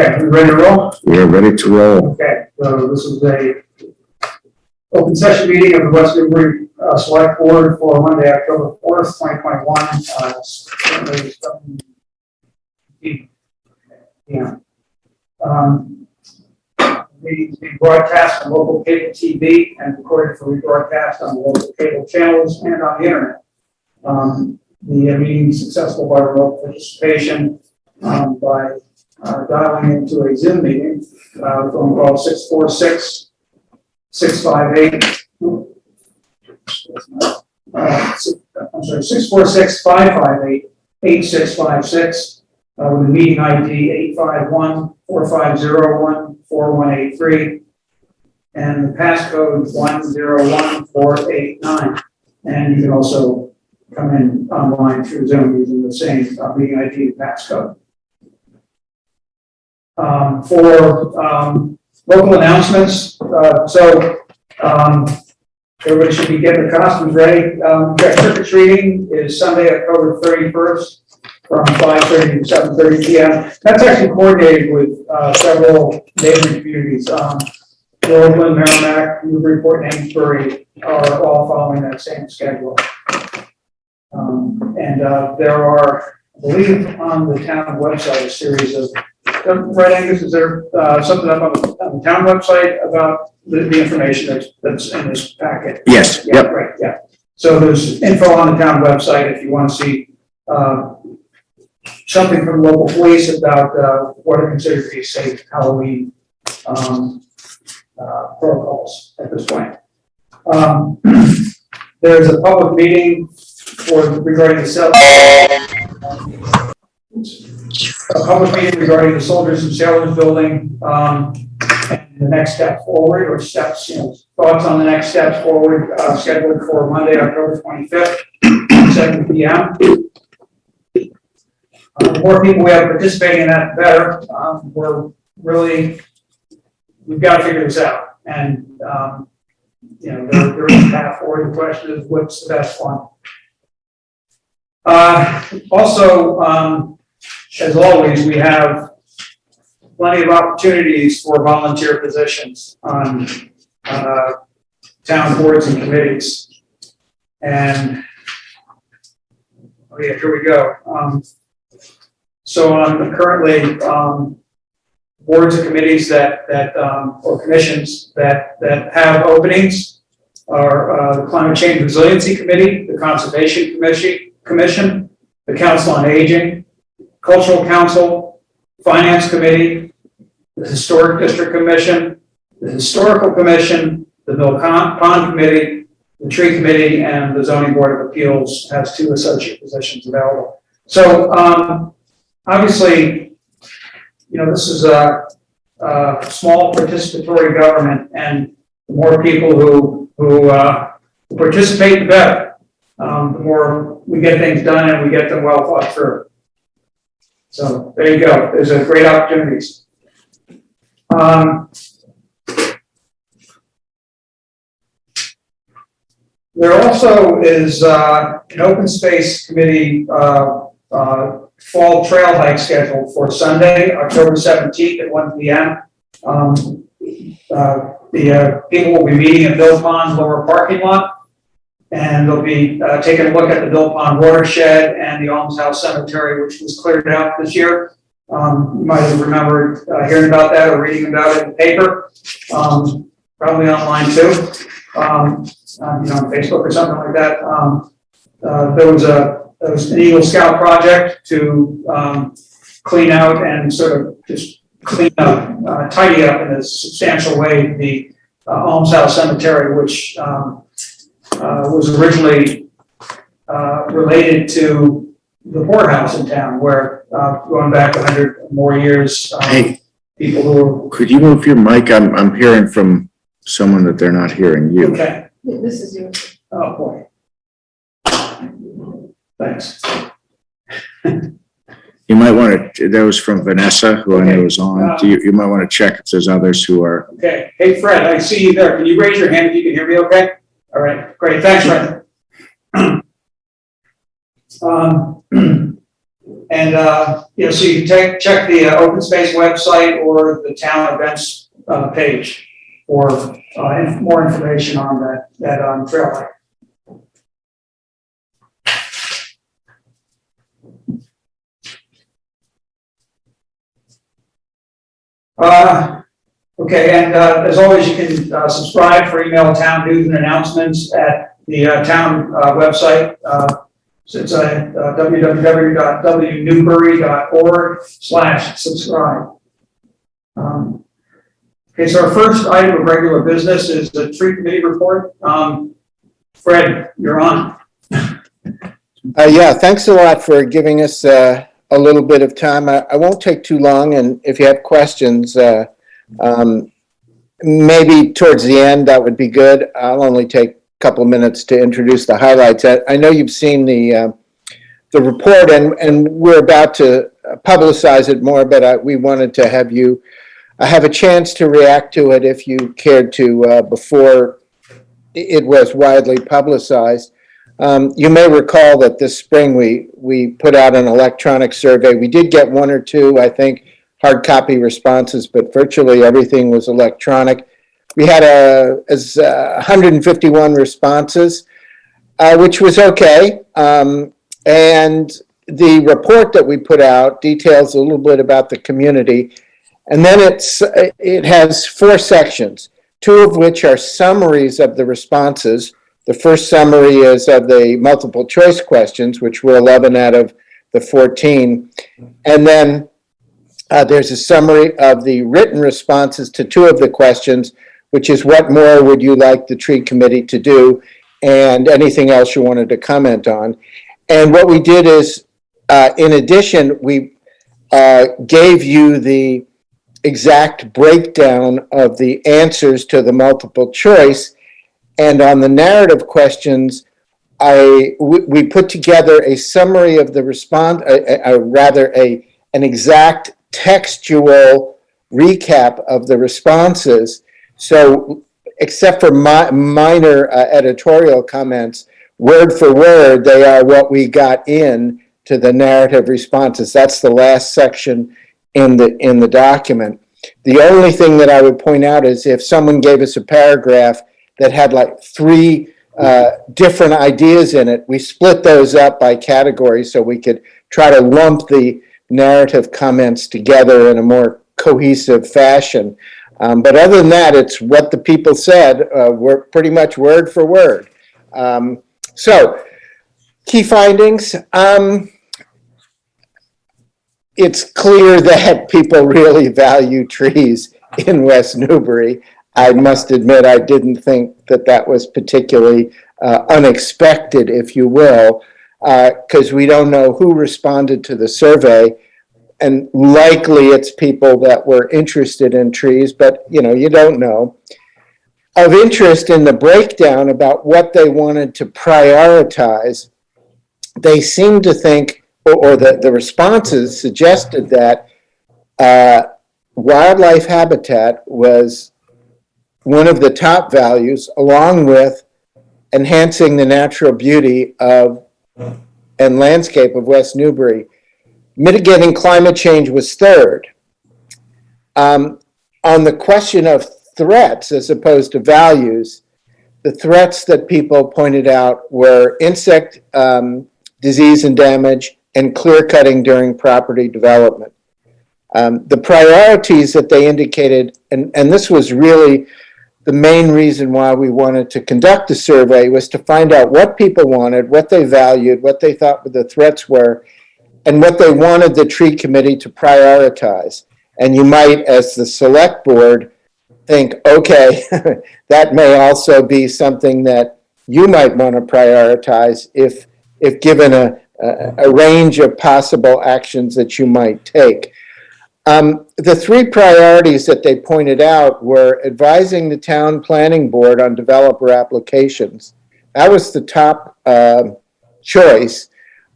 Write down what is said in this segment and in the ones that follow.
Okay, we ready to roll? We're ready to roll. Okay, so this is a open session meeting of the West Newbury Selectboard for Monday, October 4th, 2021. Currently 7:15 p.m. The meeting is being broadcast on local cable TV and recorded for rebroadcast on the local cable channels and on the internet. The meeting is accessible by remote participation by dialing into a Zoom meeting, phone call 646-558, 646-558-8656, with the meeting ID 851-4501-4183, and the passcode 101489. And you can also come in online through Zoom using the same meeting ID and passcode. For local announcements, everybody should be getting their costumes ready. Trick or treating is Sunday, October 31st from 5:30 to 7:30 p.m. That's actually coordinated with several neighboring communities. Groveland, Merrimack, Newburyport, and Amesbury are all following that same schedule. There are, I believe, on the town website, a series of, right, Angus, is there something up on the town website about the information that's in this packet? Yes. Yeah, Yep. right, yeah. So there's info on the town website if you want to see something from local police about what are considered to be safe Halloween protocols at this point. There's a public meeting regarding the Soldiers and Sailors building, and the next step forward, or steps, thoughts on the next steps forward, scheduled for Monday, October 25th, 7 p.m. The more people we have participating in that, the better. We've got to figure this out, and there is a path forward. The question is, what's the best one? Also, as always, we have plenty of opportunities for volunteer positions on town boards and committees. And here we go. So I'm currently boards and committees or commissions that have openings are the Climate Change Resiliency Committee, the Conservation Commission, the Council on Aging, Cultural Council, Finance Committee, the Historic District Commission, the Historical Commission, the Mill Pond Committee, the Tree Committee, and the Zoning Board of Appeals has 2 associate positions available. So obviously, this is a small participatory government, and the more people who participate, the better. The more we get things done and we get them well thought through. So there you go. There's a great opportunities. There also is an open space committee fall trail hike scheduled for Sunday, October 17th at 1 p.m. The people will be meeting at Mill Pond lower parking lot, and they'll be taking a look at the Mill Pond watershed and the Almshouse Cemetery, which was cleared out this year. You might have remembered hearing about that or reading about it in the paper, probably online too, on Facebook or something like that. There was an Eagle Scout project to clean out and sort of just tidy up in a substantial way the Almshouse Cemetery, which was originally related to the poorhouse in town, where going back 100 or more years, Hey, people who were. could you move your mic? I'm hearing from someone that they're not hearing you. Okay. This is yours. Oh, boy. Thanks. You might want to, that was from Vanessa, who I know is on. You might want to check if there's others who are. Okay. Hey, Fred, I see you there. Can you raise your hand if you can hear me okay? All right, great. Thanks, Fred. so you can check the open space website or the town events page for more information on that trailhead. Okay, and as always, you can subscribe for email town news and announcements at the town website. So it's www.wnewbury.org/subscribe. Okay, so our first item of regular business is the tree committee report. Fred, you're on. Yeah, thanks a lot for giving us a little bit of time. I won't take too long, and if you have questions, maybe towards the end, that would be good. I'll only take a couple minutes to introduce the highlights. I know you've seen the report, and we're about to publicize it more, but we wanted to have you have a chance to react to it if you cared to before it was widely publicized. You may recall that this spring we put out an electronic survey. We did get one or two, I think, hard copy responses, but virtually everything was electronic. We had 151 responses, which was okay. And the report that we put out details a little bit about the community. And then it has 4 sections, 2 of which are summaries of the responses. The first summary is of the multiple choice questions, which were 11 out of the 14. And then there's a summary of the written responses to 2 of the questions, which is what more would you like the tree committee to do, and anything else you wanted to comment on. And what we did is, in addition, we gave you the exact breakdown of the answers to the multiple choice. And on the narrative questions, we put together a summary of the response, an exact textual recap of the responses. So, except for minor editorial comments, word for word, they are what we got in to the narrative responses. That's the last section in the document. The only thing that I would point out is if someone gave us a paragraph that had like 3 different ideas in it, we split those up by category so we could try to lump the narrative comments together in a more cohesive fashion. But other than that, it's what the people said, we're pretty much word for word. So, key findings. It's clear that people really value trees in West Newbury. I must admit, I didn't think that was particularly unexpected, if you will, because we don't know who responded to the survey. And likely it's people that were interested in trees, but you don't know. Of interest in the breakdown about what they wanted to prioritize, they seem to think, or the responses suggested that wildlife habitat was one of the top values, along with enhancing the natural beauty of and landscape of West Newbury. Mitigating climate change was third. On the question of threats as opposed to values, the threats that people pointed out were insect disease and damage and clear cutting during property development. The priorities that they indicated, and this was really the main reason why we wanted to conduct the survey, was to find out what people wanted, what they valued, what they thought the threats were, and what they wanted the tree committee to prioritize. And you might, as the select board, think, okay, that may also be something that you might want to prioritize if given a range of possible actions that you might take. The 3 priorities that they pointed out were advising the town planning board on developer applications. That was the top choice.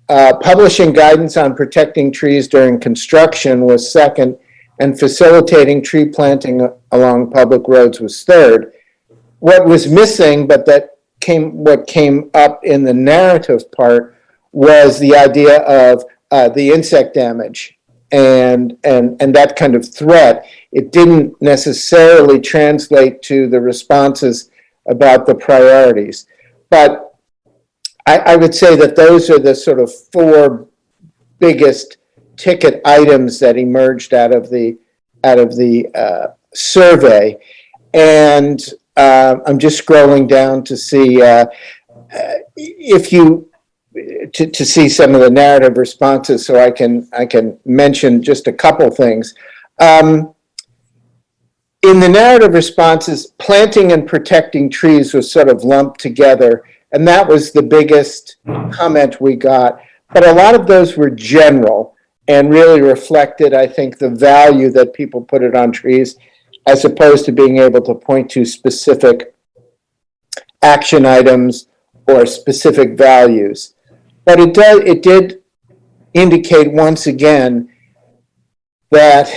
Publishing guidance on protecting trees during construction was second, and facilitating tree planting along public roads was third. What was missing, but what came up in the narrative part, was the idea of the insect damage and that kind of threat, it didn't necessarily translate to the responses about the priorities. But I would say that those are the sort of four biggest ticket items that emerged out of the survey. And I'm just scrolling down to see if you to see some of the narrative responses, so I can mention just a couple things. In the narrative responses, planting and protecting trees was sort of lumped together, and that was the biggest comment we got. But a lot of those were general and really reflected, I think, the value that people put it on trees, as opposed to being able to point to specific action items or specific values. But it did indicate once again that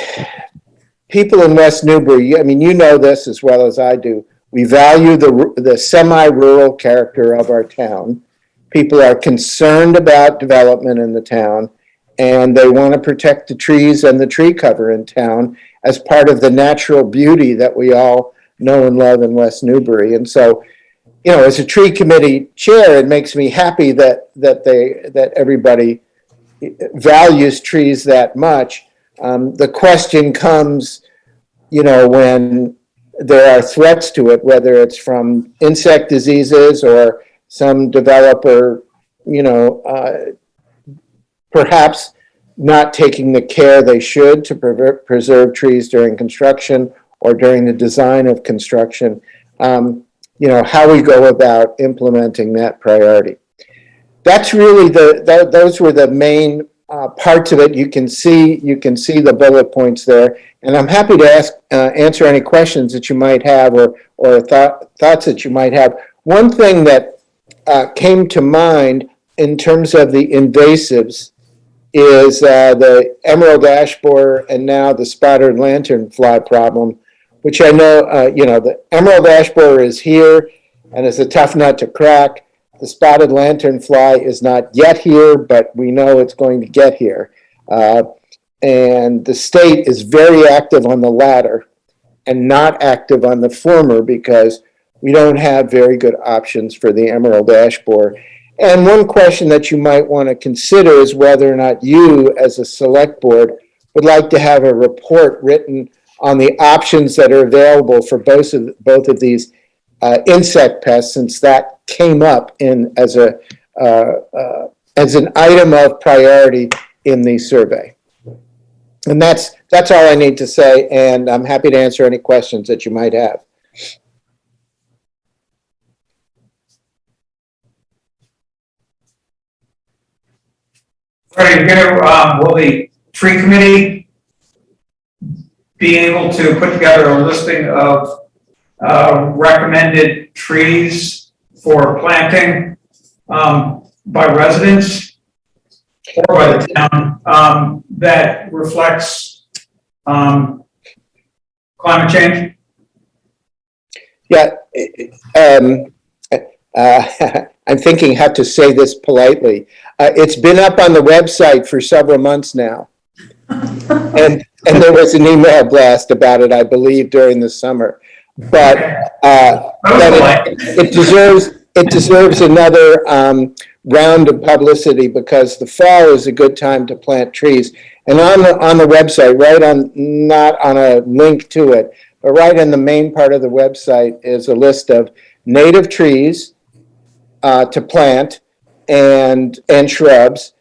people in West Newbury, I mean, you know this as well as I do, we value the semi-rural character of our town. People are concerned about development in the town, and they want to protect the trees and the tree cover in town as part of the natural beauty that we all know and love in West Newbury. And so, you know, as a tree committee chair, it makes me happy that everybody values trees that much. The question comes, you know, when there are threats to it, whether it's from insect diseases or some developer, you know, perhaps not taking the care they should to preserve trees during construction or during the design of construction. You know, how we go about implementing that priority. That's really those were the main parts of it. You can see the bullet points there, and I'm happy to answer any questions that you might have or thoughts that you might have. One thing that came to mind in terms of the invasives is the emerald ash borer and now the spotted lanternfly problem, which I know, you know, the emerald ash borer is here and is a tough nut to crack. The spotted lanternfly is not yet here, but we know it's going to get here. And the state is very active on the latter and not active on the former because we don't have very good options for the emerald ash borer. And one question that you might want to consider is whether or not you, as a select board, would like to have a report written on the options that are available for both of these insect pests, since that came up as an item of priority in the survey. And that's all I need to say, and I'm happy to answer any questions that you might have. Freddie, will the tree committee be able to put together a listing of recommended trees for planting by residents or by the town that reflects climate change? Yeah, I'm thinking how to say this politely. It's been up on the website for several months now. And there was an email blast about it, I believe, during the summer. But it deserves another round of publicity, because the fall is a good time to plant trees. And on the website, not on a link to it, but right in the main part of the website is a list of native trees to plant and shrubs,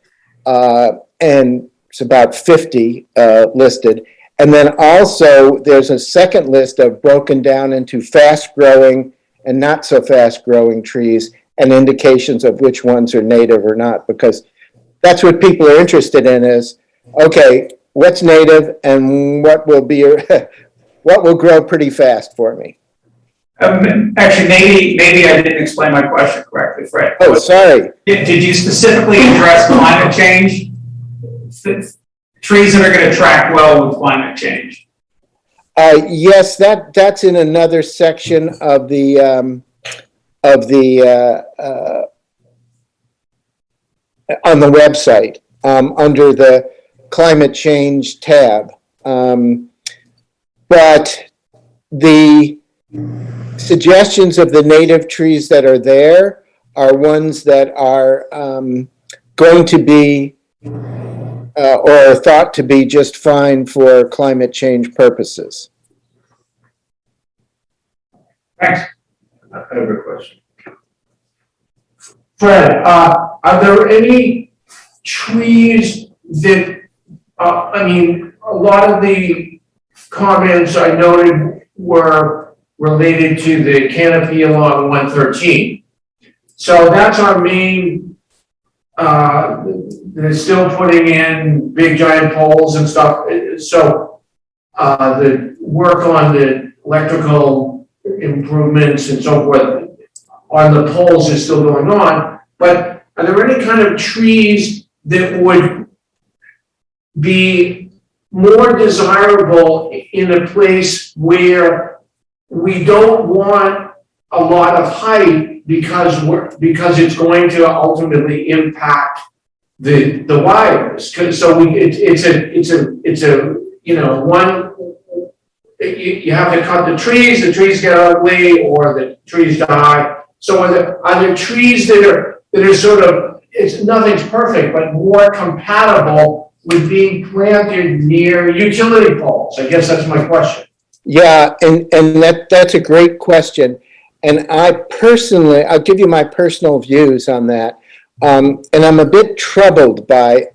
and it's about 50 listed. And then also there's a second list of broken down into fast growing and not so fast growing trees, and indications of which ones are native or not, because that's what people are interested in is, okay, what's native and what will be, what will grow pretty fast for me. Actually, maybe I didn't explain my question correctly, Fred. Oh, sorry. Did you specifically address climate change? Trees that are going to track well with climate change? Yes, that's in another section of the on the website. under the climate change tab. But the suggestions of the native trees that are there are ones that are going to be or are thought to be just fine for climate change purposes. Thanks. I have a question. Fred, are there any trees that, I mean, a lot of the comments I noted were related to the canopy along 113. So that's our main, they're still putting in big giant poles and stuff. So the work on the electrical improvements and so forth on the poles is still going on, but are there any kind of trees that would be more desirable in a place where we don't want a lot of height because it's going to ultimately impact the wires? So it's a you know, one, you have to cut the trees get ugly or the trees die. So are there trees that are sort of, nothing's perfect, but more compatible with being planted near utility poles? I guess that's my question. Yeah, and that's a great question. And I'll give you my personal views on that. And I'm a bit troubled by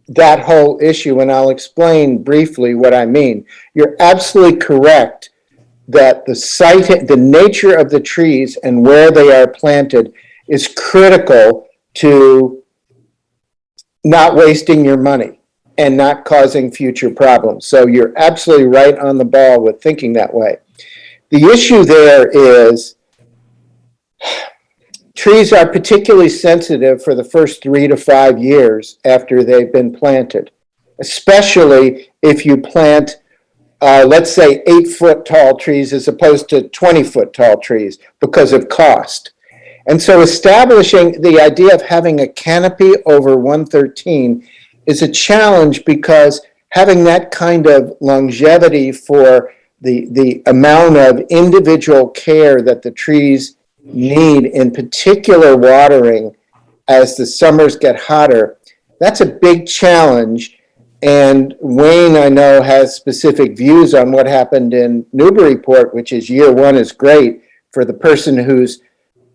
that whole issue, and I'll explain briefly what I mean. You're absolutely correct that the nature of the trees and where they are planted is critical to not wasting your money and not causing future problems. So you're absolutely right on the ball with thinking that way. The issue there is trees are particularly sensitive for the first 3 to 5 years after they've been planted, especially if you plant, let's say, 8-foot tall trees as opposed to 20-foot tall trees because of cost. And so establishing the idea of having a canopy over 113 is a challenge because having that kind of longevity for the amount of individual care that the trees need, in particular watering as the summers get hotter, that's a big challenge. And Wayne, I know, has specific views on what happened in Newburyport, which is year one is great for the person who's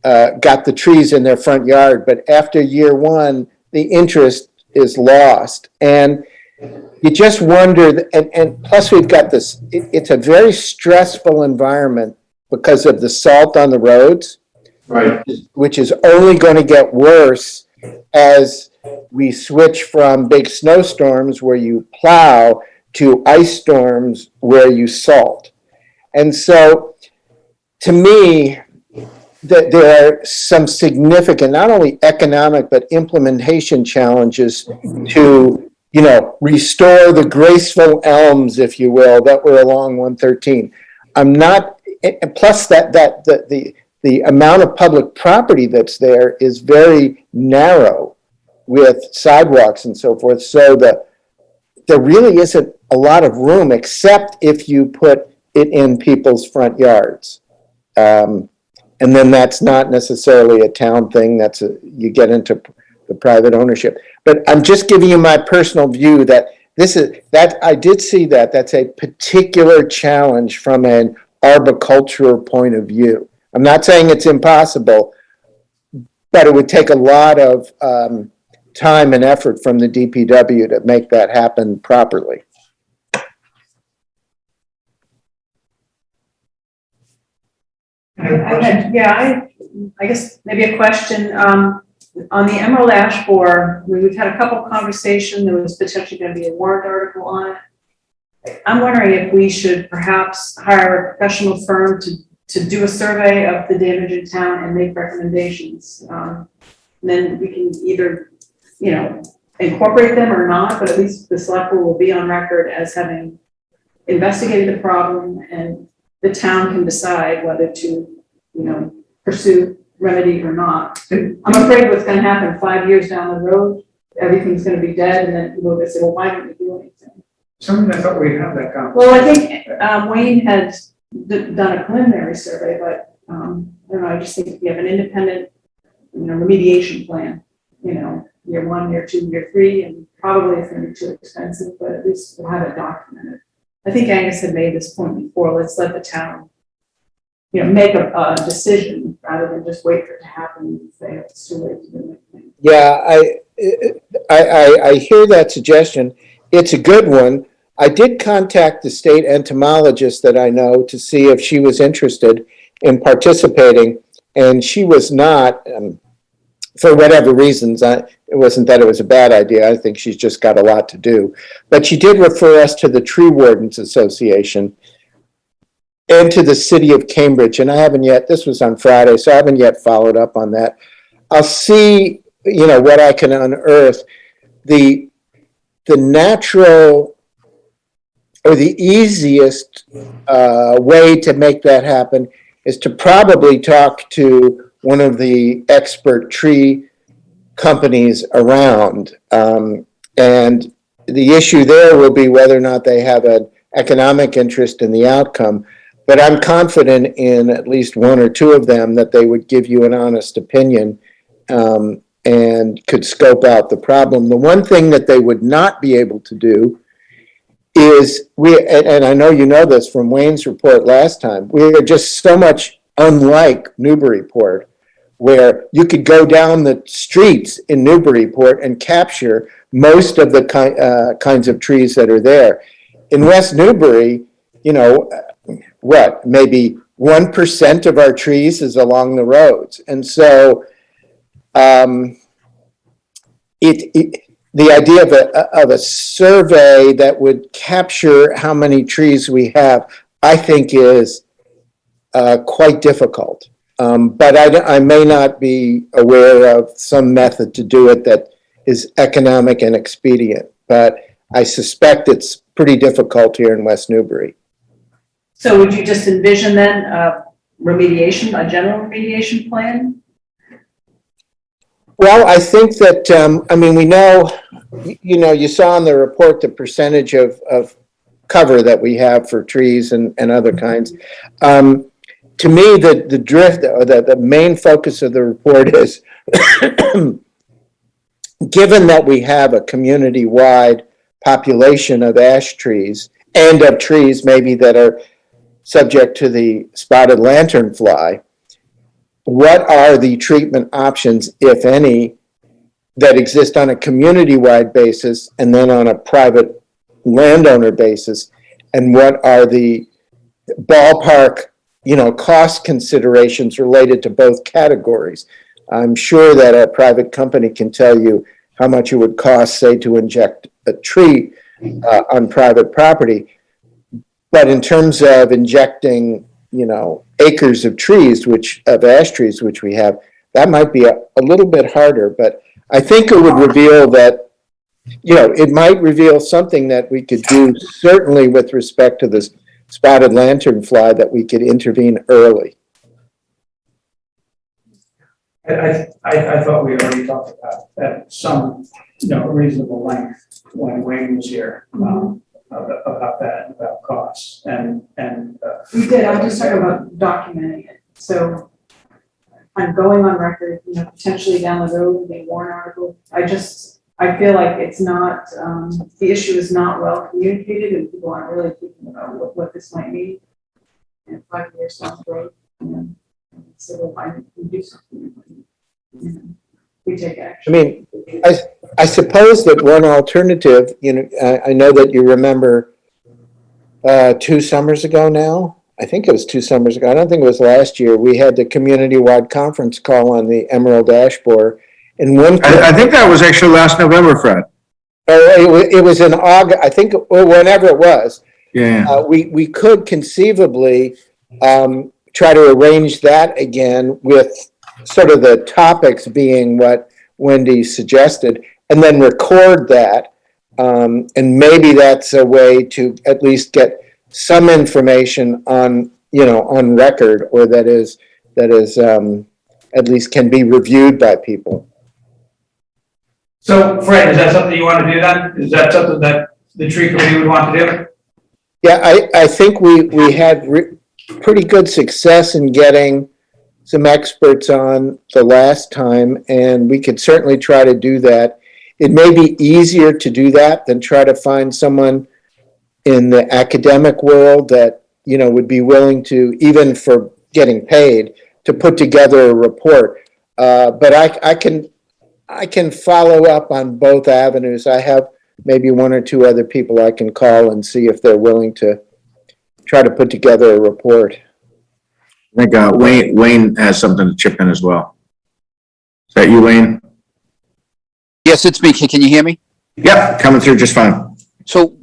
got the trees in their front yard. But after year one, the interest is lost. And you just wonder, and plus we've got this, it's a very stressful environment because of the salt on the roads, Right. which is only going to get worse as we switch from big snowstorms where you plow to ice storms where you salt. And so, to me, there are some significant, not only economic, but implementation challenges to, restore the graceful elms, if you will, that were along 113. I'm not, plus the amount of public property that's there is very narrow with sidewalks and so forth, so that there really isn't a lot of room except if you put it in people's front yards. And then that's not necessarily a town thing, you get into the private ownership. But I'm just giving you my personal view that I did see that's a particular challenge from an arboricultural point of view. I'm not saying it's impossible, but it would take a lot of time and effort from the DPW to make that happen properly. I guess maybe a question on the Emerald Ash Borer. We've had a couple conversations. There was potentially going to be a warrant article on it. I'm wondering if we should perhaps hire a professional firm to do a survey of the damage in town and make recommendations. Then we can either, incorporate them or not, but at least the select board will be on record as having investigated the problem, and the town can decide whether to, pursue remedy or not. I'm afraid what's going to happen 5 years down the road everything's gonna be dead, and then people are gonna say, well, why don't we do anything? Something I thought we'd have that conversation. Well, I think, Wayne had done a preliminary survey, but, I don't know, I just think if you have an independent, remediation plan, year 1, year 2, year 3, and probably it's gonna be too expensive, but at least we'll have it documented. I think Angus had made this point before, let's let the town, make a decision rather than just wait for it to happen and say it's too late to do anything. Yeah, I hear that suggestion. It's a good one. I did contact the state entomologist that I know to see if she was interested in participating, and she was not, for whatever reasons. It wasn't that it was a bad idea. I think she's just got a lot to do. But she did refer us to the Tree Wardens Association and to the city of Cambridge, and I haven't yet, this was on Friday, so I haven't yet followed up on that. I'll see, what I can unearth. The natural or the easiest way to make that happen is to probably talk to one of the expert tree companies around. And the issue there will be whether or not they have an economic interest in the outcome. But I'm confident in at least one or two of them that they would give you an honest opinion and could scope out the problem. The one thing that they would not be able to do is, and I know you know this from Wayne's report last time, we are just so much unlike Newburyport, where you could go down the streets in Newburyport and capture most of the kinds of trees that are there. In West Newbury, maybe 1% of our trees is along the roads. And so the idea of a survey that would capture how many trees we have, I think is quite difficult. But I may not be aware of some method to do it that is economic and expedient. But I suspect it's pretty difficult here in West Newbury. So would you just envision then a general remediation plan? Well, I think that, we know, you saw in the report the percentage of cover that we have for trees and other kinds. To me, the drift, or the main focus of the report is, given that we have a community-wide population of ash trees and of trees maybe that are subject to the spotted lanternfly, what are the treatment options, if any, that exist on a community-wide basis and then on a private landowner basis? And what are the ballpark, cost considerations related to both categories? I'm sure that a private company can tell you how much it would cost, say, to inject a tree on private property. But in terms of injecting, acres of trees, of ash trees, which we have, that might be a little bit harder. But I think it would reveal that, it might reveal something that we could do, certainly with respect to this spotted lanternfly, that we could intervene early. I thought we already talked about at some, reasonable length when Wayne was here, about that, about costs and. We did, I'm just talking about documenting it. So I'm going on record, potentially down the road, a warrant article. I feel like it's not, the issue is not well communicated and people aren't really thinking about what this might mean. And 5 years down the road, so we do something. We take action. I suppose that one alternative, I know that you remember 2 summers ago now. I think it was 2 summers ago. I don't think it was last year. We had the community-wide conference call on the Emerald Ash Borer. I think that was actually last November, Fred. It was in August, I think, or whenever it was. Yeah. We could conceivably try to arrange that again with sort of the topics being what Wendy suggested, and then record that. And maybe that's a way to at least get some information on record, or that is at least can be reviewed by people. So Fred, is that something you want to do then? Is that something that the tree committee would want to do? Yeah, I think we had pretty good success in getting some experts on the last time, and we could certainly try to do that. It may be easier to do that than try to find someone in the academic world that, you know, would be willing to, even for getting paid, to put together a report. But I can follow up on both avenues. I have maybe one or two other people I can call and see if they're willing to try to put together a report. I think Wayne has something to chip in as well. Is that you, Wayne? Yes, it's me. Can you hear me? Yep, coming through just fine. So,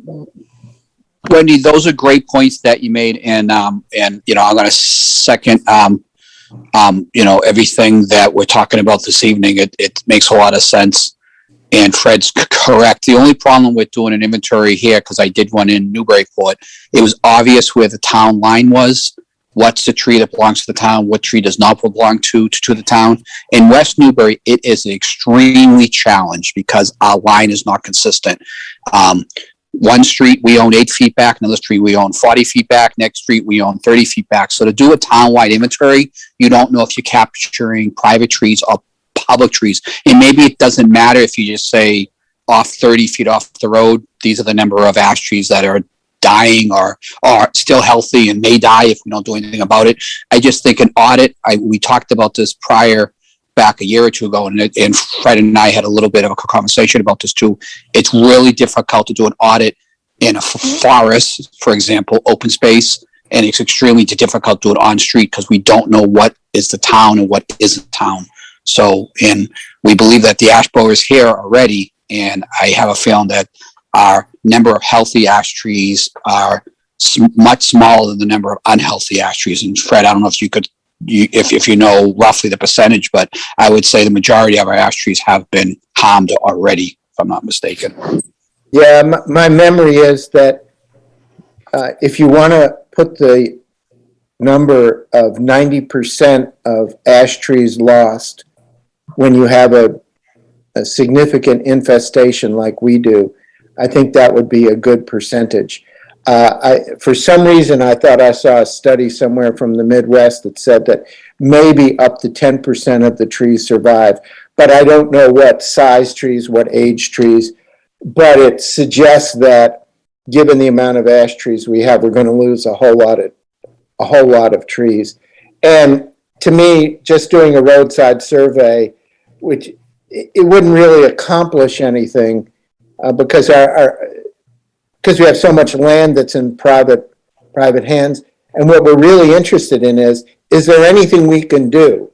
Wendy, those are great points that you made, and you know, I'm going to second you know, everything that we're talking about this evening. It makes a lot of sense, and Fred's correct. The only problem with doing an inventory here, because I did one in Newburyport, it was obvious where the town line was. What's the tree that belongs to the town? What tree does not belong to the town? In West Newbury, it is extremely challenged because our line is not consistent. One street, we own 8 feet back. Another street, we own 40 feet back. Next street, we own 30 feet back. So to do a town-wide inventory, you don't know if you're capturing private trees or public trees. And maybe it doesn't matter if you just say off 30 feet off the road, these are the number of ash trees that are dying or are still healthy and may die if we don't do anything about it. I just think an audit, we talked about this prior back a year or two ago, and Fred and I had a little bit of a conversation about this too. It's really difficult to do an audit in a forest, for example, open space, and it's extremely difficult to do it on street because we don't know what is the town and what isn't town. So, and we believe that the ash blower is here already, and I have a feeling that our number of healthy ash trees are much smaller than the number of unhealthy ash trees. And Fred, I don't know if you could, if you know roughly the percentage, but I would say the majority of our ash trees have been harmed already, if I'm not mistaken. Yeah, my memory is that if you want to put the number of 90% of ash trees lost when you have a significant infestation like we do, I think that would be a good percentage. For some reason, I thought I saw a study somewhere from the Midwest that said that maybe up to 10% of the trees survive, but I don't know what size trees, what age trees, but it suggests that given the amount of ash trees we have, we're going to lose a whole lot of trees. And to me, just doing a roadside survey, which it wouldn't really accomplish anything, because because we have so much land that's in private hands. And what we're really interested in is there anything we can do,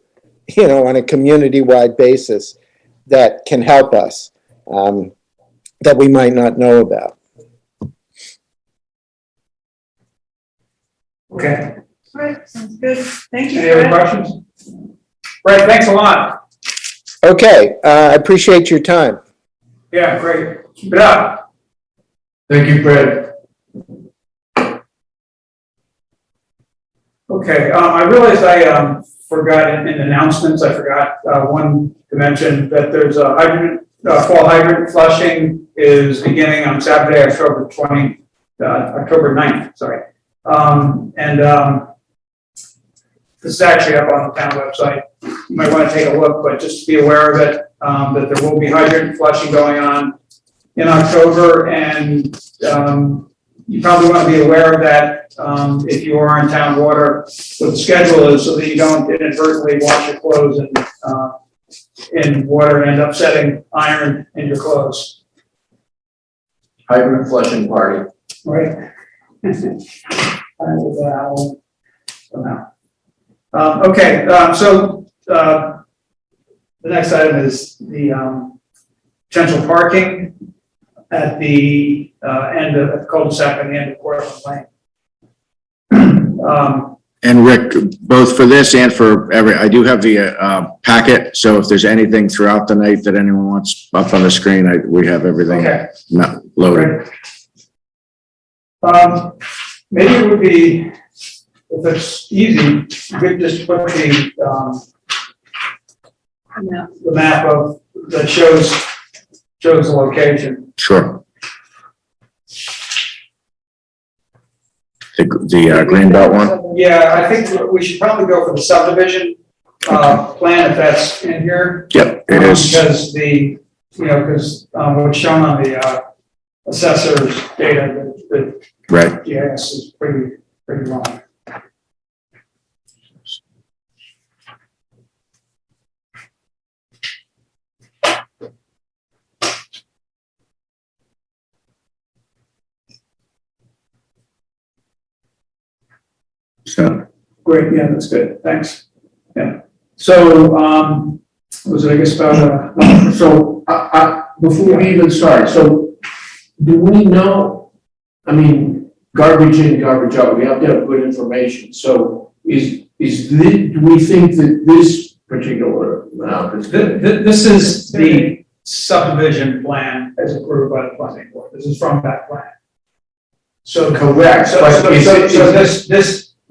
you know, on a community-wide basis that can help us, that we might not know about? Okay. All right, sounds good. Thank you, Any other Fred. questions? Fred, thanks a lot. Okay, I appreciate your time. Yeah, great. Keep it up. Thank you, Fred. Okay, I realized I forgot in announcements, I forgot one to mention that there's a hydrant, fall hydrant flushing is beginning on Saturday, October 9th, sorry. This is actually up on the town website. You might want to take a look, but just be aware of it, that there will be hydrant flushing going on in October, and you probably want to be aware of that if you are in town water, what the schedule is, so that you don't inadvertently wash your clothes in water and end up setting iron in your clothes. Hydrant flushing party. Right? Okay, so the next item is the potential parking at the end of the cul-de-sac on the end of Cortlandt Lane. And Rick, both for this and for I do have the packet, so if there's anything throughout the night that anyone wants up on the screen, we have everything not loaded. Maybe it would be, if it's easy, you could just put the map of, that shows shows the location. Sure. The Greenbelt one? Yeah, I think we should probably go for the subdivision, plan if that's in here. Yep, it is. Because because what's shown on the, assessor's data, the Right. GIS is pretty long. So, Great, yeah, that's good, thanks. Yeah, so, was it, I guess, about, So, before we even start, so do we know, I mean, garbage in, garbage out, we have to have good information. So do we think that this particular amount is good? this is the subdivision plan as approved by the planning board, this is from that plan. So, Correct, so, but so, is so, it- so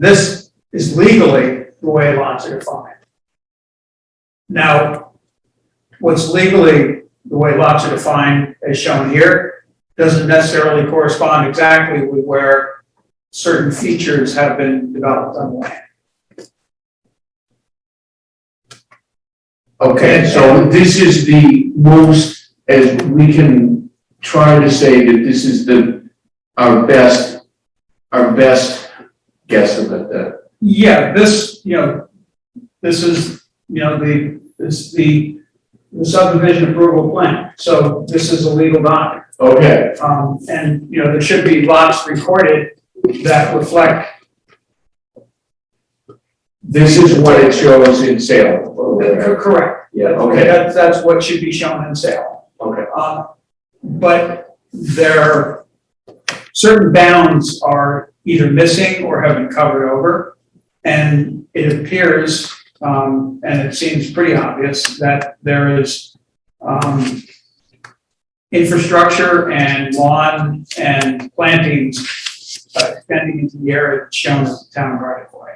this is legally the way lots are defined. Now, what's legally the way lots are defined as shown here doesn't necessarily correspond exactly with where certain features have been developed on the land. Okay, so this is the most, as we can try to say that this is our best guesstimate that. Yeah, this, this is, the subdivision approval plan. So this is a legal document. Okay, And, there should be lots recorded that reflect. this is what it shows in Salem. Correct. Yeah, okay. That's what should be shown in sale. Okay. But certain bounds are either missing or have been covered over. And it appears, and it seems pretty obvious that there is, infrastructure and lawn and plantings extending into the area that's shown as the town right of way.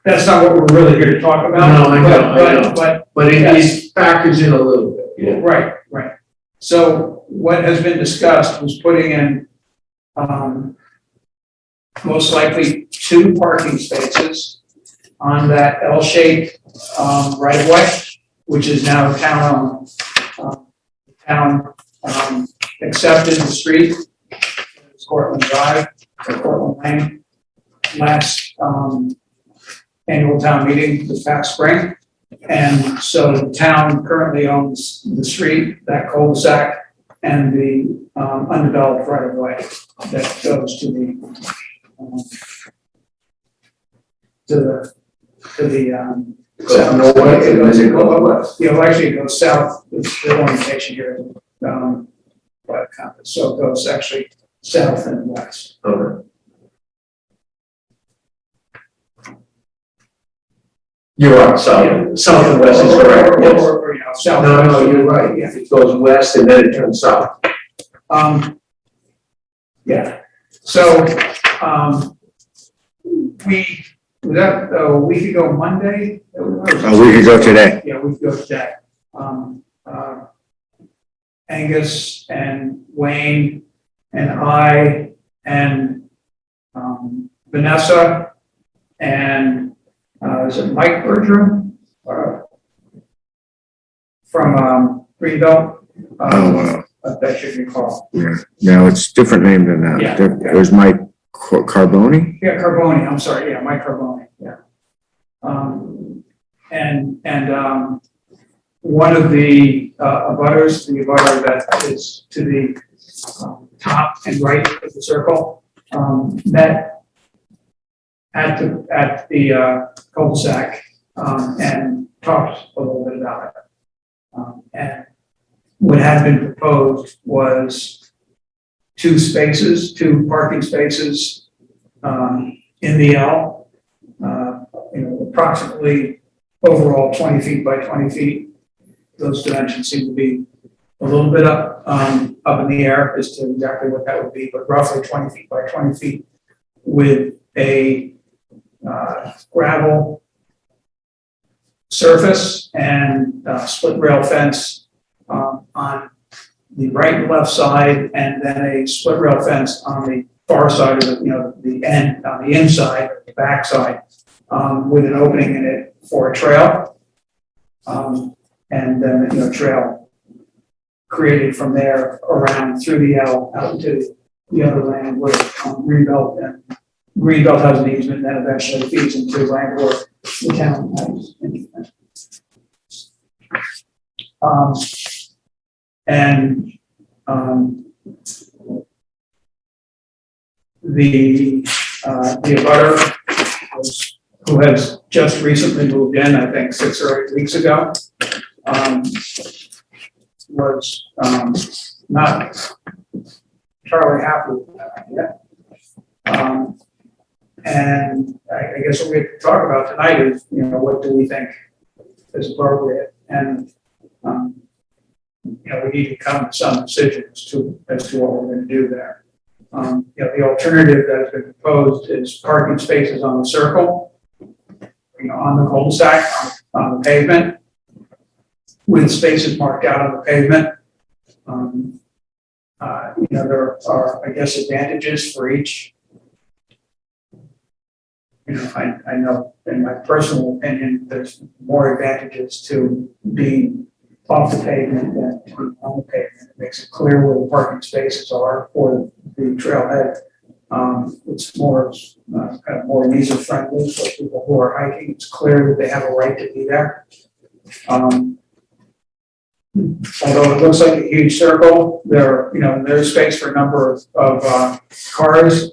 That's not what we're really here to talk about. No, I know. But But it Yes. factors in a little bit, yeah. right. So what has been discussed was putting in, most likely 2 parking spaces on that L-shaped, right of way, which is now town-owned. Town, accepted the street, it's Cortland Drive, or Cortland Lane, last, annual town meeting this past spring. And so the town currently owns the street, that cul-de-sac, and the, undeveloped right of way that goes to the, Goes north and then it goes west. actually it goes south, it's the orientation here, by the compass, so it goes actually south and west. Okay. You're right, south and west is correct, yes. Or, south. No, you're right, Yeah. it goes west and then it turns south. Yeah, so, was that a week ago Monday? A week ago today. Yeah, a week ago today. Angus and Wayne and I and, Vanessa and, is it Mike Bertram? From, Greenbelt? That should be called. Yeah, no, it's different name than that. Yeah. There's Mike Carboni. Yeah, Carboni, I'm sorry, yeah, Mike Carboni, yeah. One of the, abutters, the abutter that is to the, top and right of the circle, met at the cul-de-sac, and talked a little bit about it. And what had been proposed was 2 parking spaces, in the L, approximately overall 20 feet by 20 feet. Those dimensions seem to be a little bit up in the air as to exactly what that would be, but roughly 20 feet by 20 feet with a gravel surface and split rail fence on the right and left side, and then a split rail fence on the far side of the end, on the inside, the back side, with an opening in it for a trail. And then, trail created from there around through the L out into the other land where Greenbelt, and Greenbelt has an easement, and then eventually feeds into land where the town has an easement. The abutter who has just recently moved in, I think 6 or 8 weeks ago, was not entirely happy with that idea. And I guess what we have to talk about tonight is, what do we think is appropriate? And, we need to come to some decision as to what we're going to do there. The alternative that has been proposed is parking spaces on the circle, on the cul-de-sac, on the pavement, with spaces marked out on the pavement. There are, I guess, advantages for each. I know in my personal opinion, there's more advantages to being off the pavement than on the pavement. It makes it clear where the parking spaces are for the trailhead. It's more, kind of more user friendly for people who are hiking. It's clear that they have a right to be there. Although it looks like a huge circle, there's space for a number of cars.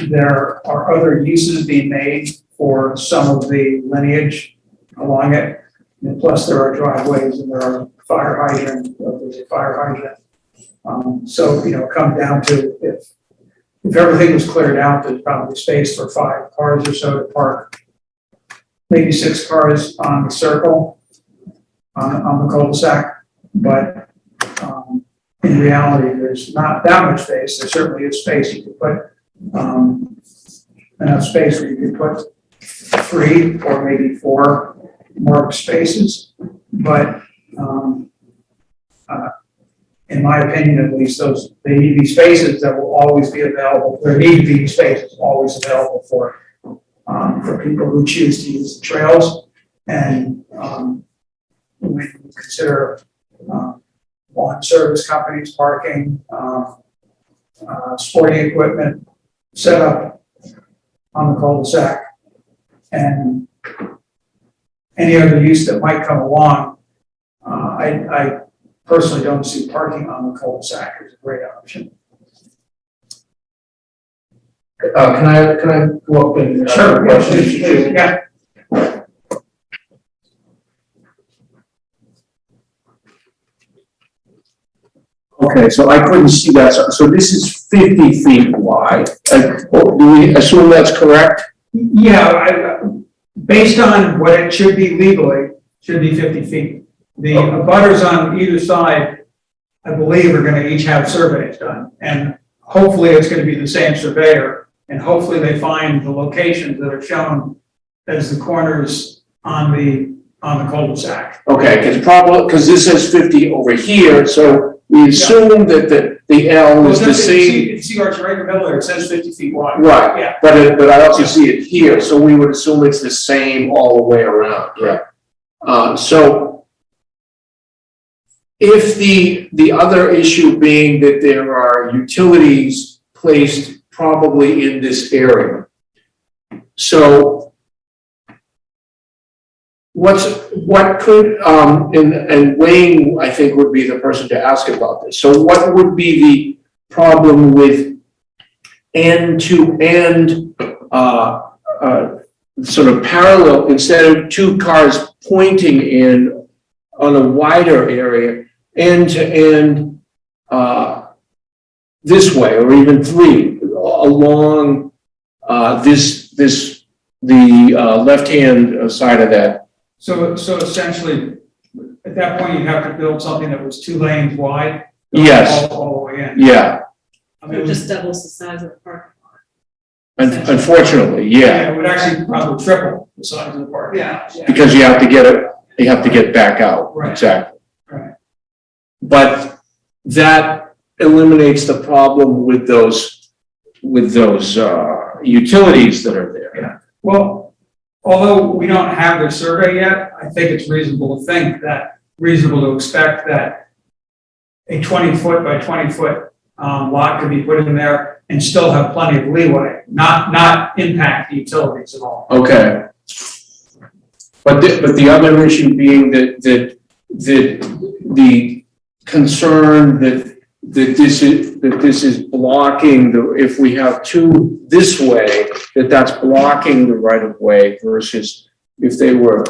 There are other uses being made for some of the lineage along it. And plus there are driveways and there are fire hydrants, there's a fire hydrant. So, come down to if everything was cleared out, there's probably space for 5 cars or so to park, maybe 6 cars on the circle, on the cul-de-sac. But in reality, there's not that much space. There certainly is space. You could put enough space where you could put 3 or maybe 4 marked spaces. But in my opinion, at least, they need to be spaces that will always be available. There need to be spaces always available for people who choose to use the trails. And when you consider lawn service companies, parking, sporting equipment set up on the cul-de-sac, and any other use that might come along, I personally don't see parking on the cul-de-sac as a great option. Can I go up and? Sure, yeah. Okay, so I couldn't see that. So this is 50 feet wide. Do we assume that's correct? Yeah, based on what it should be legally, should be 50 feet. The abutters on either side, I believe, are going to each have surveys done. And hopefully it's going to be the same surveyor. And hopefully they find the locations that are shown as the corners on the cul-de-sac. Okay, because this says 50 over here, so we assume that the L is the same. See where it's right in the middle there, it says 50 feet wide. Right, Yeah. but I also see it here, so we would assume it's the same all the way around. Yeah. So if the other issue being that there are utilities placed probably in this area. So what could, and Wayne, I think, would be the person to ask about this. So what would be the problem with end-to-end, sort of parallel, instead of 2 cars pointing in on a wider area, end-to-end, this way, or even 3 along, the left-hand side of that. So essentially, at that point, you'd have to build something that was 2 lanes wide. Yes. All the way in. Yeah, I mean, It just doubles the size of the parking lot. unfortunately, yeah, it would actually probably triple the size of the parking. Yeah. because you have to get They have to get back out. Right. Exactly. Right. But that eliminates the problem with those utilities that are there. Well, although we don't have their survey yet, I think it's reasonable to expect that a 20-foot by 20-foot lot could be put in there and still have plenty of leeway, not impact the utilities at all. Okay. But the other issue being that the concern that this is blocking if we have two this way, that's blocking the right of way versus if they were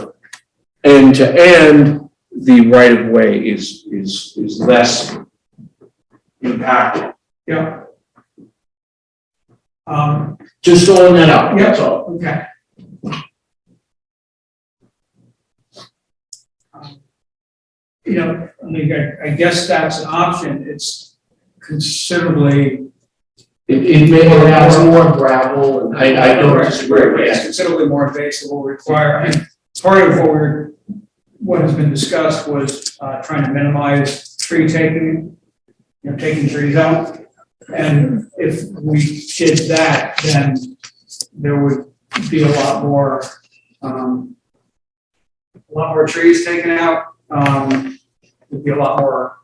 end to end, the right of way is less impacted. Yeah. Just throwing that out, that's all. Okay. You know, I mean, I guess that's an option. It's considerably. It may have more gravel, and I don't disagree. It's considerably more invasive, will require, I mean, part of what has been discussed was trying to minimize tree taking, taking trees out. And if we did that, then there would be a lot more trees taken out. There'd be a lot more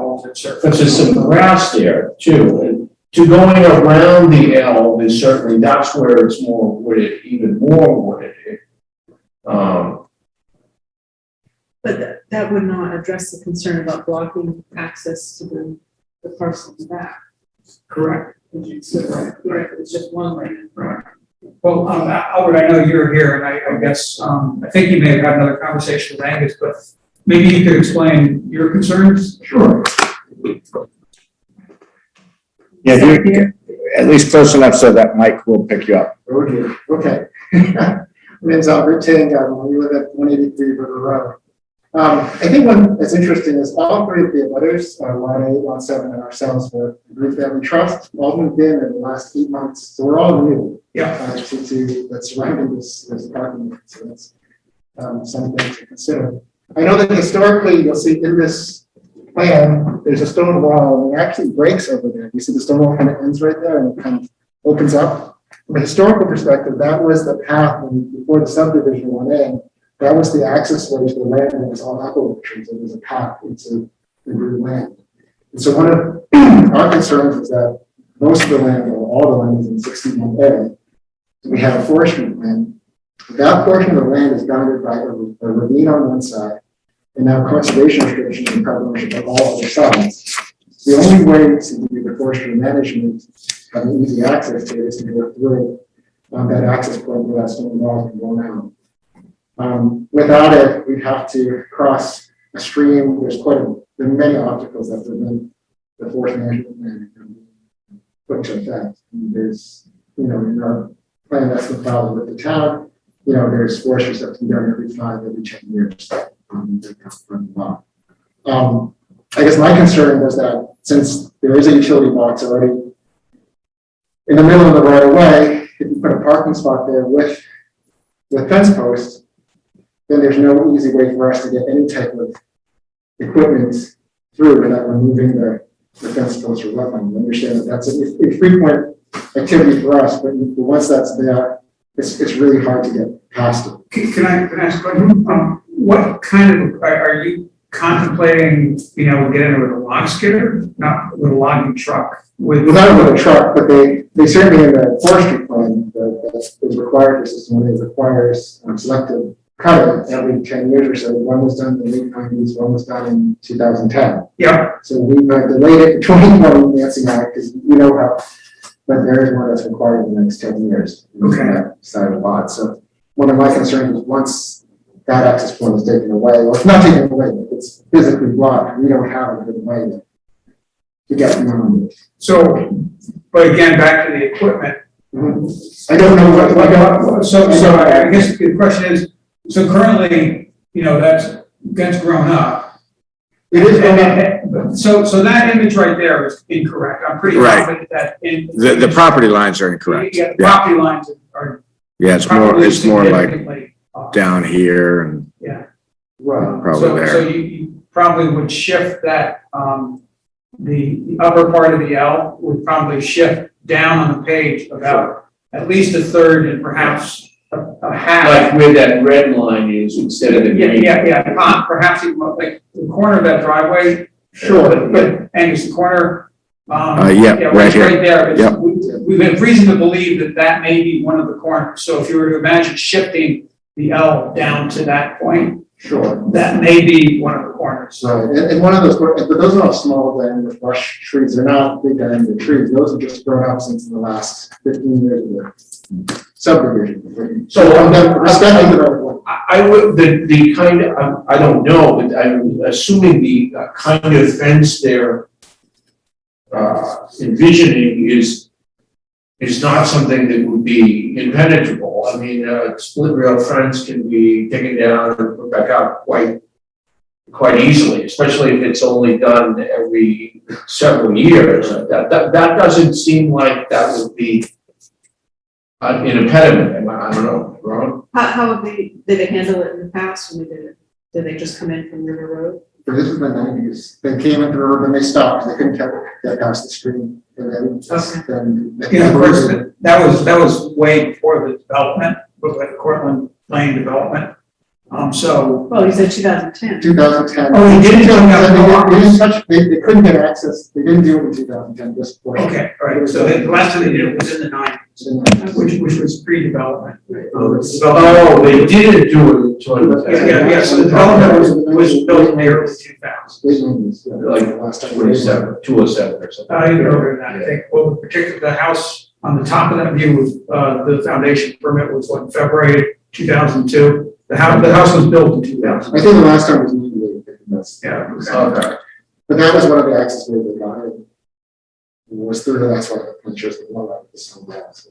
altered surface. But there's some grass there too, and to going around the L is certainly, that's where it's more wooded, even more wooded. But that would not address the concern about blocking access to the parcel in the back. Correct. Right, it's just one lane. Right. Well, Albert, I know you're here, and I guess, I think you may have had another conversation with Angus, but maybe you could explain your concerns? Sure. Yeah, you're at least close enough so that Mike will pick you up. Oh dear, okay. My name's Albert Ting, we live at 183 River Road. I think one that's interesting is all three of the abutters, Lot 8, Lot 7, and ourselves, were a group that we trust, all moved in the last 8 months, so we're all new. Yeah. To that's surrounding this apartment, so that's something to consider. I know that historically, you'll see in this plan, there's a stone wall, and it actually breaks over there. You see the stone wall kind of ends right there, and it kind of opens up. From a historical perspective, that was the path before the subdivision went in. That was the access way to the land, and it was all apple orchards. It was a path into the new land. And so one of our concerns is that most of the land, or all the land, is in 61A. We have forestry land. That portion of the land is bounded by a ravine on one side, and now conservation restrictions and preservation on all other sides. The only way to do the forestry management, having easy access to it, is to go through that access point where that stone wall can go down. Without it, we'd have to cross a stream. There are many obstacles that prevent the forest management plan from put into effect. There's, in our plan that's been filed with the town, there's forestry stuff to be done every 10 years. I guess my concern was that since there is a utility box already in the middle of the right of way, if you put a parking spot there with fence posts, then there's no easy way for us to get any type of equipment through without removing the fence post or wetland. I understand that that's a frequent activity for us, but once that's there, it's really hard to get past it. Can I ask a question? What kind of, are you contemplating being able to get in with a log skidder, not with a logging truck? Not with a truck, but they certainly in the forestry plan that is required for system, it requires selective cutting every 10 years or so. One was done in the late 90s, one was done in 2010. Yeah. So we delayed it to 2020 Nancy Act because how, but there is one that's required in the next 10 years. Okay. That side of the lot. So one of my concerns is once that access point is taken away, or it's not taken away, but it's physically blocked, we don't have a good way to get beyond it. So, but again, back to the equipment. I don't know what So I guess the question is, so currently, that's grown up. it is going up. So that image right there is incorrect. I'm pretty Right. confident that The property lines are incorrect. Yeah, the property lines are Yeah, it's probably more like significantly off. down here and Yeah. Right. probably So there. you probably would shift that, the upper part of the L would probably shift down on the page about at least a third and perhaps a half. Like where that red line is instead of the Yeah, green. perhaps even like the corner of that driveway. Sure. But Angus, the corner, Right here. right there. It's- Yep. We have reason to believe that that may be one of the corners. So if you were to imagine shifting the L down to that point, Sure. that may be one of the corners. Right, and one of those, but those are all small diameter brush trees, they're not big diameter trees, those have just grown up since the last 15 years of the subdivision. So I'm definitely the right one. I would, the kind of, I don't know, but I'm assuming the kind of fence they're envisioning is not something that would be impenetrable. I mean, split rail fence can be taken down and put back up quite easily, especially if it's only done every several years. That doesn't seem like that would be an impediment. I don't know, Ron? How have did they handle it in the past when they did it? Did they just come in from River Road? But this is the 90s, they came into the road and they stopped, they couldn't get past the stream, and then. Yeah, of course, that was way before the development, but like the Cortland Lane development. So, Well, you said 2010. 2010. Oh, they didn't do it. They didn't touch, they couldn't get access, they didn't do it in 2010, this portion. okay, all right, so the last time they did it was in the nineties, which was pre-development. Oh, they didn't do it until. Yeah, so the development was built in the early 2000s. Like last time. 207 or something. Even earlier than that, I think, well, particularly the house on the top of that view was, the foundation permit was what, February 2002? The house was built in 2000. I think the last time was Newbury, that's, Yeah. Okay. but that was one of the access ways they got it. It was through, that's why the pictures that one of this whole house.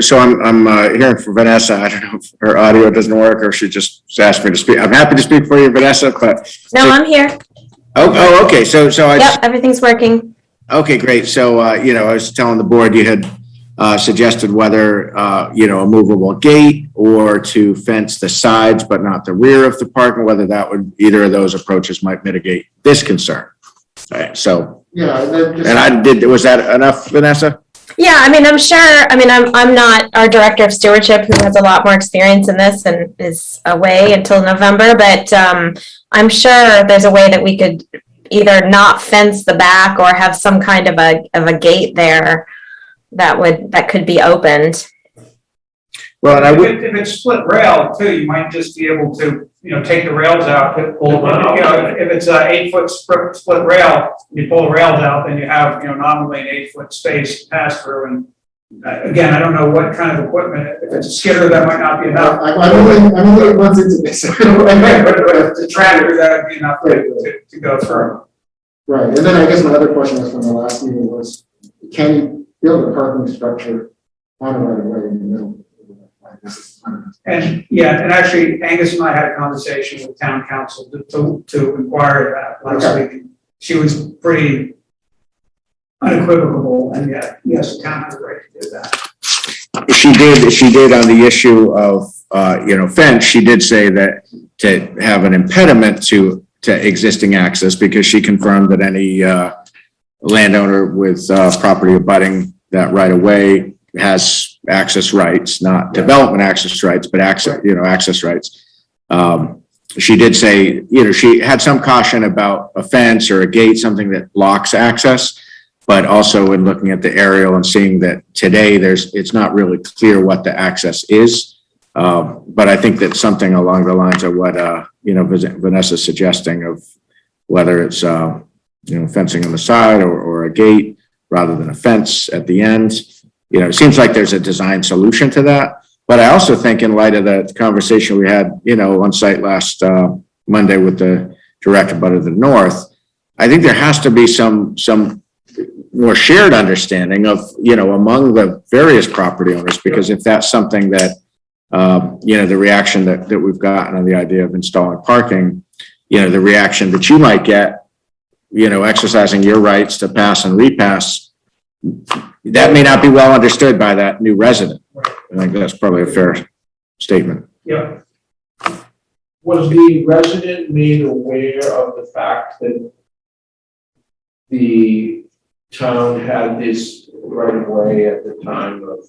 So I'm hearing from Vanessa. I don't know if her audio doesn't work or she just asked me to speak. I'm happy to speak for you, Vanessa, but. No, I'm here. Oh, okay. So I. Yep, everything's working. Okay, great. So, I was telling the board you had suggested whether, a movable gate or to fence the sides but not the rear of the park, whether that would, either of those approaches might mitigate this concern. All right, so, Yeah, and then just. and was that enough, Vanessa? Yeah, I mean, I'm not our director of stewardship who has a lot more experience in this and is away until November, but I'm sure there's a way that we could either not fence the back or have some kind of a gate there that could be opened. Well, and I would. If it's split rail too, you might just be able to, take the rails out, pull them out. If it's a 8-foot split rail, you pull the rails out, then you have, nominally an 8-foot space to pass through. And again, I don't know what kind of equipment, if it's a skidder, that might not be enough. I'm only months into this. But if it's a tractor, that would be enough to go through. Right, and then I guess my other question was from the last meeting was, can you build a parking structure on a right of way in the middle? And actually Angus and I had a conversation with town council to inquire that last week. She was pretty unequivocal, and yet, yes, the town has a right to do that. She did on the issue of, fence, she did say that to have an impediment to existing access, because she confirmed that any, landowner with, property abutting that right of way has access rights, not development access rights, but access rights. She did say, she had some caution about a fence or a gate, something that blocks access, but also in looking at the aerial and seeing that today it's not really clear what the access is. But I think that something along the lines of what, Vanessa's suggesting of whether it's, fencing on the side or a gate rather than a fence at the end. It seems like there's a design solution to that. But I also think in light of the conversation we had, on site last Monday with the director of the North, I think there has to be some more shared understanding of, among the various property owners, because if that's something that, the reaction that we've gotten on the idea of installing parking, the reaction that you might get, exercising your rights to pass and repass, that may not be well understood by that new resident. I think that's probably a fair statement. Yeah. Was the resident made aware of the fact that the town had this right of way at the time of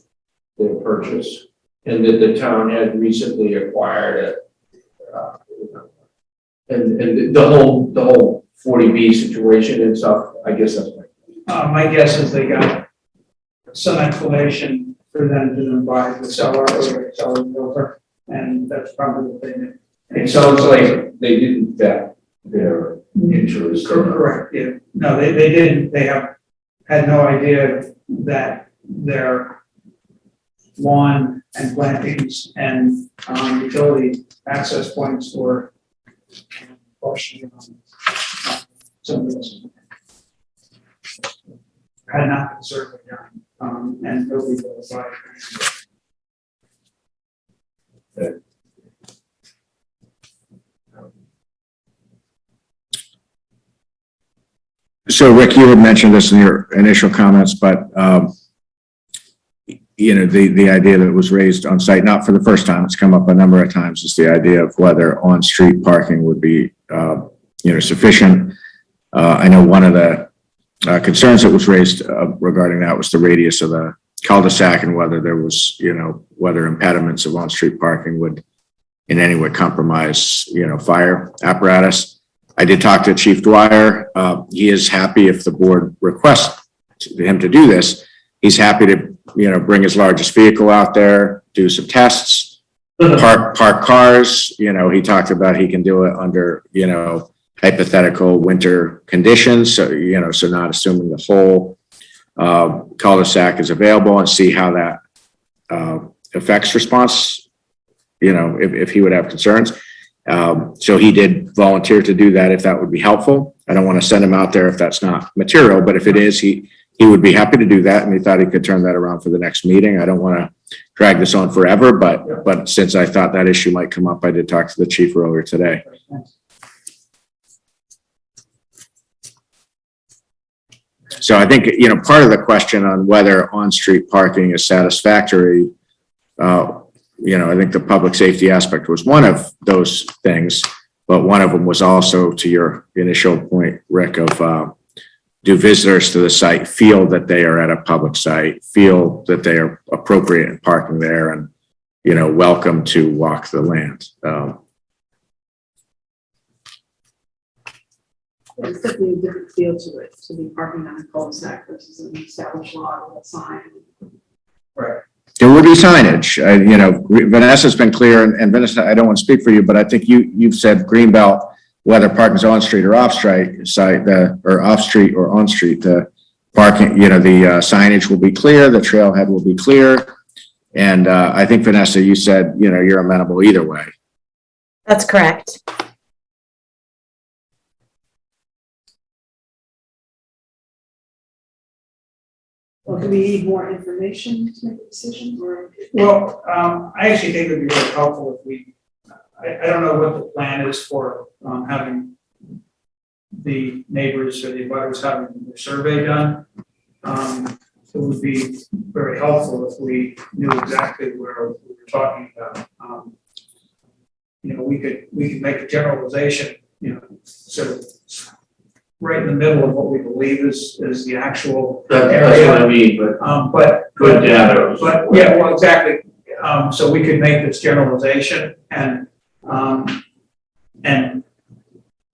their purchase? And that the town had recently acquired it? And the whole 40B situation and stuff, I guess that's My guess is they got some explanation for them to advise the seller or the seller's broker, and that's probably what they did. it sounds like they didn't vet their interest. Correct, yeah. No, they didn't, they had no idea that their lawn and plantings and utility access points were partially on some of this. Had not been surveyed done, and nobody verified. So Rick, you had mentioned this in your initial comments, but, you know, the idea that was raised on site, not for the first time, it's come up a number of times, is the idea of whether on-street parking would be, you know, sufficient. I know one of the concerns that was raised regarding that was the radius of the cul-de-sac and whether there was, you know, whether impediments of on-street parking would in any way compromise, you know, fire apparatus. I did talk to Chief Dwyer. He is happy if the board requests him to do this. He's happy to, you know, bring his largest vehicle out there, do some tests, park cars. You know, he talked about he can do it under, you know, hypothetical winter conditions. So, you know, so not assuming the whole cul-de-sac is available, and see how that affects response, you know, if he would have concerns. So he did volunteer to do that if that would be helpful. I don't want to send him out there if that's not material, but if it is, he would be happy to do that, and he thought he could turn that around for the next meeting. I don't want to drag this on forever, but since I thought that issue might come up, I did talk to the chief earlier today. So I think, you know, part of the question on whether on-street parking is satisfactory, you know, I think the public safety aspect was one of those things, but one of them was also, to your initial point, Rick, of do visitors to the site feel that they are at a public site, feel that they are appropriate in parking there, and, you know, welcome to walk the land. It's definitely a different feel to it, to be parking on a cul-de-sac versus an established lot with a sign. Right. There will be signage. You know, Vanessa's been clear, and Vanessa, I don't want to speak for you, but I think you've said Greenbelt, whether parking's on street or off street, or off street or on street, the parking, you know, the signage will be clear, the trailhead will be clear. And I think, Vanessa, you said, you know, you're amenable either way. That's correct. Well, do we need more information to make a decision, or? Well, I actually think it would be really helpful if we, I don't know what the plan is for having the neighbors or the abutters having their survey done. It would be very helpful if we knew exactly where we were talking about. You know, we could make a generalization, you know, sort of right in the middle of what we believe is the actual That's area. what I mean, but good data. But yeah, well, exactly. So we could make this generalization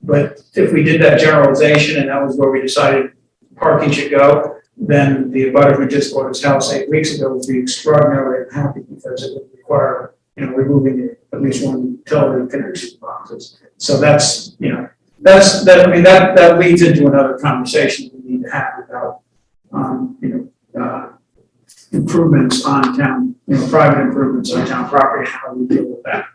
but if we did that generalization and that was where we decided parking should go, then the abutter who just bought his house 8 weeks ago would be extraordinarily unhappy because it would require, you know, removing at least one utility connection boxes. So that's, you know, that leads into another conversation we need to have about, you know, improvements on town, you know, private improvements on town property, how we deal with that.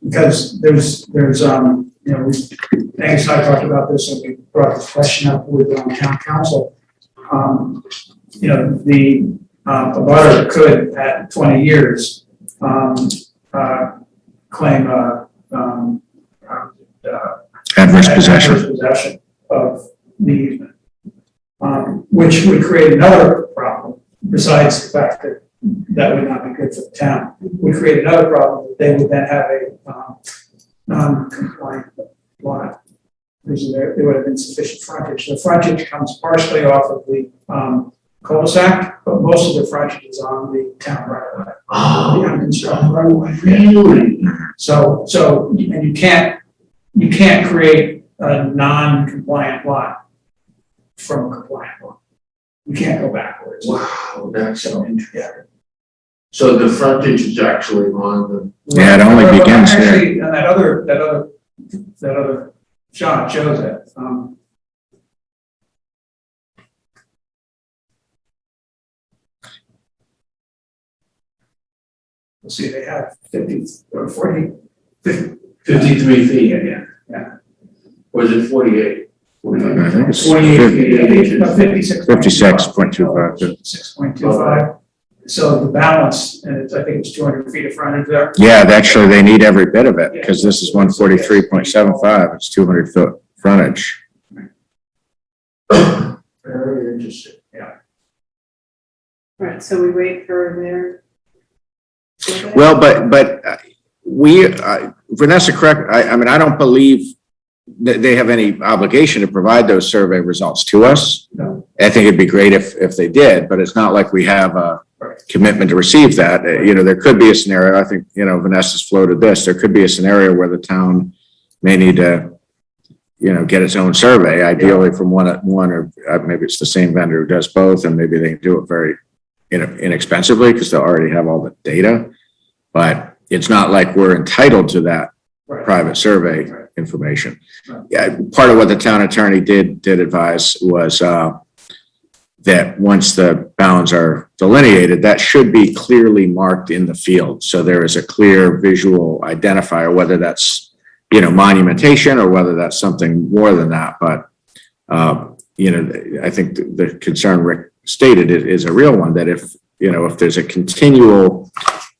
Because there's, you know, Angus and I talked about this and we brought this question up with town council. You know, the abutter could at 20 years claim Adverse possession. adverse possession of the easement, which would create another problem besides the fact that that would not be good for the town. We create another problem, that they would then have a, non-compliant lot. Because there would have been sufficient frontage. The frontage comes partially off of the, cul-de-sac, but most of the frontage is on the town right away. The unconstructed right away. Really? So, and you can't create a non-compliant lot from a compliant lot. You can't go backwards. Wow, that's so So, interesting. yeah. So the frontage is actually on Yeah, it only Well, begins there. Actually, and that other shot shows it. We'll see, they have 50 or 40, 50, 53 feet, yeah. or is it 48? I think it's 48 feet. 56. 56.25. 56.25. So the balance, and I think it's 200 feet of frontage there. Yeah, actually, they need every bit of it, because this is 143.75, it's 200 foot frontage. Very interesting. Right, so we wait for their. Well, but we, Vanessa, correct, I mean, I don't believe that they have any obligation to provide those survey results to us. No. I think it'd be great if they did, but it's not like we have a Right. commitment to receive that. You know, there could be a scenario, I think, you know, Vanessa's floated this, there could be a scenario where the town may need to, you know, get its own survey, ideally from one or maybe it's the same vendor who does both, and maybe they can do it very, you know, inexpensively because they'll already have all the data. But it's not like we're entitled to that Right. private survey Right. information. Right. Yeah, part of what the town attorney did advise was that once the bounds are delineated, that should be clearly marked in the field. So there is a clear visual identifier, whether that's, you know, monumentation or whether that's something more than that. But, you know, I think the concern Rick stated is a real one, that if, you know, if there's a continual,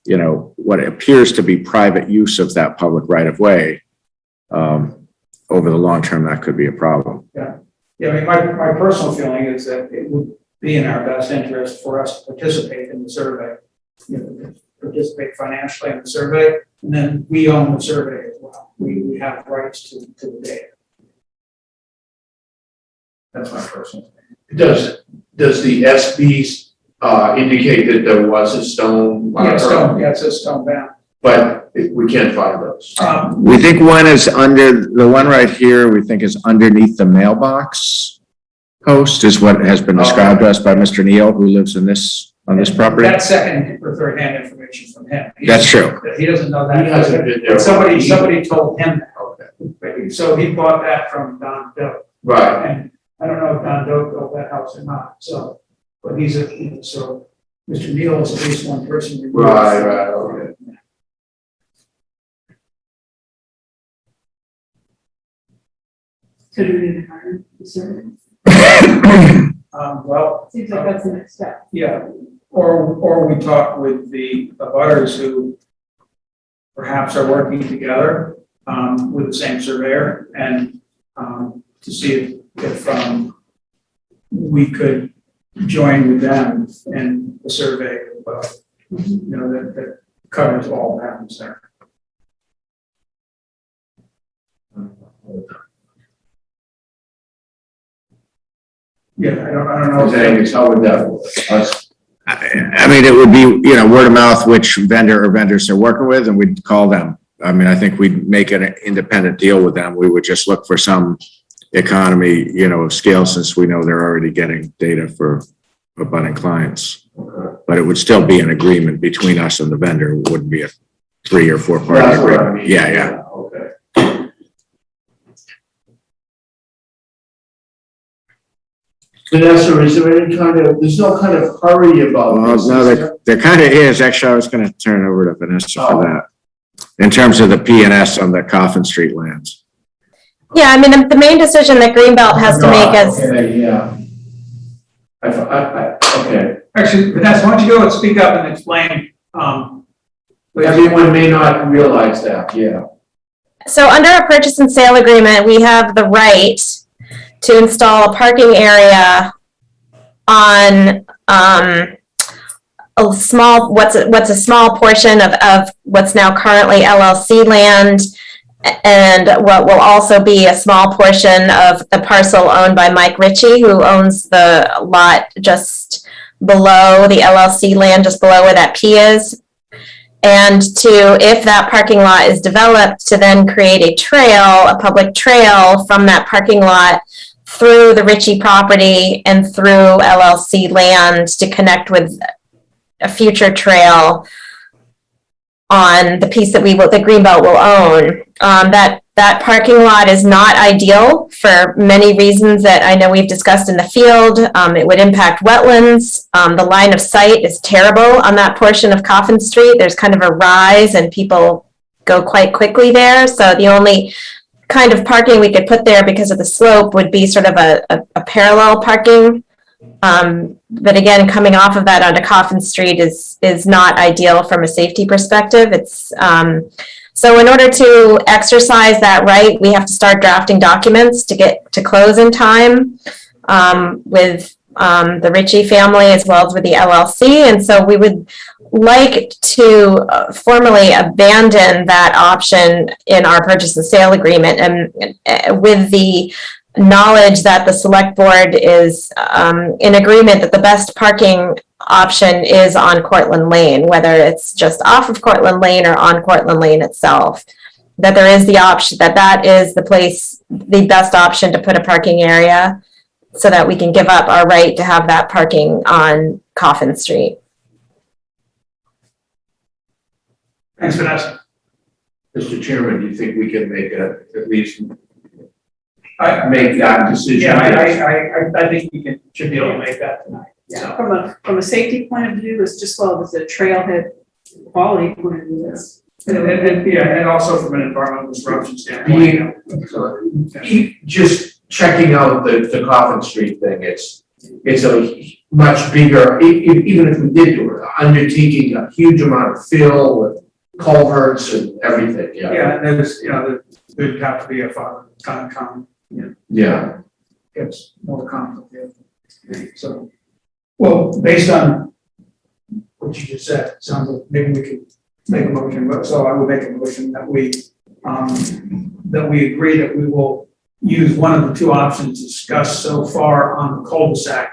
you know, what appears to be private use of that public right of way, over the long term, that could be a problem. Yeah, I mean, my personal feeling is that it would be in our best interest for us to participate in the survey. You know, participate financially in the survey, and then we own the survey as well. We have rights to the data. That's my personal opinion. Does the SB indicate that there was a stone marker? Yeah, it's a stone bound. But we can't find those. We think one is the one right here, we think is underneath the mailbox post is what has been described to us by Mr. Neal, who lives on this property. That's second or third hand information from him. That's true. He doesn't know that. He hasn't been there. But somebody told him that. Okay. So he bought that from Don Doe. Right. And I don't know if Don Doe built that house or not, so, but he's so Mr. Neal is at least one person. who- Right, okay. So do we need to hire the survey? Well, Seems like that's the next step. yeah, or we talk with the abutters who perhaps are working together, with the same surveyor and, to see if we could join with them in the survey, you know, that covers all that happens there. Yeah, I don't know. How would that work? Us- I mean, it would be, you know, word of mouth, which vendor or vendors they're working with, and we'd call them. I mean, I think we'd make an independent deal with them. We would just look for some economy, you know, of scale, since we know they're already getting data for abutting clients. But it would still be an agreement between us and the vendor. It wouldn't be a 3 or 4 party That's what I agreement. mean. Yeah. Okay. Vanessa, is there any there's no kind of hurry about Well, this? no, is there? there kind of is. Actually, I was going to turn it over to Vanessa for that. In terms of the P&S on the Coffin Street lands. Yeah, I mean, the main decision that Greenbelt has to make is, Okay, yeah. Okay. Actually, Vanessa, why don't you go and speak up and explain, Everyone may not realize that, yeah. so under a purchase and sale agreement, we have the right to install a parking area on a small, what's a small portion of what's now currently LLC land, and what will also be a small portion of the parcel owned by Mike Ritchie, who owns the lot just below the LLC land, just below where that P is. And to, if that parking lot is developed, to then create a trail, a public trail from that parking lot through the Ritchie property and through LLC land to connect with a future trail on the piece that the Greenbelt will own. That parking lot is not ideal for many reasons that I know we've discussed in the field. It would impact wetlands. The line of sight is terrible on that portion of Coffin Street. There's kind of a rise and people go quite quickly there. So the only kind of parking we could put there because of the slope would be sort of a parallel parking. But again, coming off of that onto Coffin Street is not ideal from a safety perspective. It's so in order to exercise that right, we have to start drafting documents to get to close in time with the Ritchie family as well as with the LLC. And so we would like to formally abandon that option in our purchase and sale agreement, and with the knowledge that the select board is in agreement that the best parking option is on Cortlandt Lane, whether it's just off of Cortlandt Lane or on Cortlandt Lane itself, that there is the option, that is the place, the best option to put a parking area so that we can give up our right to have that parking on Coffin Street. Thanks, Vanessa. Mr. Chairman, do you think we can make at least I- make that decision? Yeah, I think we should be able to make that tonight. Yeah, from a safety point of view, it's just well as a trailhead quality point of view, it's. And also from an environmental disruption standpoint. Just checking out the Coffin Street thing, it's a much bigger, even if we did do it, undertaking a huge amount of fill with culverts and everything, yeah. Yeah, and there'd have to be a kind of Yeah. gets more complicated. So, well, based on what you just said, it sounds like maybe we could make a motion, but so I would make a motion that we agree that we will use one of the two options discussed so far on the cul-de-sac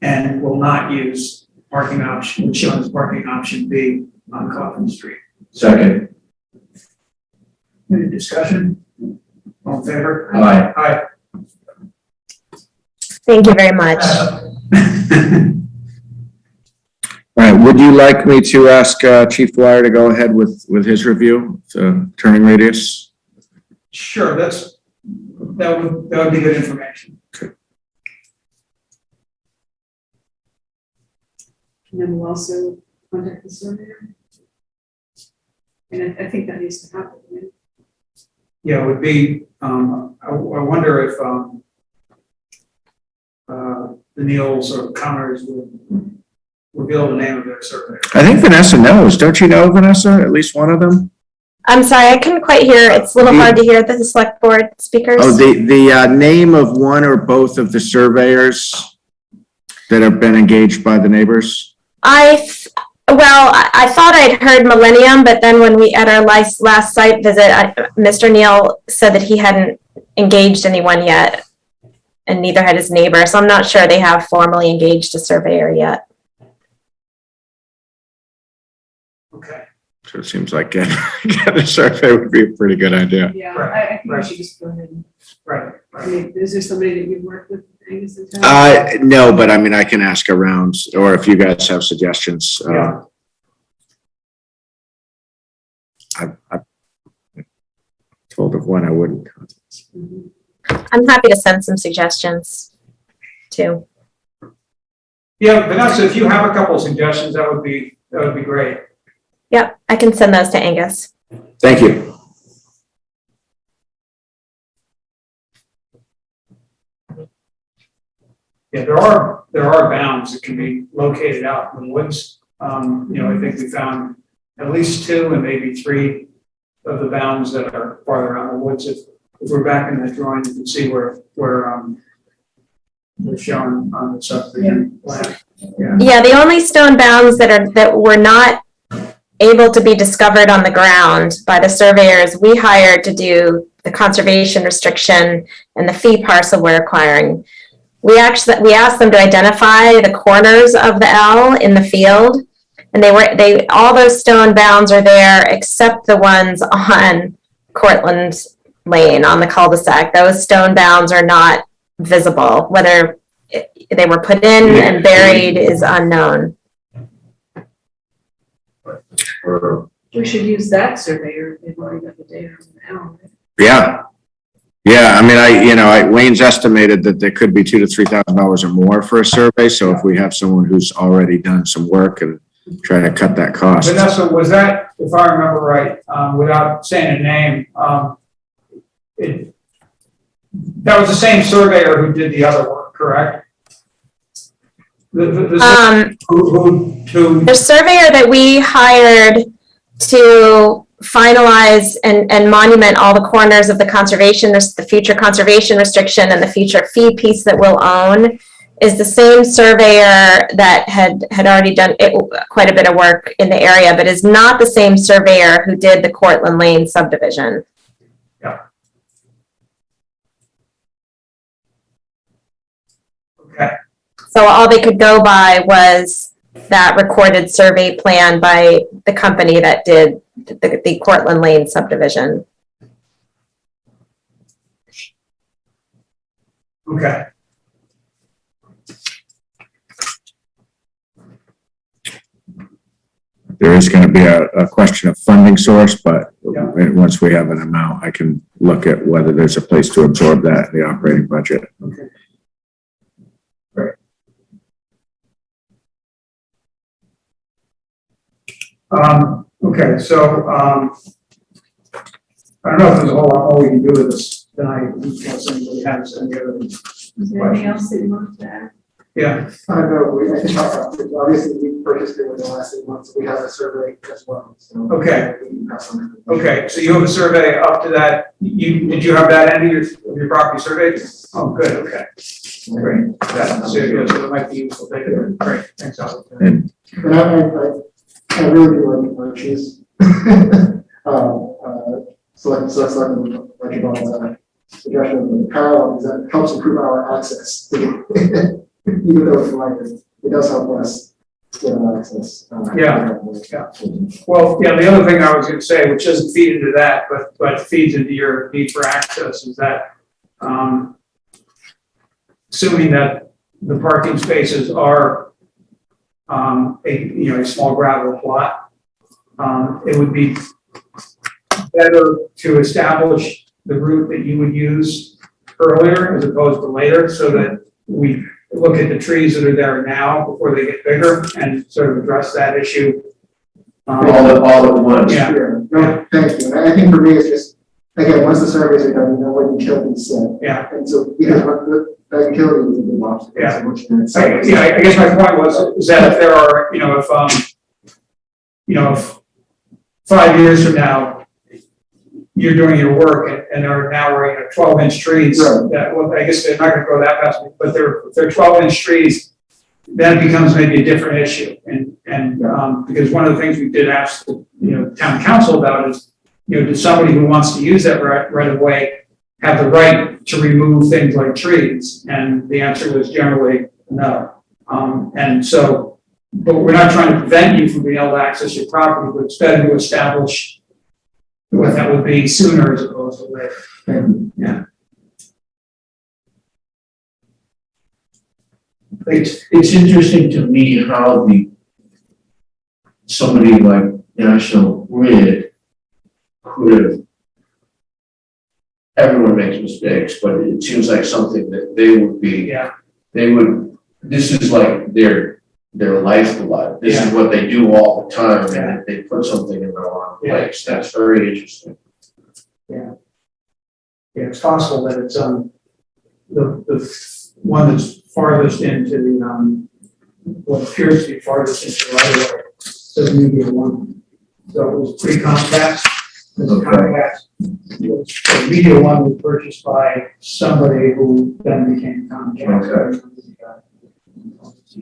and will not use parking option, shown as parking option B on Coffin Street. Second. Any discussion? All in favor? Aye. Aye. Thank you very much. All right, would you like me to ask Chief Dwyer to go ahead with his review, the turning radius? Sure, that would be good information. And then we'll also contact the surveyor. And I think that needs to happen, right? Yeah, it would be, I wonder if the Neils or Connors would reveal the name of their surveyor. I think Vanessa knows. Don't you know, Vanessa? At least one of them? I'm sorry, I couldn't quite hear. It's a little hard to hear the select board speakers. Oh, the name of one or both of the surveyors that have been engaged by the neighbors? I thought I'd heard Millennium, but then when we, at our last site visit, Mr. Neal said that he hadn't engaged anyone yet, and neither had his neighbor, so I'm not sure they have formally engaged a surveyor yet. Okay. So it seems like getting a survey would be a pretty good idea. Yeah, Right, I think we should just go ahead and, Right. I mean, is there somebody that you've worked with, Angus, in town? No, but I mean, I can ask around, or if you guys have suggestions. Yeah. I told of one I wouldn't. Mhm. I'm happy to send some suggestions too. Yeah, Vanessa, if you have a couple of suggestions, that would be great. Yep, I can send those to Angus. Thank you. Yeah, there are bounds that can be located out in the woods. I think we found at least 2 and maybe 3 of the bounds that are farther out in the woods. If we're back in the drawing, you can see where they're shown on the subdivision plan. Yeah, the only stone bounds that were not able to be discovered on the ground by the surveyors we hired to do the conservation restriction and the fee parcel we're acquiring. We asked them to identify the corners of the L in the field, and all those stone bounds are there except the ones on Cortland Lane on the cul-de-sac. Those stone bounds are not visible. Whether they were put in and buried is unknown. We should use that surveyor if they've already got the data on the L. Yeah. Yeah, I mean, Wayne's estimated that there could be $2,000 to $3,000 or more for a survey, so if we have someone who's already done some work and try to cut that cost. Vanessa, was that, if I remember right, without saying a name, that was the same surveyor who did the other work, correct? The surveyor that we hired to finalize and monument all the corners of the future conservation restriction and the future fee piece that we'll own is the same surveyor that had already done quite a bit of work in the area, but is not the same surveyor who did the Cortland Lane subdivision. Yeah. Okay. So all they could go by was that recorded survey plan by the company that did the Cortland Lane subdivision. Okay. There is going to be a question of funding source, but Yeah. once we have an amount, I can look at whether there's a place to absorb that in the operating budget. Okay. Great. Okay, so, I don't know if there's a whole lot more we can do with this tonight, unless anybody has any other. Is there anything else that you want to add? Yeah, I know, I can talk about it. Obviously, we purchased it in the last 8 months, we have a survey as well, so. Okay. We can pass on that. okay, so you have a survey up to that, did you have that end of your property surveyed? Oh, good, okay. Great, so that might be useful data, great, thanks, Al. And And I really do like Archie's. Select Reginald's suggestion of the parallel is that it helps improve our access. Even though it's minor, it does help us get our access. Yeah. Well, yeah, the other thing I was gonna say, which doesn't feed into that, but feeds into your need for access, is that, assuming that the parking spaces are, a small gravel plot, it would be better to establish the route that you would use earlier as opposed to later, so that we look at the trees that are there now before they get bigger and sort of address that issue. All at once. Yeah. No, thank you. And I think for me, it's just, again, once the surveys are done, you know what utilities said. Yeah. And so, because that utility is a big option. Yeah. So much than I guess my point is that if there are, if 5 years from now, you're doing your work and are now we're 12-inch trees, Right. that, well, I guess they're not gonna grow that fast, but they're 12-inch trees, that becomes maybe a different issue. And because one of the things we did ask the, town council about is, does somebody who wants to use that right of way have the right to remove things like trees? And the answer was generally no. And so, but we're not trying to prevent you from being able to access your property, but it's better to establish what that would be sooner as opposed to later. Yeah. It's interesting to me how somebody like National Grid could have, everyone makes mistakes, but it seems like something that this is like their lifeblood. This is what they do all the time, and they put something in the wrong place. That's very interesting. Yeah, it's possible that it's, the one that's farthest into the, what appears to be farthest into the right of way, doesn't need to be the one. So it was pre-Comcast. The media one was purchased by somebody who then became Comcast.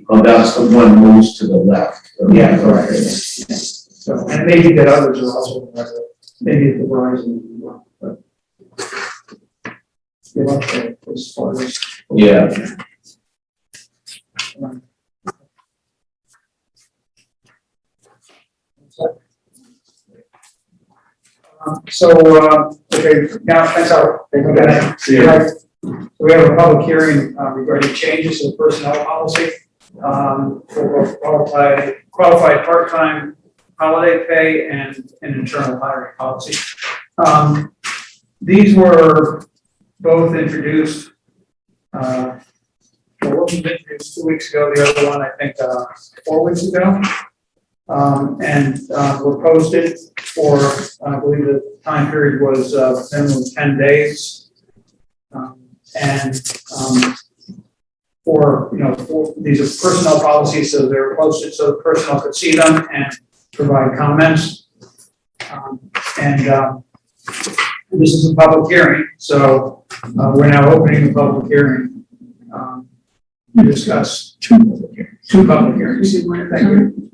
Oh, that's the one most to the left. Yeah, correct. So, and maybe that others are also, maybe at the Verizon, but. Give up there as far as. Yeah. Okay, now, thanks, Howard. See ya. We have a public hearing regarding changes to the personnel policy for qualified part-time holiday pay and an internal hiring policy. These were both introduced, one was introduced 2 weeks ago, the other one, I think, 4 weeks ago. And were posted for, I believe the time period was minimum 10 days. These are personnel policies, so they're posted so the personnel could see them and provide comments. This is a public hearing, so we're now opening the public hearing to discuss two public hearings. Thank you.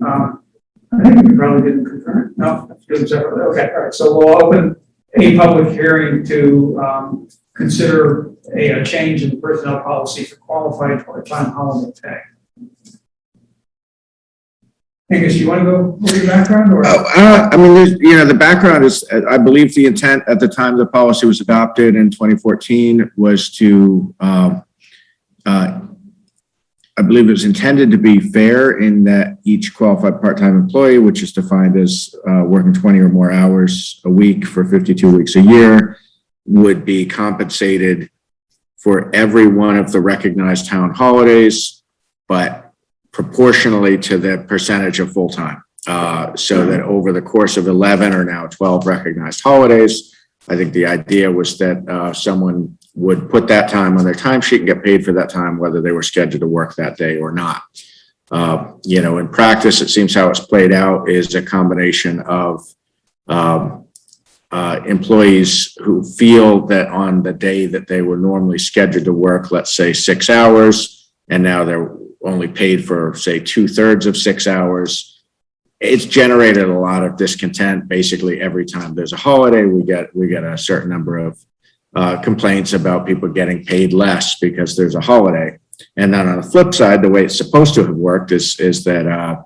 I think we probably didn't confirm it. No, that's good. Separately. Okay, all right. So we'll open a public hearing to consider a change in the personnel policy for qualified part-time holiday pay. Angus, you want to go over your background, or? I mean, there's, the background is, I believe the intent at the time the policy was adopted in 2014 was to, I believe it was intended to be fair in that each qualified part-time employee, which is defined as working 20 or more hours a week for 52 weeks a year, would be compensated for every one of the recognized town holidays, but proportionally to the percentage of full-time. So that over the course of 11 or now 12 recognized holidays, I think the idea was that someone would put that time on their timesheet and get paid for that time, whether they were scheduled to work that day or not. In practice, it seems how it's played out is a combination of employees who feel that on the day that they were normally scheduled to work, let's say 6 hours, and now they're only paid for, say, 2/3 of 6 hours. It's generated a lot of discontent. Basically, every time there's a holiday, we get a certain number of complaints about people getting paid less because there's a holiday. And then on the flip side, the way it's supposed to have worked is that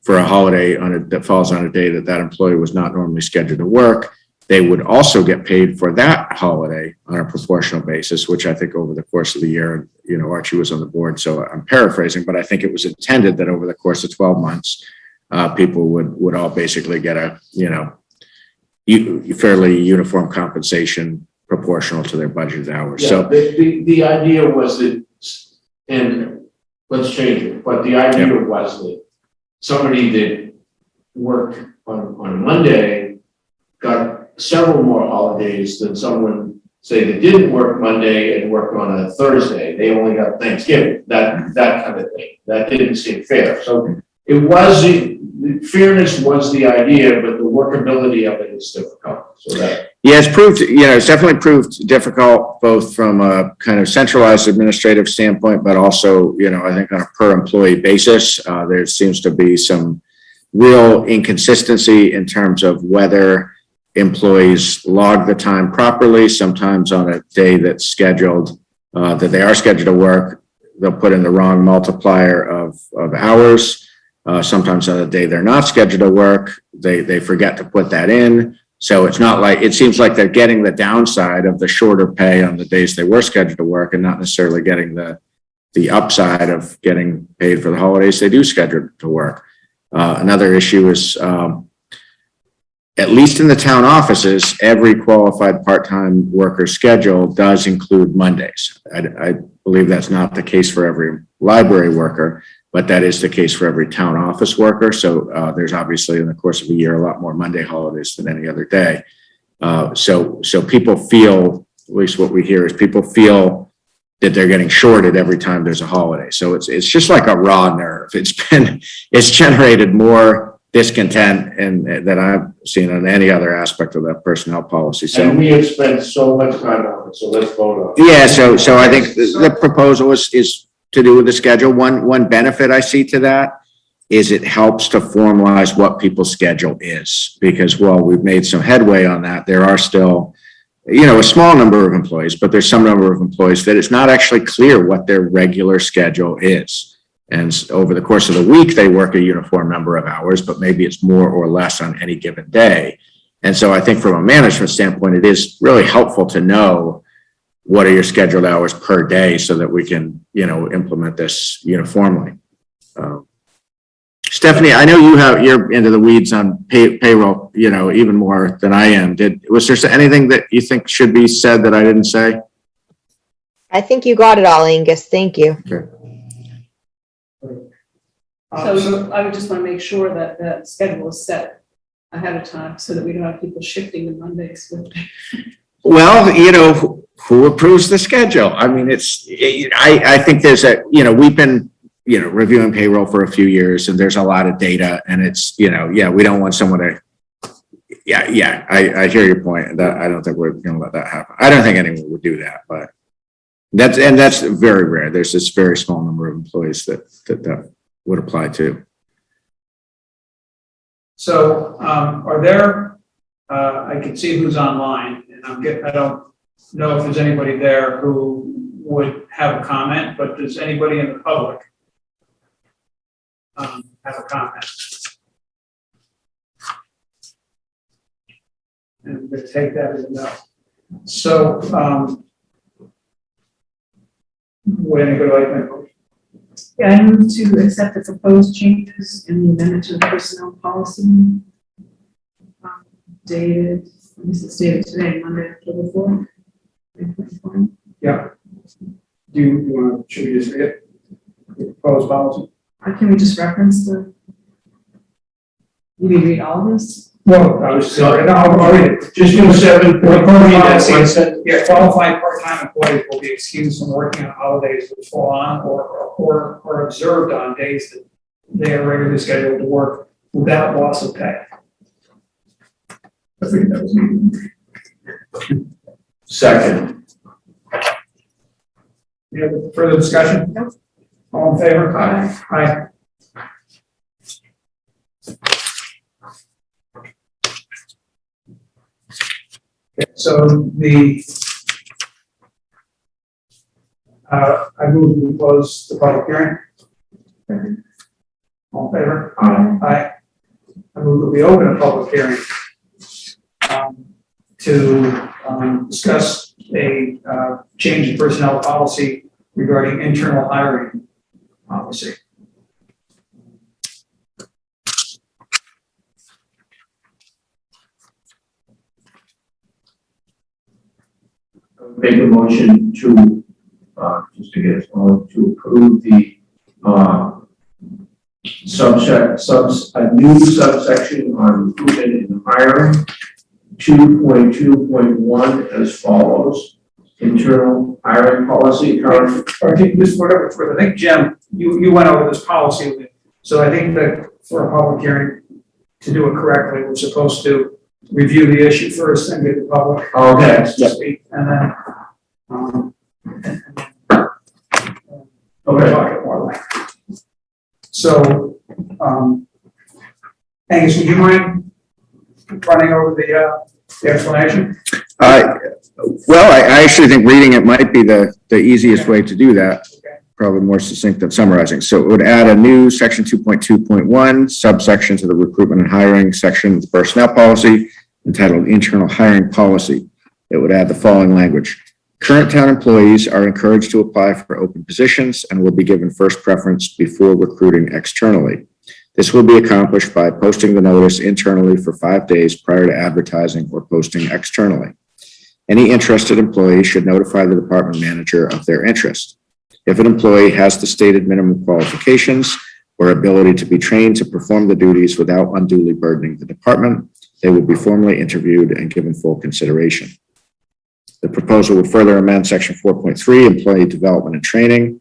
for a holiday that falls on a day that employee was not normally scheduled to work, they would also get paid for that holiday on a proportional basis, which I think over the course of the year, Archie was on the board, so I'm paraphrasing, but I think it was intended that over the course of 12 months, people would all basically get a, fairly uniform compensation proportional to their budgeted hours. Yeah, So the idea was that, and let's change it, but the idea was that somebody that worked on Monday got several more holidays than someone, say, that didn't work Monday and worked on a Thursday. They only got Thanksgiving, that kind of thing. That didn't seem fair. So it was, fairness was the idea, but the workability of it is difficult. So that. yeah, it's definitely proved difficult, both from a kind of centralized administrative standpoint, but also, I think on a per employee basis, there seems to be some real inconsistency in terms of whether employees log the time properly. Sometimes on a day that's scheduled, that they are scheduled to work, they'll put in the wrong multiplier of hours. Sometimes on a day they're not scheduled to work, they forget to put that in. So it's not like, it seems like they're getting the downside of the shorter pay on the days they were scheduled to work and not necessarily getting the upside of getting paid for the holidays they do schedule to work. Another issue is, at least in the town offices, every qualified part-time worker schedule does include Mondays. I believe that's not the case for every library worker, but that is the case for every town office worker. So there's obviously in the course of a year a lot more Monday holidays than any other day. So people feel, at least what we hear is people feel that they're getting shorted every time there's a holiday. So it's just like a raw nerve. It's generated more discontent and that I've seen on any other aspect of that personnel policy. So And we have spent so much time on it, so let's vote on it. yeah, so I think the proposal is to do with the schedule. One benefit I see to that is it helps to formalize what people's schedule is, because while we've made some headway on that, there are still, a small number of employees, but there's some number of employees that it's not actually clear what their regular schedule is. And over the course of the week, they work a uniform number of hours, but maybe it's more or less on any given day. And so I think from a management standpoint, it is really helpful to know what are your scheduled hours per day so that we can, implement this uniformly. Stephanie, I know you're into the weeds on payroll, even more than I am. Was there anything that you think should be said that I didn't say? I think you got it all, Angus. Thank you. Okay. So I would just want to make sure that the schedule is set ahead of time so that we don't have people shifting to Mondays. Well, who approves the schedule? I mean, I think there's we've been, reviewing payroll for a few years, and there's a lot of data, and it's, we don't want someone to, I hear your point. That I don't think we're going to let that happen. I don't think anyone would do that, but that's very rare. There's this very small number of employees that would apply to. So, are there, I can see who's online, and I don't know if there's anybody there who would have a comment, but does anybody in the public have a comment? And we'll take that as a no. So, would anybody like to make a motion? Yeah, I move to accept the proposed changes in the amendment to the personnel policy dated, this is dated today, Monday, October 4th. 2024. Yeah. Do you want to, should we just read it? The proposed policy? Can we just reference you mean read all of this? Well, I was sorry, no, I'll read it. Just do 7.3. Yeah, qualified part-time employees will be excused from working on holidays which fall on or observed on days that they are regularly scheduled to work without loss of pay. I think that was me. Second. Any other further discussion? Nope. All in favor? Aye. Aye. So I move to close the public hearing. All in favor? Aye. I move that we open a public hearing to discuss a change in personnel policy regarding internal hiring policy. Make a motion to, just to get us on, to approve the, a new subsection on recruitment and hiring, 2.2.1 as follows. Internal hiring policy, current. Or just whatever, I think, Jim, you went over this policy with me. So I think that for a public hearing, to do it correctly, we're supposed to review the issue first and get the public. Okay. To speak, and then, Okay. talk it more like. So, Angus, would you mind running over the explanation? Well, I actually think reading it might be the easiest way to do that. Okay. Probably more succinct than summarizing. So it would add a new section 2.2.1 subsection to the recruitment and hiring section of the personnel policy entitled Internal Hiring Policy. It would add the following language. Current town employees are encouraged to apply for open positions and will be given first preference before recruiting externally. This will be accomplished by posting the notice internally for 5 days prior to advertising or posting externally. Any interested employee should notify the department manager of their interest. If an employee has the stated minimum qualifications or ability to be trained to perform the duties without unduly burdening the department, they will be formally interviewed and given full consideration. The proposal would further amend section 4.3, employee development and training,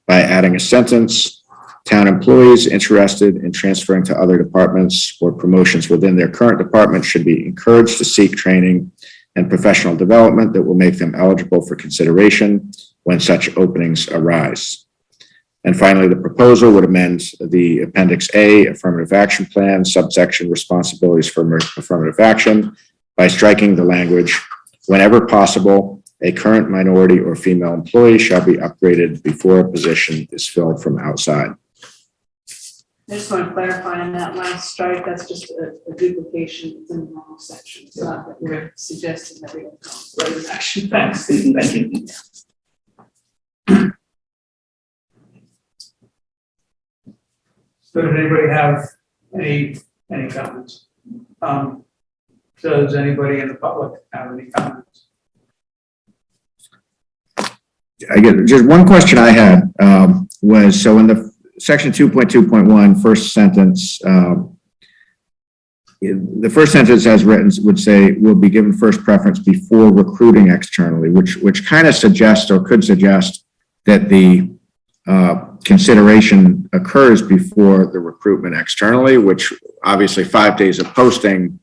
by adding a sentence. Town employees interested in transferring to other departments or promotions within their current department should be encouraged to seek training and professional development that will make them eligible for consideration when such openings arise. And finally, the proposal would amend the Appendix A affirmative action plan, subsection responsibilities for affirmative action by striking the language, whenever possible, a current minority or female employee shall be upgraded before a position is filled from outside. I just want to clarify on that last strike, that's just a duplication, it's in the wrong section. It's not that we're suggesting that we don't go affirmative action. Thanks, thank you. So does anybody have any comments? Does anybody in the public have any comments? I get just one question I had was, so in the section 2.2.1, first sentence, the first sentence as written would say will be given first preference before recruiting externally, which kind of suggests or could suggest that the consideration occurs before the recruitment externally, which obviously 5 days of posting,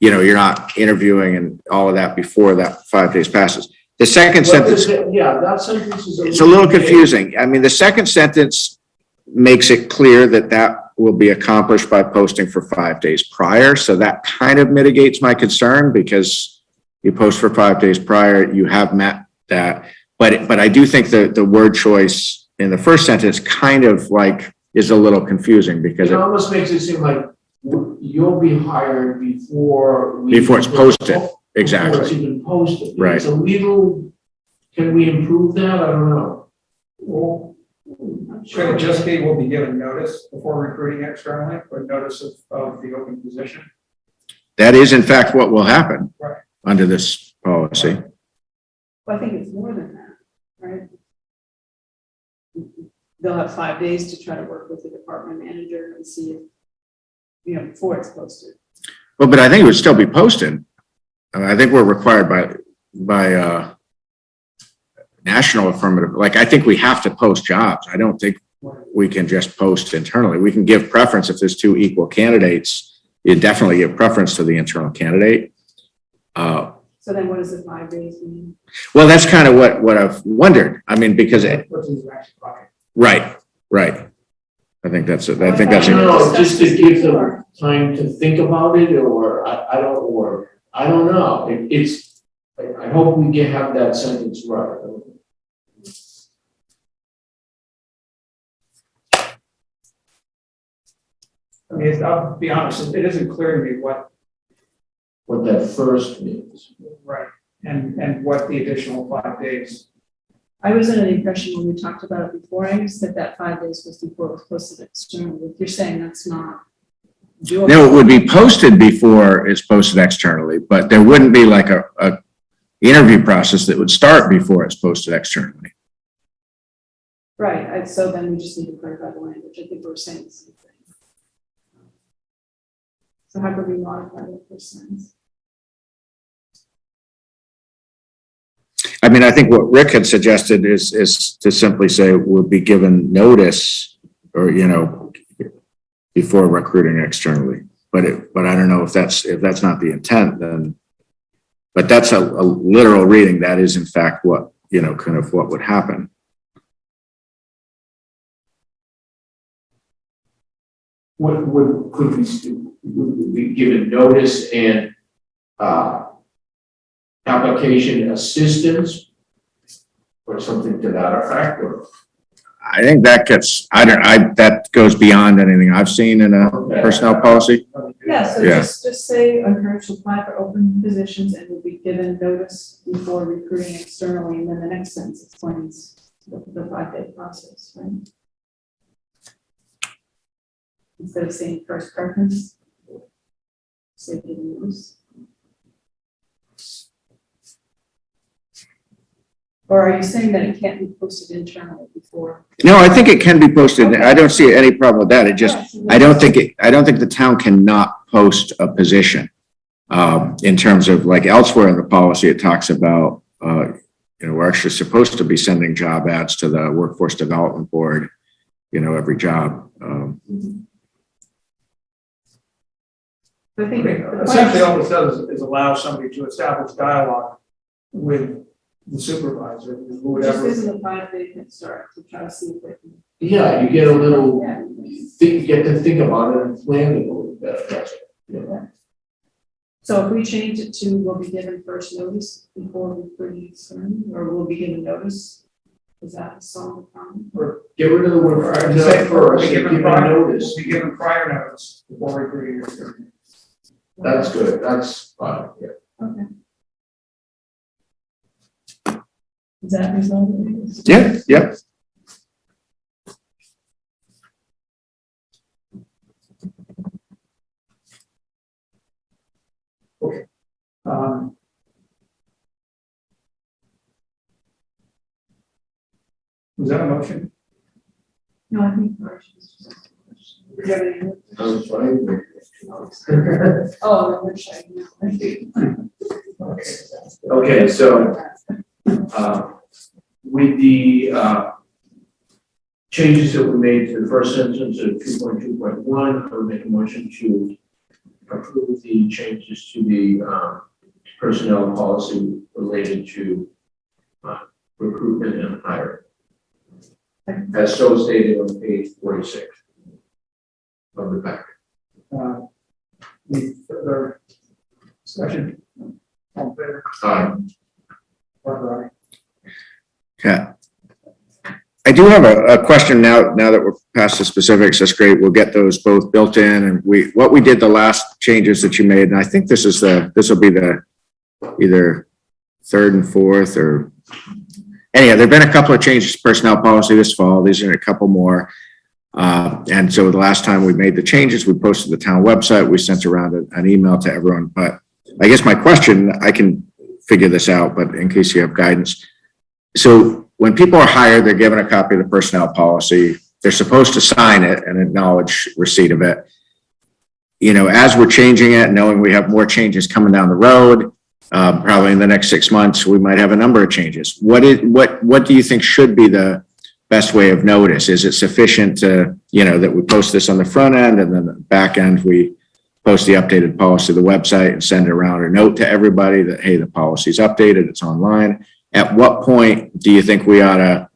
you know, you're not interviewing and all of that before that 5 days passes. The second sentence, Yeah, that sentence is. it's a little confusing. I mean, the second sentence makes it clear that that will be accomplished by posting for 5 days prior. So that kind of mitigates my concern because you post for 5 days prior, you have met that. But I do think that the word choice in the first sentence kind of like is a little confusing because It almost makes it seem like you'll be hired before. Before it's posted. Before it's Exactly. even posted. Right. It's a little, can we improve that? I don't know. Well, should it just be, will be given notice before recruiting externally, or notice of the open position? That is in fact what will happen Right. under this policy. Well, I think it's more than that, right? They'll have 5 days to try to work with the department manager and see if, you know, before it's posted. Well, but I think it would still be posted. I think we're required by national affirmative, like I think we have to post jobs. I don't think we can just post internally. We can give preference if there's two equal candidates. You definitely give preference to the internal candidate. So then what does the 5 days mean? Well, that's kind of what I've wondered. I mean, because right. I think that's it. I think that's I don't it. know, just to give them time to think about it, or I don't know. I hope we can have that sentence right. I mean, I'll be honest, it isn't clear to me what, That first means. right, and what the additional 5 days. I was under the impression when we talked about it before, I said that 5 days was before it was posted externally. If you're saying that's not doable. No, it would be posted before it's posted externally, but there wouldn't be like a interview process that would start before it's posted externally. Right, so then we just need to clarify the language. I think we're saying the same thing. So how could we modify the first sentence? I mean, I think what Rick had suggested is to simply say we'll be given notice or, you know, before recruiting externally. But I don't know if that's not the intent, then, but that's a literal reading. That is in fact what, you know, kind of what would happen. What could we be given notice and application assistance or something to that effect? Or I think that gets, that goes beyond anything I've seen in a personnel policy. Yeah, so Yeah. just say encourage to apply for open positions and will be given notice before recruiting externally, and then the next sentence explains the 5-day process, right? Instead of saying first preference, say given notice. Or are you saying that it can't be posted internally before? No, I think it can be posted. I don't see any problem with that. It just, I don't think the town cannot post a position. In terms of like elsewhere in the policy, it talks about, you know, we're actually supposed to be sending job ads to the Workforce Development Board, you know, every job. I think Essentially, all it does is allow somebody to establish dialogue with the supervisor, Just whoever. isn't a 5-day head start to try to see if they can Yeah, you get a little, you get to think about it and plan it a little bit, that's it. Yeah. So if we change it to, we'll be given first notice before we bring it in, or we'll be given notice? Is that solve the problem? Or Get rid of the word I'd no say first, be and given give prior notice. Be given prior notice before we agree to your. That's good, that's fine, yeah. Okay. Is that resolved? Yeah, yep. Um, Was that a motion? No, I think first. Do you have any- I'm fine. Oh, we're checking. Okay, so, with the, changes that we made to the first sentence of 2.2.1, I would make a motion to approve the changes to the, personnel policy related to, recruitment and hiring. As so stated on page 46 of the packet. Any further discussion? All in favor? Barbara, aye. Yeah. I do have a question now that we're past the specifics. That's great. We'll get those both built in, and what we did the last changes that you made, and I think this will be the either third and fourth or anyhow, there've been a couple of changes to personnel policy this fall. These are a couple more. And so the last time we made the changes, we posted the town website, we sent around an email to everyone. But I guess my question, I can figure this out, but in case you have guidance. So when people are hired, they're given a copy of the personnel policy. They're supposed to sign it and acknowledge receipt of it. You know, as we're changing it, knowing we have more changes coming down the road, probably in the next 6 months, we might have a number of changes. What do you think should be the best way of notice? Is it sufficient to, that we post this on the front end and then the back end, we post the updated policy to the website and send it around or note to everybody that, hey, the policy's updated, it's online. At what point do you think we ought to,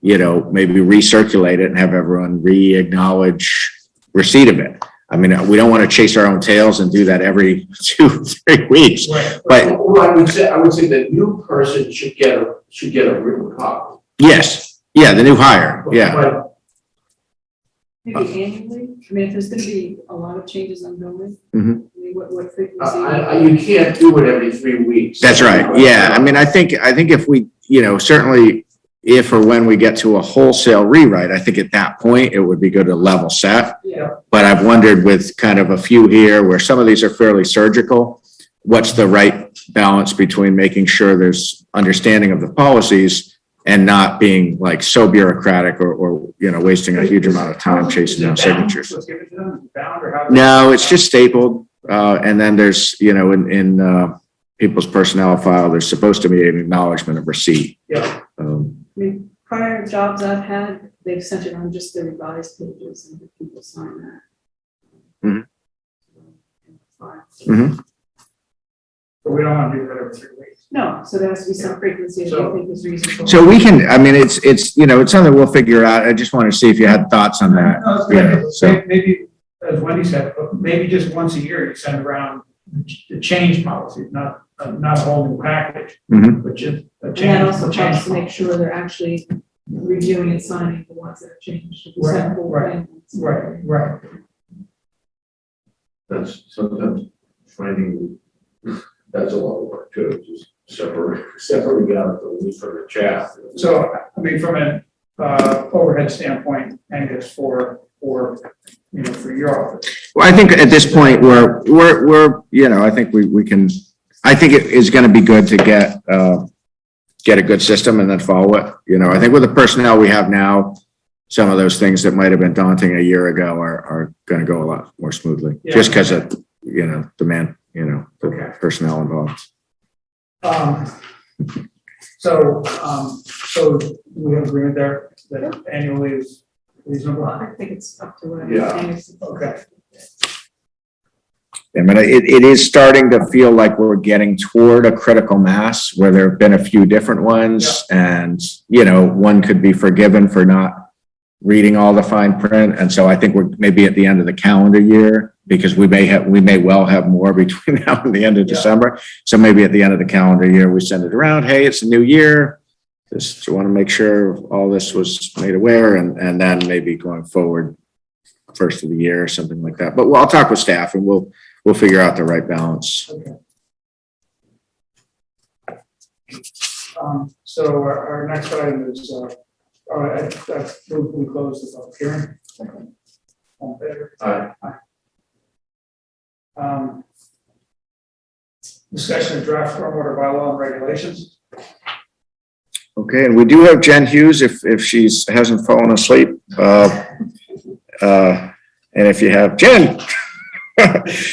maybe recirculate it and have everyone re-acknowledge receipt of it? I mean, we don't want to chase our own tails and do that every 2-3 weeks. Right. But Well, I would say the new person should get a written copy. yes, yeah, the new hire, yeah. But Maybe annually? I mean, if there's gonna be a lot of changes ongoing. Mhm. I mean, what frequency? you can't do it every 3 weeks. That's right. Yeah. I mean, I think if we, certainly if or when we get to a wholesale rewrite, I think at that point it would be good to level set. Yeah. But I've wondered with kind of a few here where some of these are fairly surgical, what's the right balance between making sure there's understanding of the policies and not being like so bureaucratic or wasting a huge amount of time chasing down signatures. Let's give it to them, bound or how? No, it's just stapled. And then there's, in people's personnel file, there's supposed to be an acknowledgement of receipt. Yeah. I mean, prior jobs I've had, they've sent it on just the revised pages and the people sign that. Mhm. Fine. Mhm. But we don't want to do that every 3 weeks. No, so there has to be some frequency that So- you think is reasonable. So we can, I mean, it's something we'll figure out. I just wanted to see if you had thoughts on that. No, it's Yeah, good. so- Maybe, as Wendy said, maybe just once a year you send around the change policy, not a whole new package, Mhm. but just a And change. that also a change helps to make policy. sure they're actually reviewing and signing the ones that have changed. If you send the whole Right, thing, Right. That's sometimes finding, that's a lot of work too, just separating out the wheat from the chaff. So, I mean, from an overhead standpoint, Angus, for your office. Well, I think at this point, we're, I think we can, I think it is going to be good to get a good system and then follow it. I think with the personnel we have now, some of those things that might have been daunting a year ago are going to go a lot more smoothly, Yeah. just because of, demand, the Okay. personnel involved. So we have agreement there that annually is reasonable. I think it's up to whatever. Yeah. Angus- Okay. I mean, it is starting to feel like we're getting toward a critical mass where there have been a few different ones and, one could be forgiven for not reading all the fine print. And so I think we're maybe at the end of the calendar year, because we may well have more between now and the end of December. So maybe at the end of the calendar year, we send it around. Hey, it's a new year. Just want to make sure all this was made aware, and then maybe going forward, first of the year or something like that. But I'll talk with staff and we'll figure out the right balance. So our next item is, we close the public hearing. All in favor? Aye. Discussion of draft stormwater bylaw and regulations. Okay, and we do have Jen Hughes if she's hasn't fallen asleep. And if you have Jen.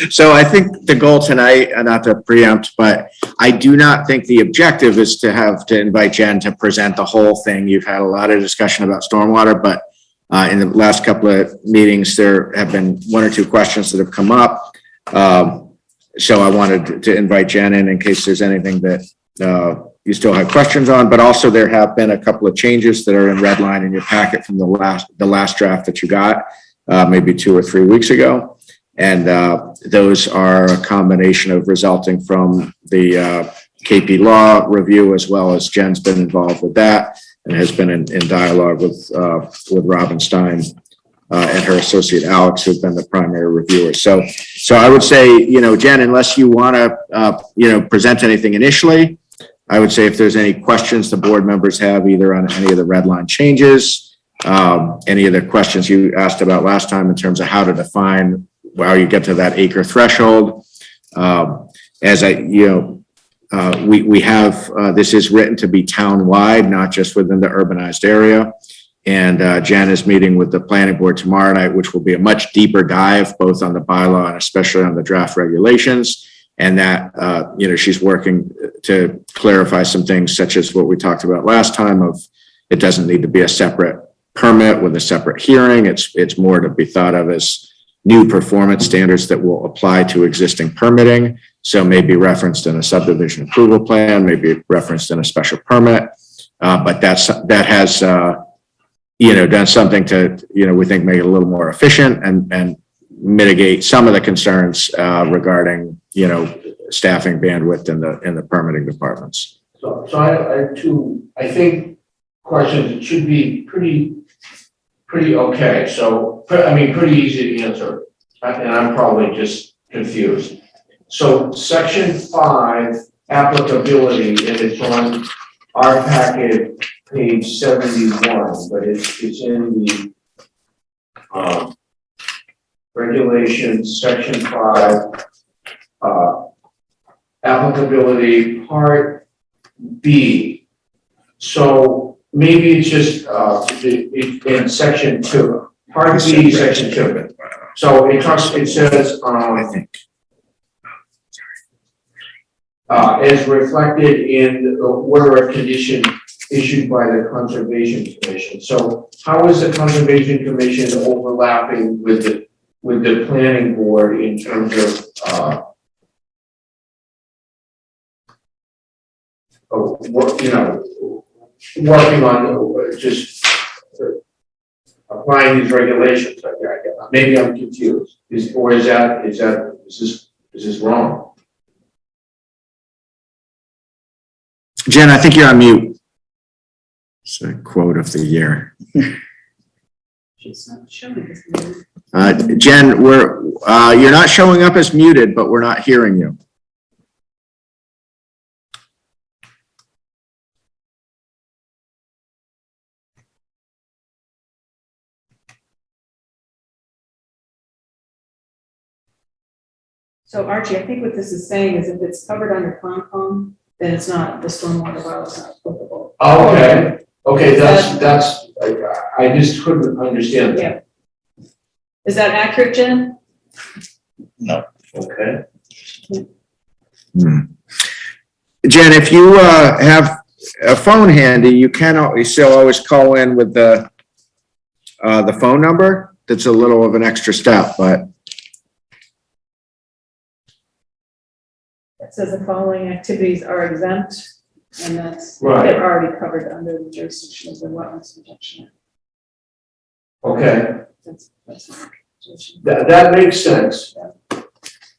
So I think the goal tonight, not to preempt, but I do not think the objective is to invite Jen to present the whole thing. You've had a lot of discussion about stormwater, but in the last couple of meetings, there have been one or two questions that have come up. So I wanted to invite Jen in case there's anything that you still have questions on, but also there have been a couple of changes that are in red line in your packet from the last draft that you got maybe 2 or 3 weeks ago. And those are a combination of resulting from the KP Law review, as well as Jen's been involved with that and has been in dialogue with Robin Stein and her associate Alex, who've been the primary reviewers. So I would say, Jen, unless you want to, present anything initially, I would say if there's any questions the board members have, either on any of the red line changes, any of the questions you asked about last time in terms of how to define how you get to that acre threshold. As we have, this is written to be town-wide, not just within the urbanized area. And Jen is meeting with the planning board tomorrow night, which will be a much deeper dive, both on the bylaw and especially on the draft regulations. And that, she's working to clarify some things such as what we talked about last time of it doesn't need to be a separate permit with a separate hearing. It's more to be thought of as new performance standards that will apply to existing permitting. So maybe referenced in a subdivision approval plan, maybe referenced in a special permit. But that has, done something to, we think make it a little more efficient and mitigate some of the concerns regarding, staffing bandwidth in the permitting departments. So I have two, I think, questions. It should be pretty okay. So, pretty easy to answer. And I'm probably just confused. So section 5, applicability, and it's on our packet, page 71, but it's in the regulations, section 5, applicability, part B. So maybe it's just in section 2, part B, section 2. So it says, I think. as reflected in the order of condition issued by the Conservation Commission. So how is the Conservation Commission overlapping with the planning board in terms of working on just applying these regulations? Maybe I'm confused. Is this wrong? Jen, I think you're on mute. It's a quote of the year. She's not showing us. Jen, you're not showing up as muted, but we're not hearing you. So Archie, I think what this is saying is if it's covered under Concom, then it's not, the stormwater bylaw is not applicable. Okay, that's, I just couldn't understand that. Yeah. Is that accurate, Jen? Okay. Jen, if you have a phone handy, you still always call in with the phone number. That's a little of an extra step, but. It says the following activities are exempt, and that's, Right. they're already covered under the jurisdiction of the Wetlands Protection Act. Okay, That's- that makes sense.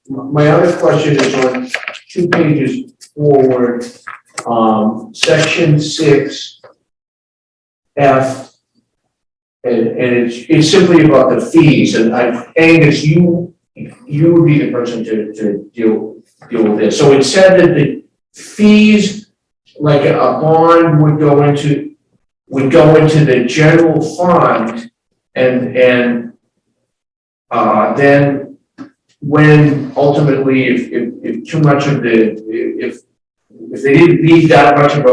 My other question is on 2 pages forward, section 6, F. And it's simply about the fees, and Angus, you would be the person to deal with this. So it said that the fees, like a bond would go into the general fund, and then when ultimately, if too much of if they didn't need that much of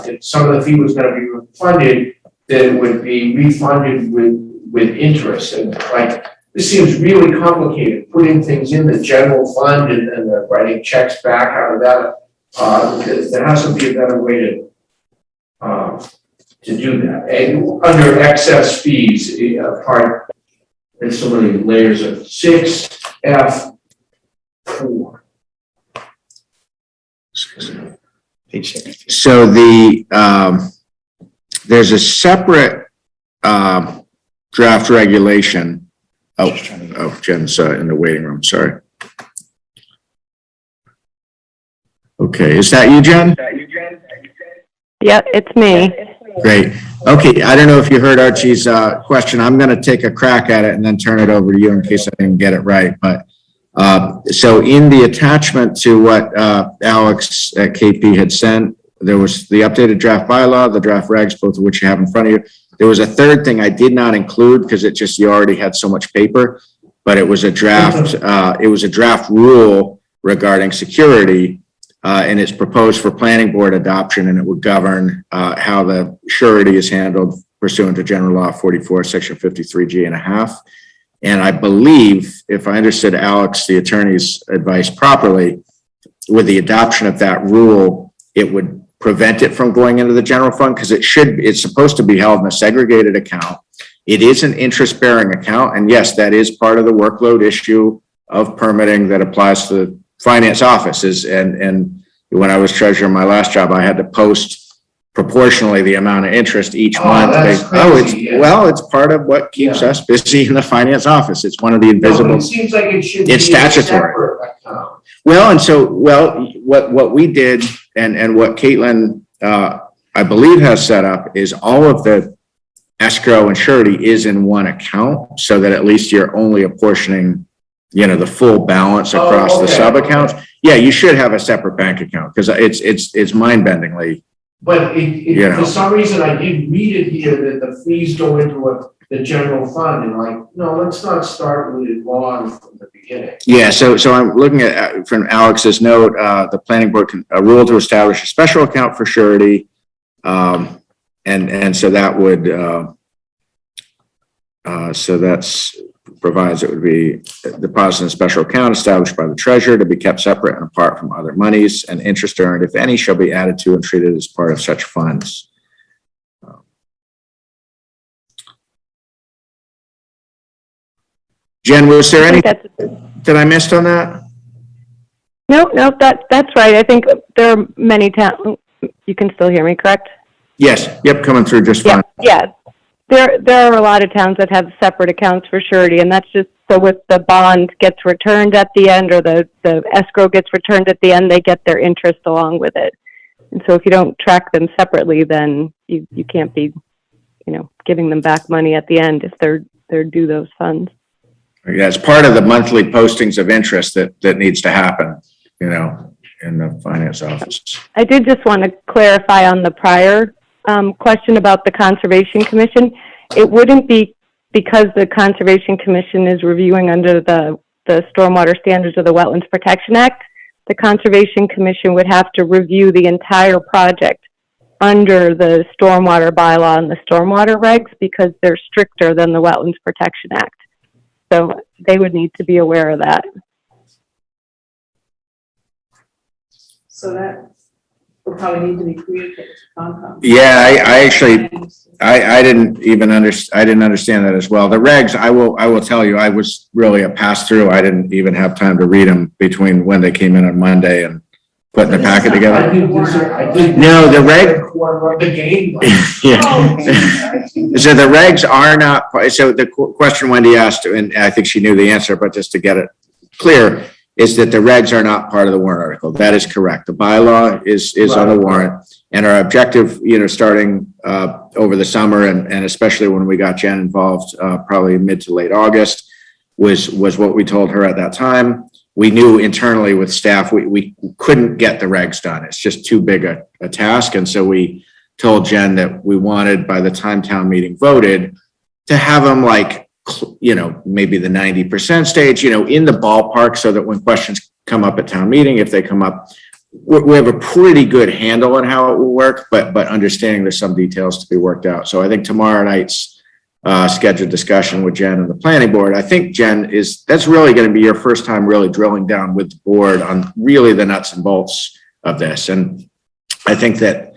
if some of the fee was gonna be refunded, then it would be refunded with interest. And like, this seems really complicated, putting things in the general fund and then writing checks back out of that. There has to be a better way to do that. And under excess fees, there's so many layers of 6F4. So there's a separate, draft regulation. Oh, Jen's in the waiting room, sorry. Okay, is that you, Jen? Yep, it's me. Great. Okay, I don't know if you heard Archie's question. I'm going to take a crack at it and then turn it over to you in case I didn't get it right. But so in the attachment to what Alex at KP had sent, there was the updated draft bylaw, the draft regs, both of which you have in front of you. There was a third thing I did not include because you already had so much paper, but it was a draft rule regarding security. And it's proposed for planning board adoption, and it would govern how the surety is handled pursuant to General Law 44, Section 53G.5. And I believe, if I understood Alex, the attorney's advice properly, with the adoption of that rule, it would prevent it from going into the general fund because it's supposed to be held in a segregated account. It is an interest-bearing account, and yes, that is part of the workload issue of permitting that applies to the finance offices. And when I was treasurer in my last job, I had to post proportionally the amount of interest each month. That's crazy, yeah. Well, it's part of what keeps us busy in the finance office. It's one of the invisible. No, but it seems like it should be It's a statutory. separate account. What we did and what Caitlin, I believe has set up is all of the escrow and surety is in one account so that at least you're only apportioning, the full balance across the sub accounts. Okay. Yeah, you should have a separate bank account because it's mind-bendingly. But for some reason, I did read it here that the fees go into the general fund, and like, no, let's not start with it wrong from the beginning. Yeah, so I'm looking at, from Alex's note, the planning board can, a rule to establish a special account for surety. And so that would, so that's provides it would be deposited in a special account established by the treasurer to be kept separate and apart from other monies, and interest earned, if any, shall be added to and treated as part of such funds. Jen, was there any that I missed on that? No, that's right. I think there are many towns. You can still hear me, correct? Yes. Yep. Coming through just fine. Yeah. There are a lot of towns that have separate accounts for surety, and that's just so if the bond gets returned at the end or the escrow gets returned at the end, they get their interest along with it. And so if you don't track them separately, then you can't be, giving them back money at the end if they're due those funds. Yeah, it's part of the monthly postings of interest that needs to happen, in the finance office. I did just want to clarify on the prior question about the Conservation Commission. It wouldn't be because the Conservation Commission is reviewing under the stormwater standards of the Wetlands Protection Act. The Conservation Commission would have to review the entire project under the stormwater bylaw and the stormwater regs because they're stricter than the Wetlands Protection Act. So they would need to be aware of that. So that will probably need to be communicated to Concom. Yeah, I actually, I didn't even I didn't understand that as well. The regs, I will tell you, I was really a pass through. I didn't even have time to read them between when they came in on Monday and putting the packet I together. think this, I think. No, the reg- Quarter of the game. Yeah. Oh, So the regs are not, so the question Wendy asked, and I think she knew the answer, but just to get it clear, is that the regs are not part of the warrant article. That is correct. The bylaw is on the warrant. And our objective, starting over the summer and especially when we got Jen involved, probably mid to late August, was what we told her at that time. We knew internally with staff, we couldn't get the regs done. It's just too big a task. And so we told Jen that we wanted, by the time town meeting voted, to have them maybe the 90% stage, in the ballpark, so that when questions come up at town meeting, if they come up, we have a pretty good handle on how it will work, but understanding there's some details to be worked out. So I think tomorrow night's scheduled discussion with Jen and the planning board, I think Jen that's really going to be your first time really drilling down with the board on really the nuts and bolts of this. And I think that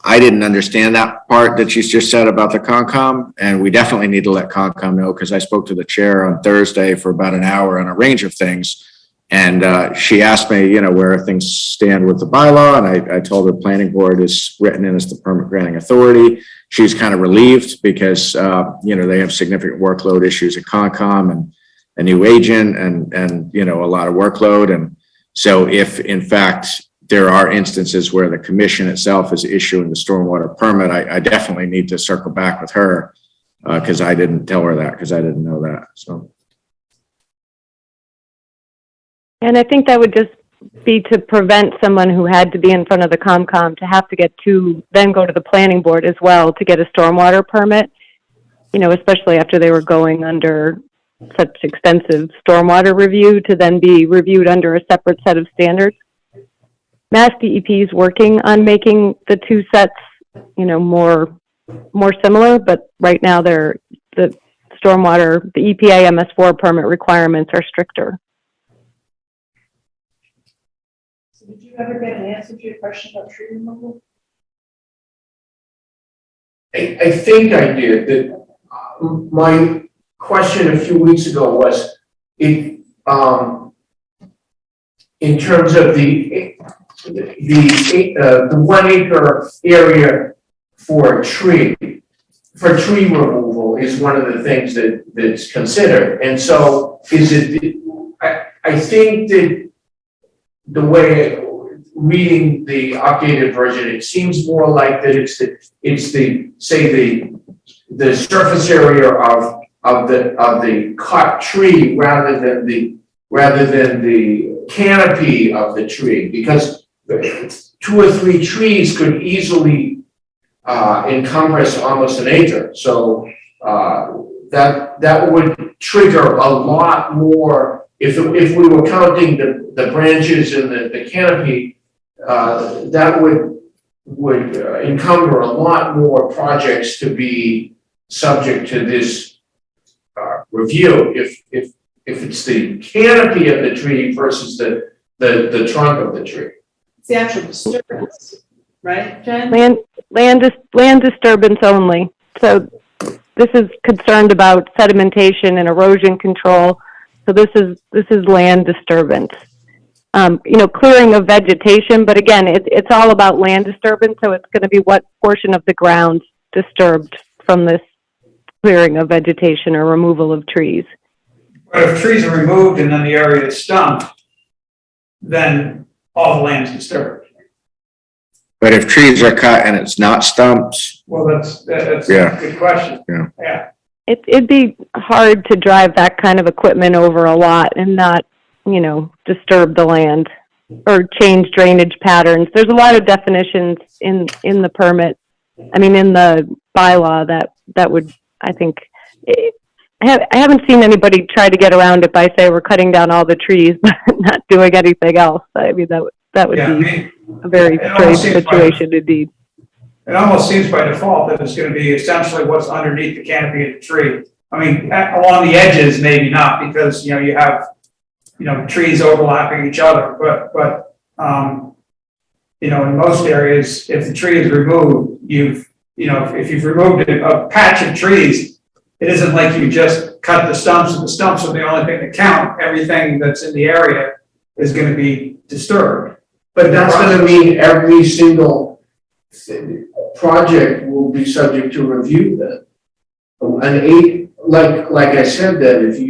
I didn't understand that part that she's just said about the Concom, and we definitely need to let Concom know, because I spoke to the chair on Thursday for about an hour on a range of things. And she asked me, where things stand with the bylaw. And I told her planning board is written in as the permit granting authority. She's kind of relieved because, they have significant workload issues at Concom and a new agent and a lot of workload. And so if in fact there are instances where the commission itself is issuing the stormwater permit, I definitely need to circle back with her because I didn't tell her that, because I didn't know that. So. And I think that would just be to prevent someone who had to be in front of the COMCOM to have to then go to the planning board as well to get a stormwater permit, especially after they were going under such extensive stormwater review, to then be reviewed under a separate set of standards. Mass DEP is working on making the two sets, more similar, but right now the stormwater, the EPA MS4 permit requirements are stricter. So did you ever get an answer to your question about tree removal? I think I did. That my question a few weeks ago was, in terms of the 1 acre area for tree removal is one of the things that's considered. And so I think that the way reading the updated version, it seems more like that it's the surface area of the cut tree rather than the canopy of the tree, because 2 or 3 trees could easily encompass almost an acre. So that would trigger a lot more if we were counting the branches and the canopy. That would encumber a lot more projects to be subject to this review. If it's the canopy of the tree versus the trunk of the tree. It's the actual disturbance, right, Jen? Land disturbance only. So this is concerned about sedimentation and erosion control. So this is land disturbance. Clearing of vegetation, but again, it's all about land disturbance. So it's going to be what portion of the ground disturbed from this clearing of vegetation or removal of trees. But if trees are removed and then the area is stumped, then all the land's disturbed. But if trees are cut and it's not stumped, Well, that's Yeah. a good question. Yeah. It'd be hard to drive that kind of equipment over a lot and not, disturb the land or change drainage patterns. There's a lot of definitions in the permit. In the bylaw that would, I think, I haven't seen anybody try to get around it by saying we're cutting down all the trees, but not doing anything else. That would be a very strange situation indeed. It almost seems by default that it's going to be essentially what's underneath the canopy of the tree. Along the edges, maybe not, because, you have, trees overlapping each other, but in most areas, if the tree is removed, if you've removed a patch of trees, it isn't like you just cut the stumps, and the stumps are the only thing that count. Everything that's in the area is going to be disturbed. But that's gonna mean every single project will be subject to review then. An eight, like I said, that if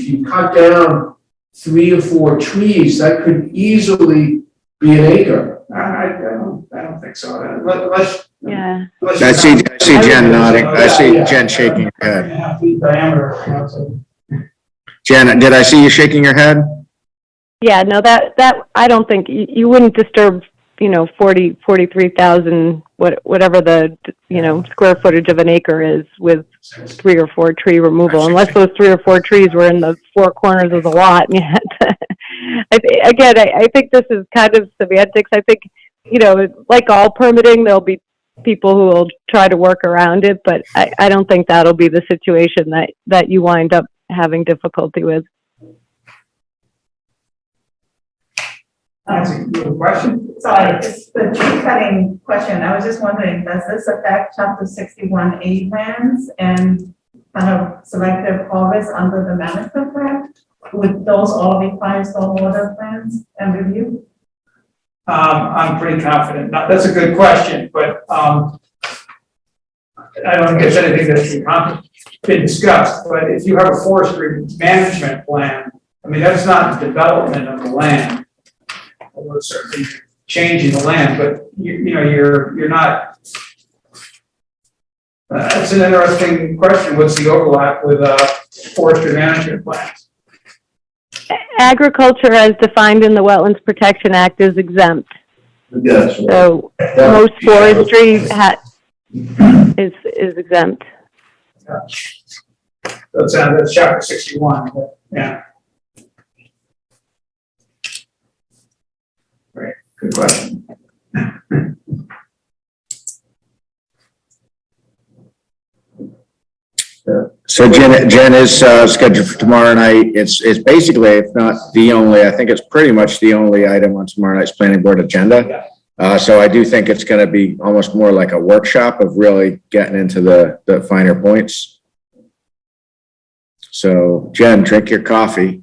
you cut down 3 or 4 trees, that could easily be an acre. I don't think so. Unless. Yeah. unless I see Jen nodding, I see Yeah. Jen shaking her head. 3.5 feet diameter, you know, so. Jen, did I see you shaking your head? Yeah, no, that, I don't think, you wouldn't disturb, 43,000, whatever the, square footage of an acre is with 3 or 4 tree removal, unless those 3 or 4 trees were in the 4 corners of the lot. And you had to, I think this is kind of semantics. I think, like all permitting, there'll be people who will try to work around it, but I don't think that'll be the situation that you wind up having difficulty with. That's a good question. Sorry, it's the tree cutting question. I was just wondering, does this affect chapter 61A plans and kind of selective harvest under the management plan? Would those all require stormwater plans and review? I'm pretty confident. Now, that's a good question, but, I don't think it's anything that's been discussed, but if you have a forestry management plan, I mean, that's not development of the land. Although it's certainly changing the land, but you're not. That's an interesting question. What's the overlap with forestry management plans? Agriculture as defined in the Wetlands Protection Act is exempt. Yes. So most forestry is exempt. That's chapter 61, but yeah. Great, good question. So Jen is scheduled for tomorrow night. It's basically, if not the only, I think it's pretty much the only item on tomorrow night's planning board agenda. So I do think it's going to be almost more like a workshop of really getting into the finer points. So Jen, drink your coffee.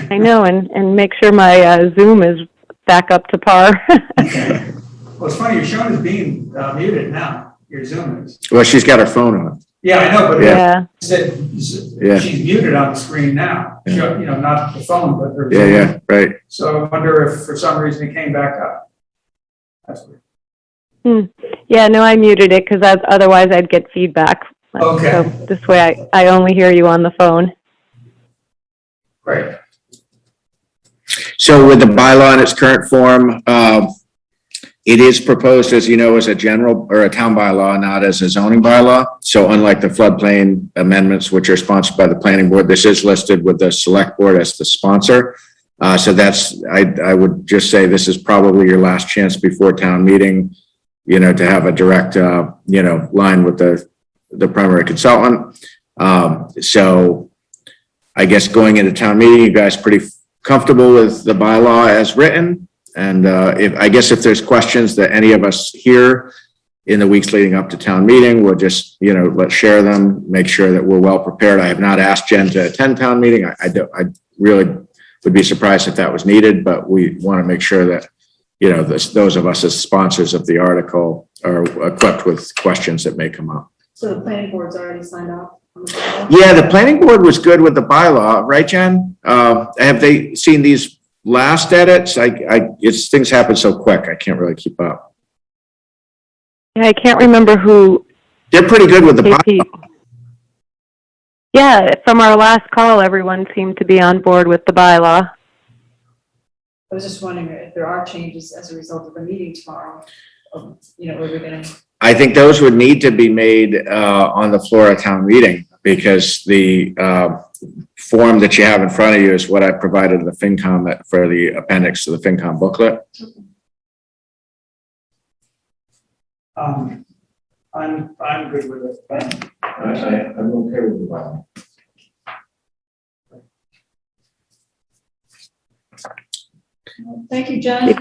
I know, and make sure my Zoom is back up to par. Well, it's funny, you're showing as being muted now, your Zoom is. Well, she's got her phone on. Yeah, I know, but Yeah. Yeah. she's muted on the screen now. Yeah. Not the phone, but her. Yeah, right. So I wonder if for some reason it came back up. That's weird. Yeah, no, I muted it because otherwise I'd get feedback. Okay. So this way I only hear you on the phone. Great. So with the bylaw in its current form, it is proposed, as you know, as a general or a town bylaw, not as a zoning bylaw. So unlike the floodplain amendments, which are sponsored by the planning board, this is listed with the select board as the sponsor. So that's, I would just say this is probably your last chance before town meeting, to have a direct, line with the primary consultant. So I guess going into town meeting, you guys pretty comfortable with the bylaw as written? And if there's questions that any of us hear in the weeks leading up to town meeting, we'll just, let's share them, make sure that we're well prepared. I have not asked Jen to attend town meeting. I really would be surprised if that was needed, but we want to make sure that, those of us as sponsors of the article are equipped with questions that may come up. So the planning board's already signed off on the bylaw? Yeah, the planning board was good with the bylaw, right, Jen? Have they seen these last edits? Things happen so quick, I can't really keep up. Yeah, I can't remember who. They're pretty good with the KP. bylaw. Yeah, from our last call, everyone seemed to be on board with the bylaw. I was just wondering if there are changes as a result of the meeting tomorrow, where we're gonna. I think those would need to be made on the floor of town meeting because the form that you have in front of you is what I provided the FinCom for the appendix to the FinCom booklet. I'm good with it. I'm okay with the bylaw. Thank you, Jen. Did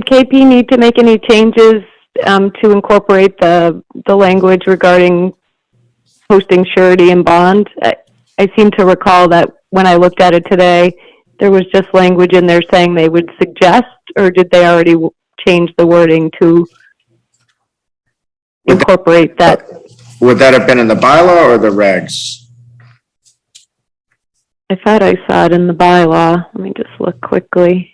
KP need to make any changes to incorporate the language regarding posting surety and bond? I seem to recall that when I looked at it today, there was just language in there saying they would suggest, or did they already change the wording to incorporate that? Would that have been in the bylaw or the regs? I thought I saw it in the bylaw. Let me just look quickly.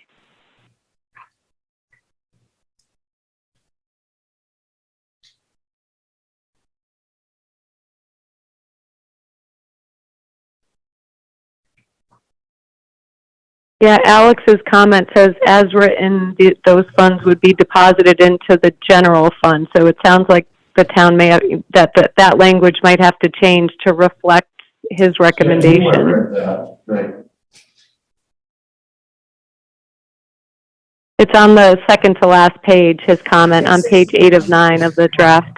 Yeah, Alex's comment says, as written, those funds would be deposited into the general fund. So it sounds like the town may have, that language might have to change to reflect his recommendation. Right. It's on the second to last page, his comment on page 8 of 9 of the draft.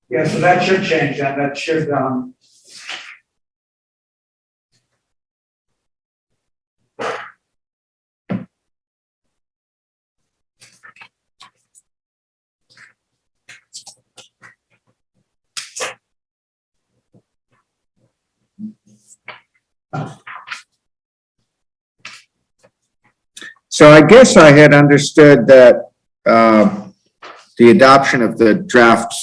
Yeah, so that should change, and that should, So I guess I had understood that, the adoption of the draft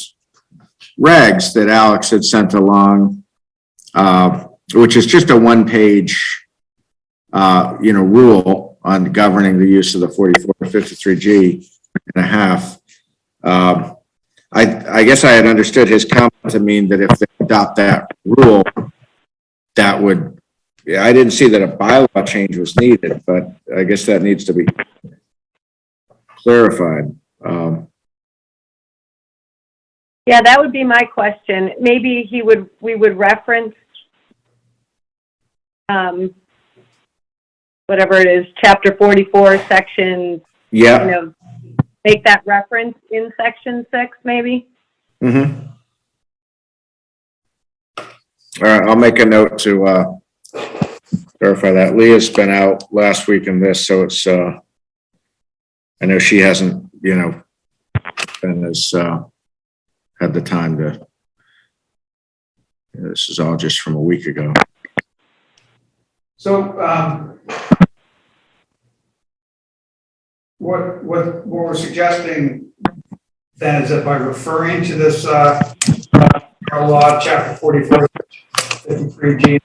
regs that Alex had sent along, which is just a one-page, rule on governing the use of the 4453G and a half. I guess I had understood his comment to mean that if they adopt that rule, that would, I didn't see that a bylaw change was needed, but I guess that needs to be clarified. Yeah, that would be my question. Maybe we would reference, whatever it is, chapter 44, section, Yeah. Make that reference in section 6, maybe? Mm-hmm. All right, I'll make a note to verify that. Leah's been out last week in this, so it's, I know she hasn't, been as, had the time to, this is all just from a week ago. so, what we're suggesting then is that by referring to this, law, chapter 44, 53G,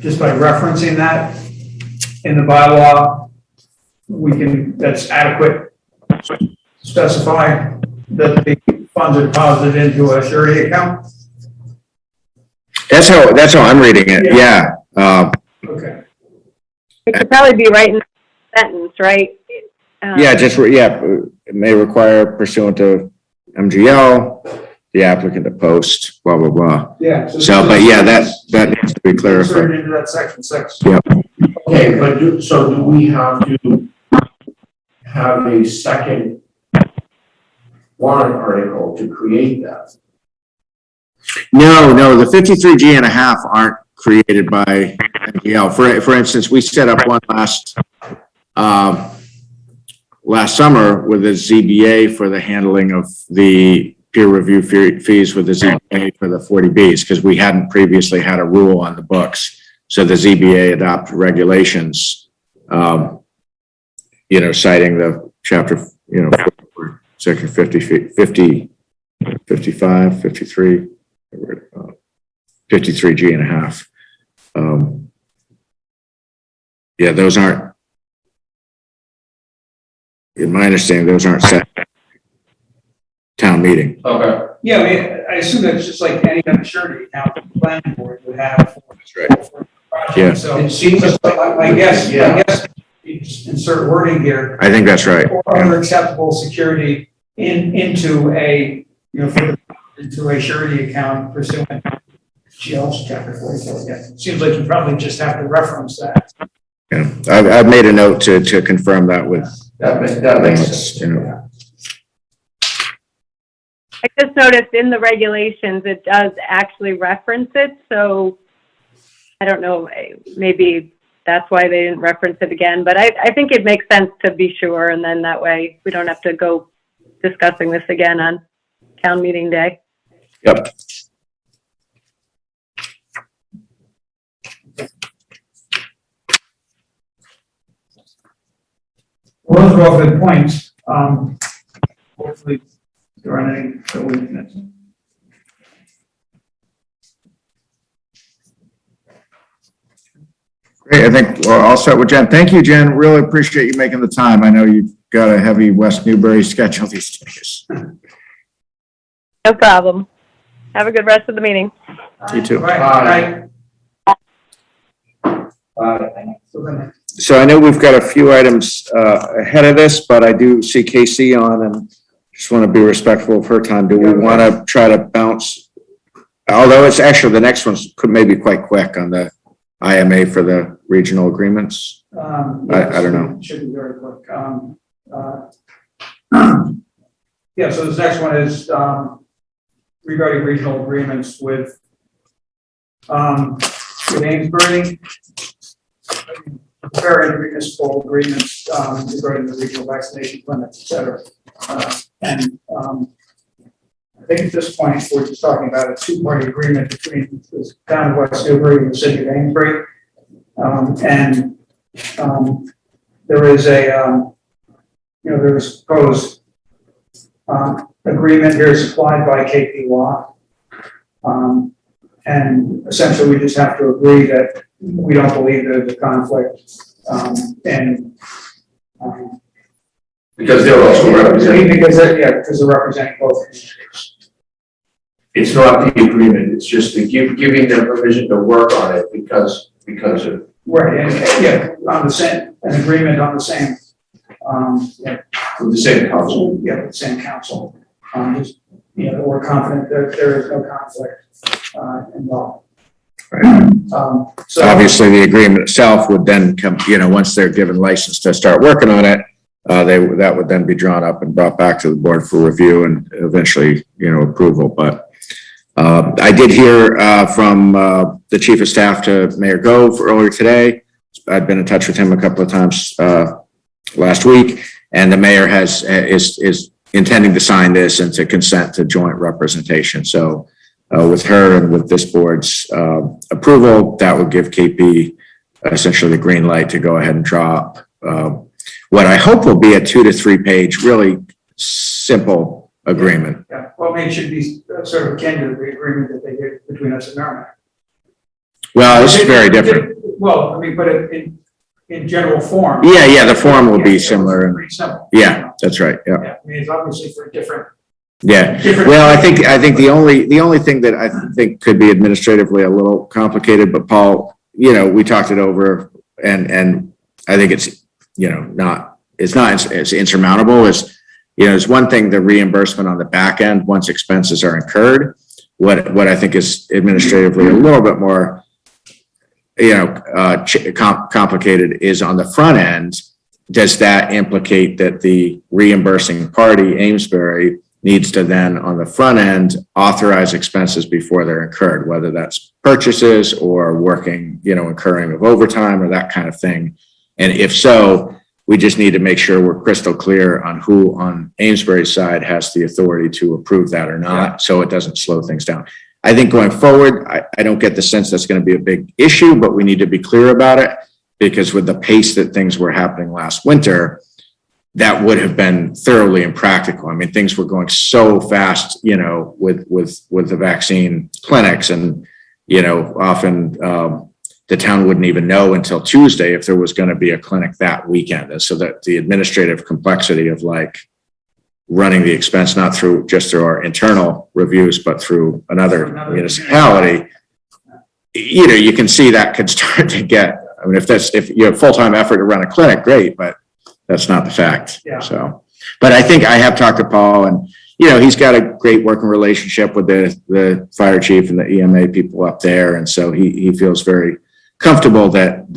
just by referencing that in the bylaw, that's adequate to specify that the funds are deposited into a surety account? That's how I'm reading it, yeah. Okay. It could probably be right in the sentence, right? It may require pursuant to MGL, the applicant to post, blah, blah, blah. Yeah. So, but yeah, that needs to be clarified. Into that section 6. Yeah. Okay, but do we have to have a second warrant article to create that? No, the 53G and a half aren't created by MGL. For instance, we set up one last summer with the ZBA for the handling of the peer review fees with the ZBA for the 40Bs, because we hadn't previously had a rule on the books. So the ZBA adopted regulations, citing the chapter, section 50, 55, 53, 53G and a half. Those aren't, in my understanding, those aren't set town meeting. Okay. Yeah, I assume that's just like any other surety account the planning board would have. That's right. For a project. Yeah. So It seems I guess you just insert wording here. I think that's right. Or other acceptable security into a, into a surety account pursuant to GL's chapter 44. Yeah. Seems like you probably just have to reference that. Yeah, I've made a note to confirm that with. That makes sense. I just noticed in the regulations, it does actually reference it, so I don't know, maybe that's why they didn't reference it again, but I think it makes sense to be sure, and then that way we don't have to go discussing this again on town meeting day. Yep. Well, those are all good points. Hopefully, there aren't any that we missed. Great, I think we're all set with Jen. Thank you, Jen. Really appreciate you making the time. I know you've got a heavy West Newbury schedule these days. No problem. Have a good rest of the meeting. You too. Right. So I know we've got a few items ahead of this, but I do see Casey on and just want to be respectful of her time. Do we want to try to bounce? Although it's actually, the next one could maybe quite quick on the IMA for the regional agreements. I don't know. Should be very quick. Yeah, so this next one is regarding regional agreements with Amesbury. Prepare intermunicipal agreements regarding the regional vaccination clinics, et cetera. I think at this point, we're just talking about a two-party agreement between the town of West Newbury and the city of Amesbury. There is there's proposed agreement here supplied by KP Law. And essentially, we just have to agree that we don't believe there's a conflict. Because they're also representing. Because they're representing both communities. It's not the agreement, it's just the giving them permission to work on it because of. Right, and on the same, an agreement on the same, From the same council. the same council. Just, we're confident that there is no conflict involved. So Obviously, the agreement itself would then come, once they're given license to start working on it, that would then be drawn up and brought back to the board for review and eventually, approval. But I did hear from the chief of staff to Mayor Gove earlier today. I've been in touch with him a couple of times last week, and the mayor is intending to sign this and to consent to joint representation. So with her and with this board's approval, that would give KP essentially the green light to go ahead and draw up what I hope will be a 2 to 3 page, really simple agreement. Yeah, well, it should be sort of akin to the agreement that they did between us and Merrimack. Well, this is very different. Well, but in general form. Yeah, the form will be similar. Pretty simple. Yeah, that's right. Yeah. It's obviously for different. Yeah. Well, I think the only thing that I think could be administratively a little complicated, but Paul, we talked it over and I think it's, it's insurmountable. It's one thing, the reimbursement on the back end, once expenses are incurred. What I think is administratively a little bit more, complicated is on the front end. Does that implicate that the reimbursing party, Amesbury, needs to then on the front end authorize expenses before they're incurred, whether that's purchases or working, incurring of overtime or that kind of thing? And if so, we just need to make sure we're crystal clear on who on Amesbury's side has the authority to approve that or not, so it doesn't slow things down. I think going forward, I don't get the sense that's going to be a big issue, but we need to be clear about it, because with the pace that things were happening last winter, that would have been thoroughly impractical. I mean, things were going so fast, with the vaccine clinics, and, often the town wouldn't even know until Tuesday if there was going to be a clinic that weekend. And so that the administrative complexity of running the expense, not just through our internal reviews, but through another municipality, you can see that could start to get, if you have full-time effort to run a clinic, great, but that's not the fact. Yeah. So, but I think I have talked to Paul, and, he's got a great working relationship with the fire chief and the EMA people up there. And so he feels very comfortable that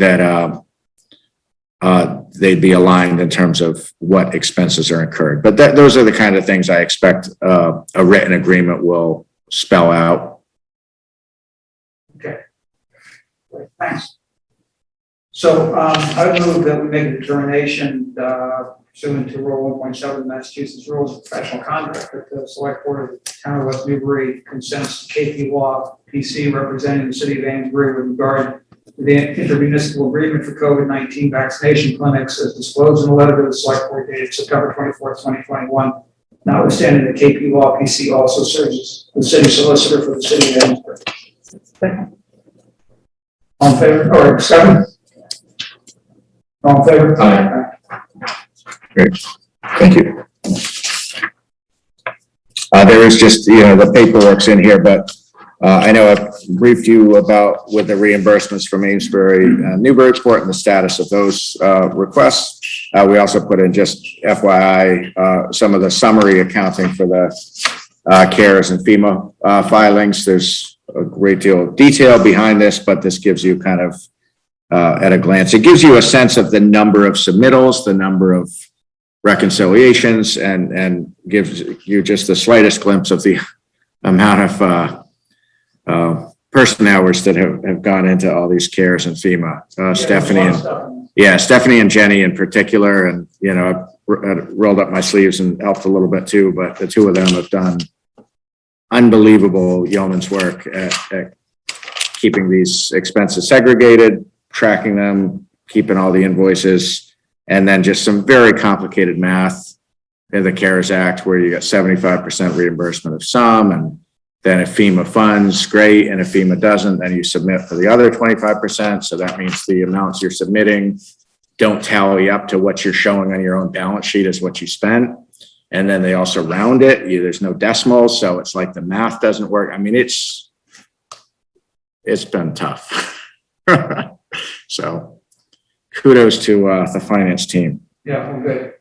they'd be aligned in terms of what expenses are incurred. But those are the kind of things I expect a written agreement will spell out. Okay. Great, thanks. So I move that we make a determination pursuant to Rule 1.7 of the Massachusetts Rules of Professional Conduct, that the Select Board of the Town of West Newbury consents to KP Law PC representing the city of Amesbury with regard to the intermunicipal agreement for COVID-19 vaccination clinics as disclosed in the letter to the Select Board dated September 24th, 2021. Notwithstanding that KP Law PC also serves as the city solicitor for the city of Amesbury. All in favor, or second? All in favor? Aye. Great, thank you. There is just, the paperwork's in here, but I know I've briefed you about with the reimbursements from Amesbury, Newburyport and the status of those requests. We also put in just FYI, some of the summary accounting for the CARES and FEMA filings. There's a great deal of detail behind this, but this gives you kind of at a glance, it gives you a sense of the number of submittals, the number of reconciliations, and gives you just the slightest glimpse of the amount of person hours that have gone into all these CARES and FEMA. Stephanie and Jenny in particular, and I rolled up my sleeves and helped a little bit too, but the two of them have done unbelievable yeoman's work at keeping these expenses segregated, tracking them, keeping all the invoices, and then just some very complicated math in the CARES Act where you got 75% reimbursement of some, and then if FEMA funds, great, and if FEMA doesn't, then you submit for the other 25%. So that means the amounts you're submitting don't tally up to what you're showing on your own balance sheet as what you spent. And then they also round it. There's no decimals, so it's like the math doesn't work. I mean, it's been tough. So kudos to the finance team. Yeah, well, good.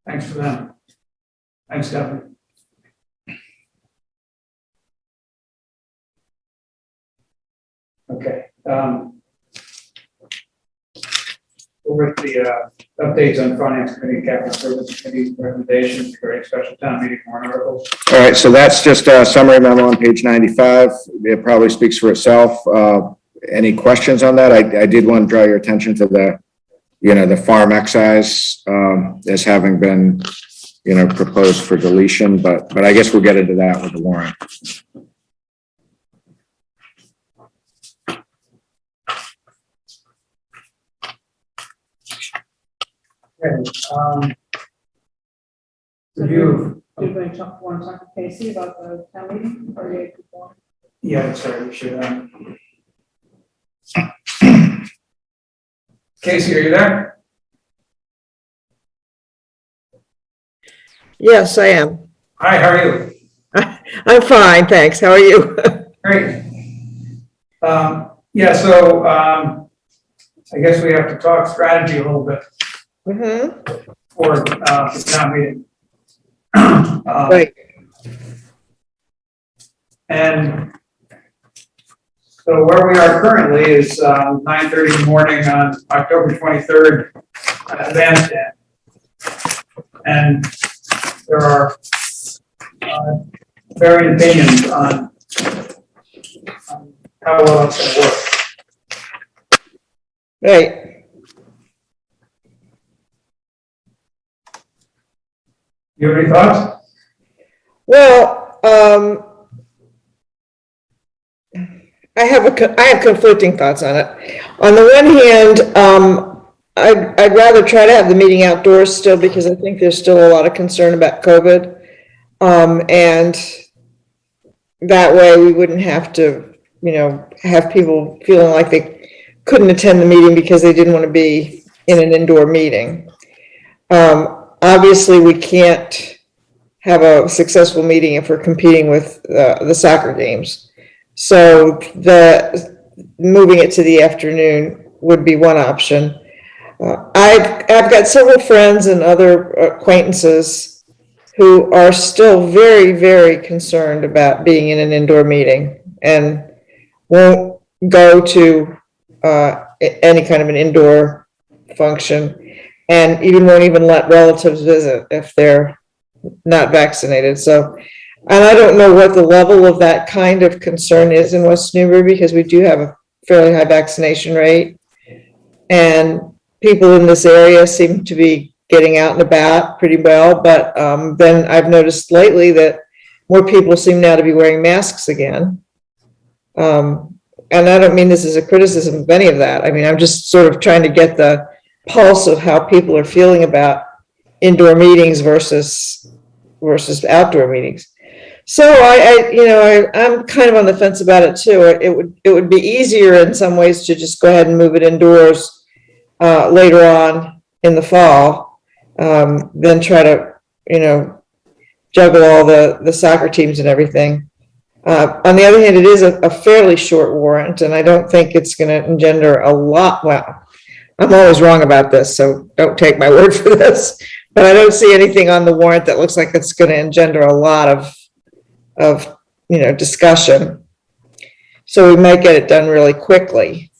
Thanks for them. Thanks, Stephanie. Okay. Over at the updates on finance committee, capital service committee recommendations for a special town meeting warrant articles. All right, so that's just a summary memo on page 95. It probably speaks for itself. Any questions on that? I did want to draw your attention to the farm excise as having been, proposed for deletion, but I guess we'll get into that with the warrant. Okay. Review. Do we want to talk to Casey about the town meeting or you? Yeah, sorry, you should. Casey, are you there? Yes, I am. Hi, how are you? I'm fine, thanks. How are you? Great. I guess we have to talk strategy a little bit for the town meeting. Right. And so where we are currently is 9:30 in the morning on October 23rd at Bandstand. And there are varied opinions on how well it's going to work. Right. You have any thoughts? Well, I have conflicting thoughts on it. On the one hand, I'd rather try to have the meeting outdoors still because I think there's still a lot of concern about COVID. And that way we wouldn't have to, have people feeling like they couldn't attend the meeting because they didn't want to be in an indoor meeting. Obviously we can't have a successful meeting if we're competing with the soccer games. So moving it to the afternoon would be one option. I've got several friends and other acquaintances who are still very, very concerned about being in an indoor meeting and won't go to any kind of an indoor function and won't even let relatives visit if they're not vaccinated. So, and I don't know what the level of that kind of concern is in West Newbury because we do have a fairly high vaccination rate. And people in this area seem to be getting out and about pretty well, but then I've noticed lately that more people seem now to be wearing masks again. And I don't mean this as a criticism of any of that. I mean, I'm just sort of trying to get the pulse of how people are feeling about indoor meetings versus outdoor meetings. So I'm kind of on the fence about it too. It would be easier in some ways to just go ahead and move it indoors later on in the fall, than try to, juggle all the soccer teams and everything. On the other hand, it is a fairly short warrant, and I don't think it's going to engender a lot. Well, I'm always wrong about this, so don't take my word for this. But I don't see anything on the warrant that looks like it's going to engender a lot of discussion. So we might get it done really quickly.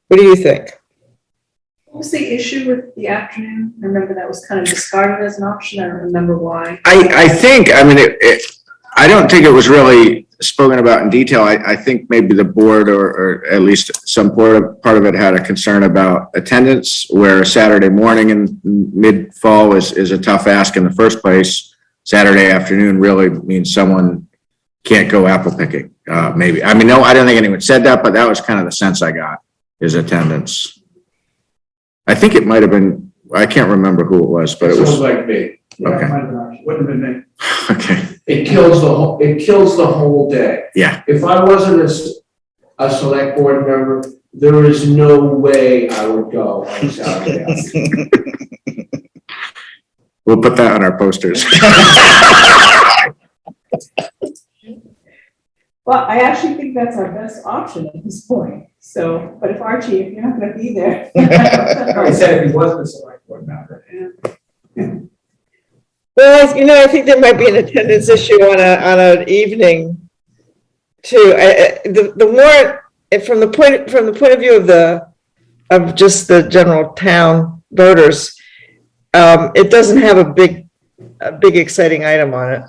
What do you think? What was the issue with the afternoon? I remember that was kind of discarded as an option. I don't remember why. I think, I mean, I don't think it was really spoken about in detail. I think maybe the board or at least some part of it had a concern about attendance, where a Saturday morning in mid-fall is a tough ask in the first place. Saturday afternoon really means someone can't go apple picking, maybe. I mean, no, I don't think anyone said that, but that was kind of the sense I got, is attendance. I think it might have been, I can't remember who it was, but it was. Sounds like me. Yeah, Okay. it might have been, wouldn't have been me. Okay, It kills the whole day. yeah. If I wasn't a select board member, there is no way I would go on Saturday. We'll put that on our posters. Well, I actually think that's our best option at this point. So, but if Archie, if you're not going to be there. I said if he wasn't a select board member. Well, I think there might be an attendance issue on an evening too. The warrant, from the point of view of just the general town voters, it doesn't have a big exciting item on it.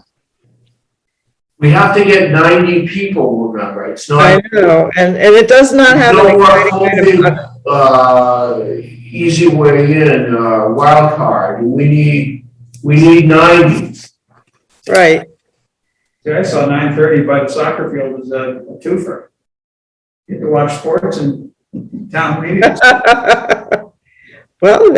We have to get 90 people, remember, it's not. I know, and it does not have an No more exciting item on it. easy way in, wild card, we need 90. Right. Yeah, I saw 9:30 by the soccer field was a twofer. You can watch sports and town meetings. Well,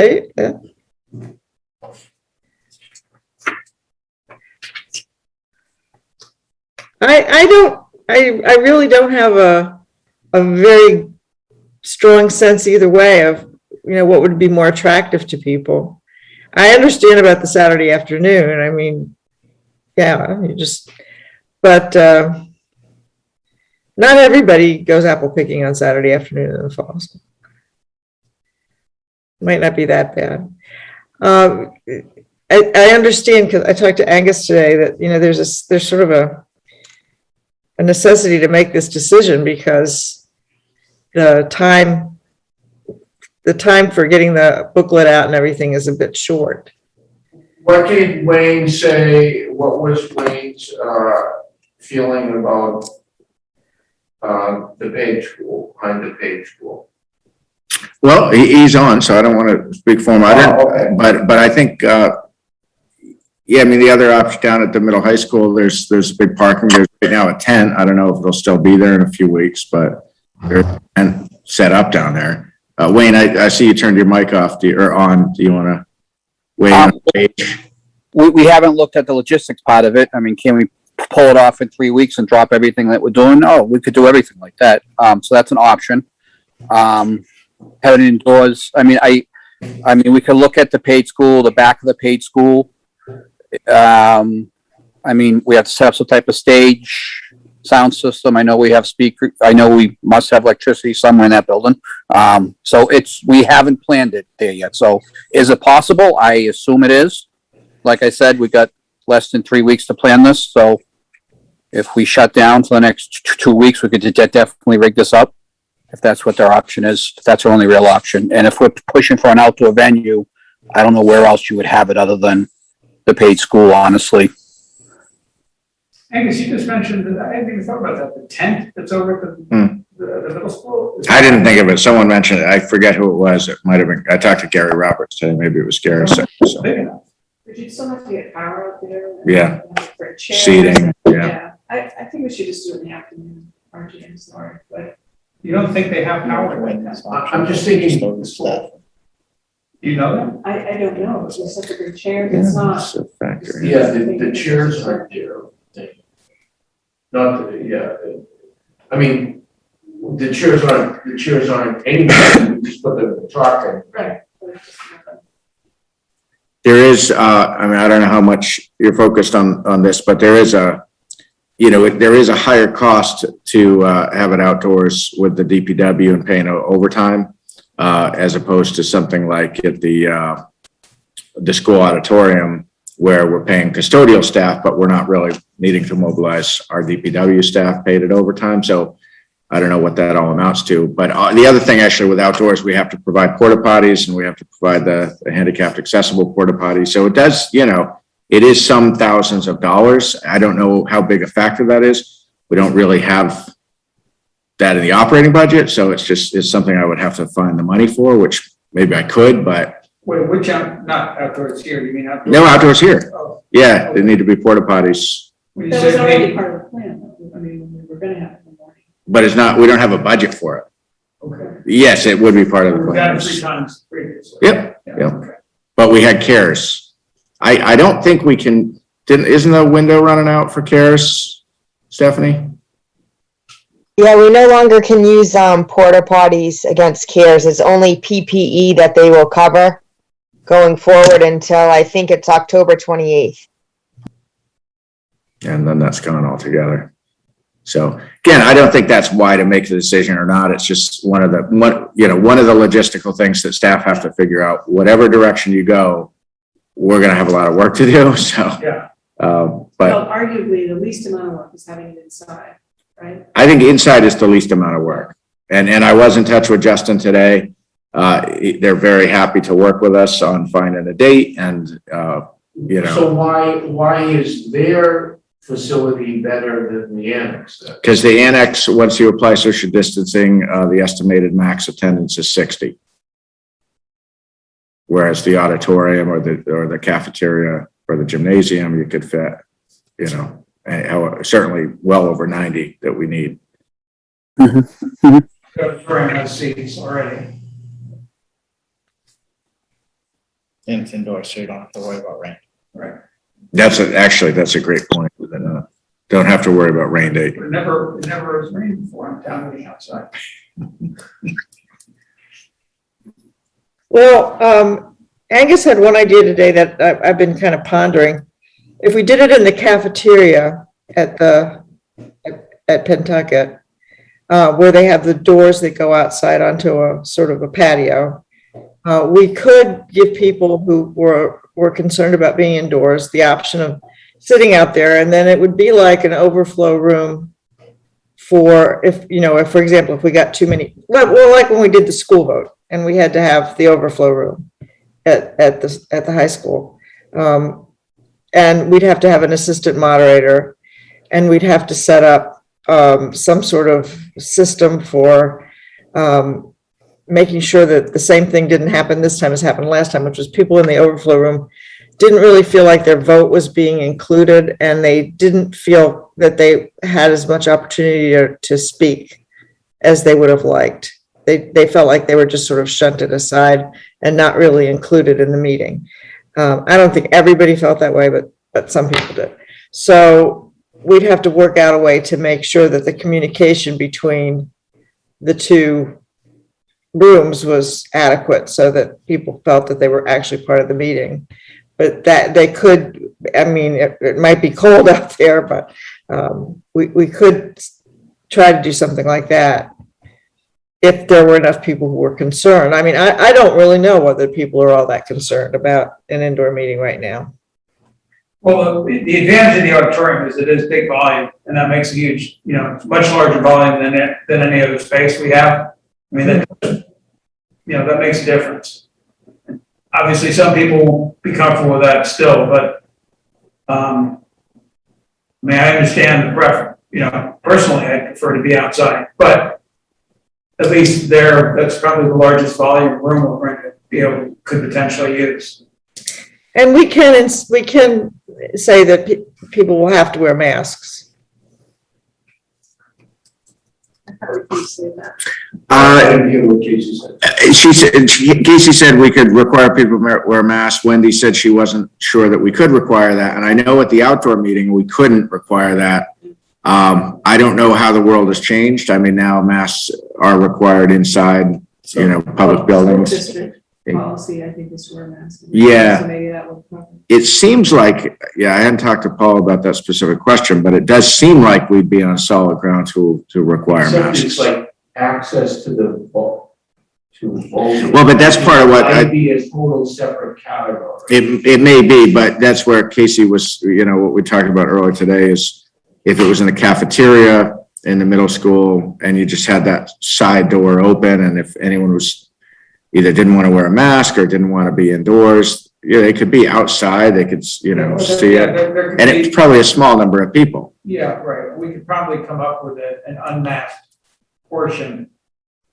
I really don't have a very strong sense either way of, what would be more attractive to people. I understand about the Saturday afternoon. I mean, yeah, but not everybody goes apple picking on Saturday afternoon in the fall. So it might not be that bad. I understand, because I talked to Angus today, that, there's sort of a necessity to make this decision because the time for getting the booklet out and everything is a bit short. What did Wayne say, what was Wayne's, feeling about, the page school, behind the page school? Well, he's on, so I don't want to speak for him. Okay. But I think, yeah, I mean, the other option down at the middle high school, there's big parking. There's right now a tent. I don't know if it'll still be there in a few weeks, but there's a tent set up down there. Wayne, I see you turned your mic off, or on. Do you want to weigh in on the page? We haven't looked at the logistics part of it. I mean, can we pull it off in 3 weeks and drop everything that we're doing? Oh, we could do everything like that. So that's an option. Having it indoors. I mean, we could look at the paid school, the back of the paid school. I mean, we have to set up some type of stage, sound system. I know we have speaker. I know we must have electricity somewhere in that building. So we haven't planned it there yet. So is it possible? I assume it is. Like I said, we got less than 3 weeks to plan this. So if we shut down for the next 2 weeks, we could definitely rig this up. If that's what their option is, if that's our only real option. And if we're pushing for an outdoor venue, I don't know where else you would have it other than the paid school, honestly. Angus, you just mentioned that, I didn't even thought about that, the tent that's over at the the middle school? I didn't think of it. Someone mentioned it. I forget who it was. It might have been, I talked to Gary Roberts today. Maybe it was Gary. So, Big enough. But you'd still have to get power out there. Yeah. For chairs. Seating, yeah. Yeah, I think we should just do it in the afternoon, RGM, sorry, but. You don't think they have power right now? I'm just thinking, Do you know that? I don't know, it's such a big chair, it's not. It's a factor. yeah, the chairs aren't there. Not, I mean, the chairs aren't anywhere, we just put them in the truck and. Right. There is, I mean, I don't know how much you're focused on this, but there is there is a higher cost to have it outdoors with the DPW and paying overtime, as opposed to something like at the school auditorium where we're paying custodial staff, but we're not really needing to mobilize our DPW staff paid at overtime. So I don't know what that all amounts to, but the other thing actually with outdoors, we have to provide porta potties and we have to provide the handicapped accessible porta potties. So it does, it is some thousands of dollars. I don't know how big a factor that is. We don't really have that in the operating budget. So it's something I would have to find the money for, which maybe I could, but. Wait, which, not outdoors here, you mean outdoors? No, outdoors here. Oh, Yeah, they need to be porta potties, when you That say was already maybe- part of the plan, though. I mean, we were gonna have it in the morning. but we don't have a budget for it. Okay. Yes, it would be part of the We've plan. got it 3 times previously. Yep, Yeah, yep. okay. But we had CARES. I don't think we can, isn't the window running out for CARES, Stephanie? Yeah, we no longer can use porta potties against CARES. It's only PPE that they will cover going forward until I think it's October 28th. And then that's gone altogether. So again, I don't think that's why to make the decision or not. It's just one of the logistical things that staff have to figure out. Whatever direction you go, we're going to have a lot of work to do. So, Yeah. Well, but arguably, the least amount of work is having it inside, right? I think inside is the least amount of work. And I was in touch with Justin today. They're very happy to work with us on finding a date and, So why is their facility better than the annex then? because the annex, once you apply social distancing, the estimated max attendance is 60. Whereas the auditorium or the cafeteria or the gymnasium, you could fit, certainly well over 90 that we need. The auditorium has seats already. And it's indoor, so you don't have to worry about rain. Right. That's a great point. Don't have to worry about rain date. It never has rained before. I'm down meeting outside. Well, Angus had one idea today that I've been kind of pondering. If we did it in the cafeteria at Pentucket, where they have the doors that go outside onto a sort of a patio, we could give people who were concerned about being indoors the option of sitting out there, and then it would be like an overflow room for if, for example, if we got too many, well, like when we did the school vote and we had to have the overflow room at the high school. And we'd have to have an assistant moderator, and we'd have to set up some sort of system for making sure that the same thing didn't happen this time as happened last time, which was people in the overflow room didn't really feel like their vote was being included, and they didn't feel that they had as much opportunity to speak as they would have liked. They felt like they were just sort of shunted aside and not really included in the meeting. I don't think everybody felt that way, but some people did. So we'd have to work out a way to make sure that the communication between the two rooms was adequate so that people felt that they were actually part of the meeting. But that they could, it might be cold out there, but we could try to do something like that if there were enough people who were concerned. I don't really know whether people are all that concerned about an indoor meeting right now. Well, the advantage of the auditorium is it is big volume, and that makes a huge, it's much larger volume than any other space we have. That makes a difference. Obviously, some people won't be comfortable with that still, but I understand the preference. Personally, I prefer to be outside, but at least there, that's probably the largest volume room we're going to be able, could potentially use. And we can say that people will have to wear masks. How would you say that? I didn't hear what Casey said. Casey said we could require people to wear masks. Wendy said she wasn't sure that we could require that. And I know at the outdoor meeting, we couldn't require that. I don't know how the world has changed. I mean, now masks are required inside, public buildings. District policy, I think, is to wear masks. Yeah. So maybe that will cover. It seems like, I hadn't talked to Paul about that specific question, but it does seem like we'd be on solid ground to require Except masks. it's like access to the vault. Well, but that's part of what Might be a total separate category. it may be, but that's where Casey was, what we talked about earlier today is if it was in the cafeteria in the middle school and you just had that side door open, and if anyone was either didn't want to wear a mask or didn't want to be indoors, they could be outside, they could, see it. And it's probably a small number of people. Yeah, right. We could probably come up with an unmasked portion.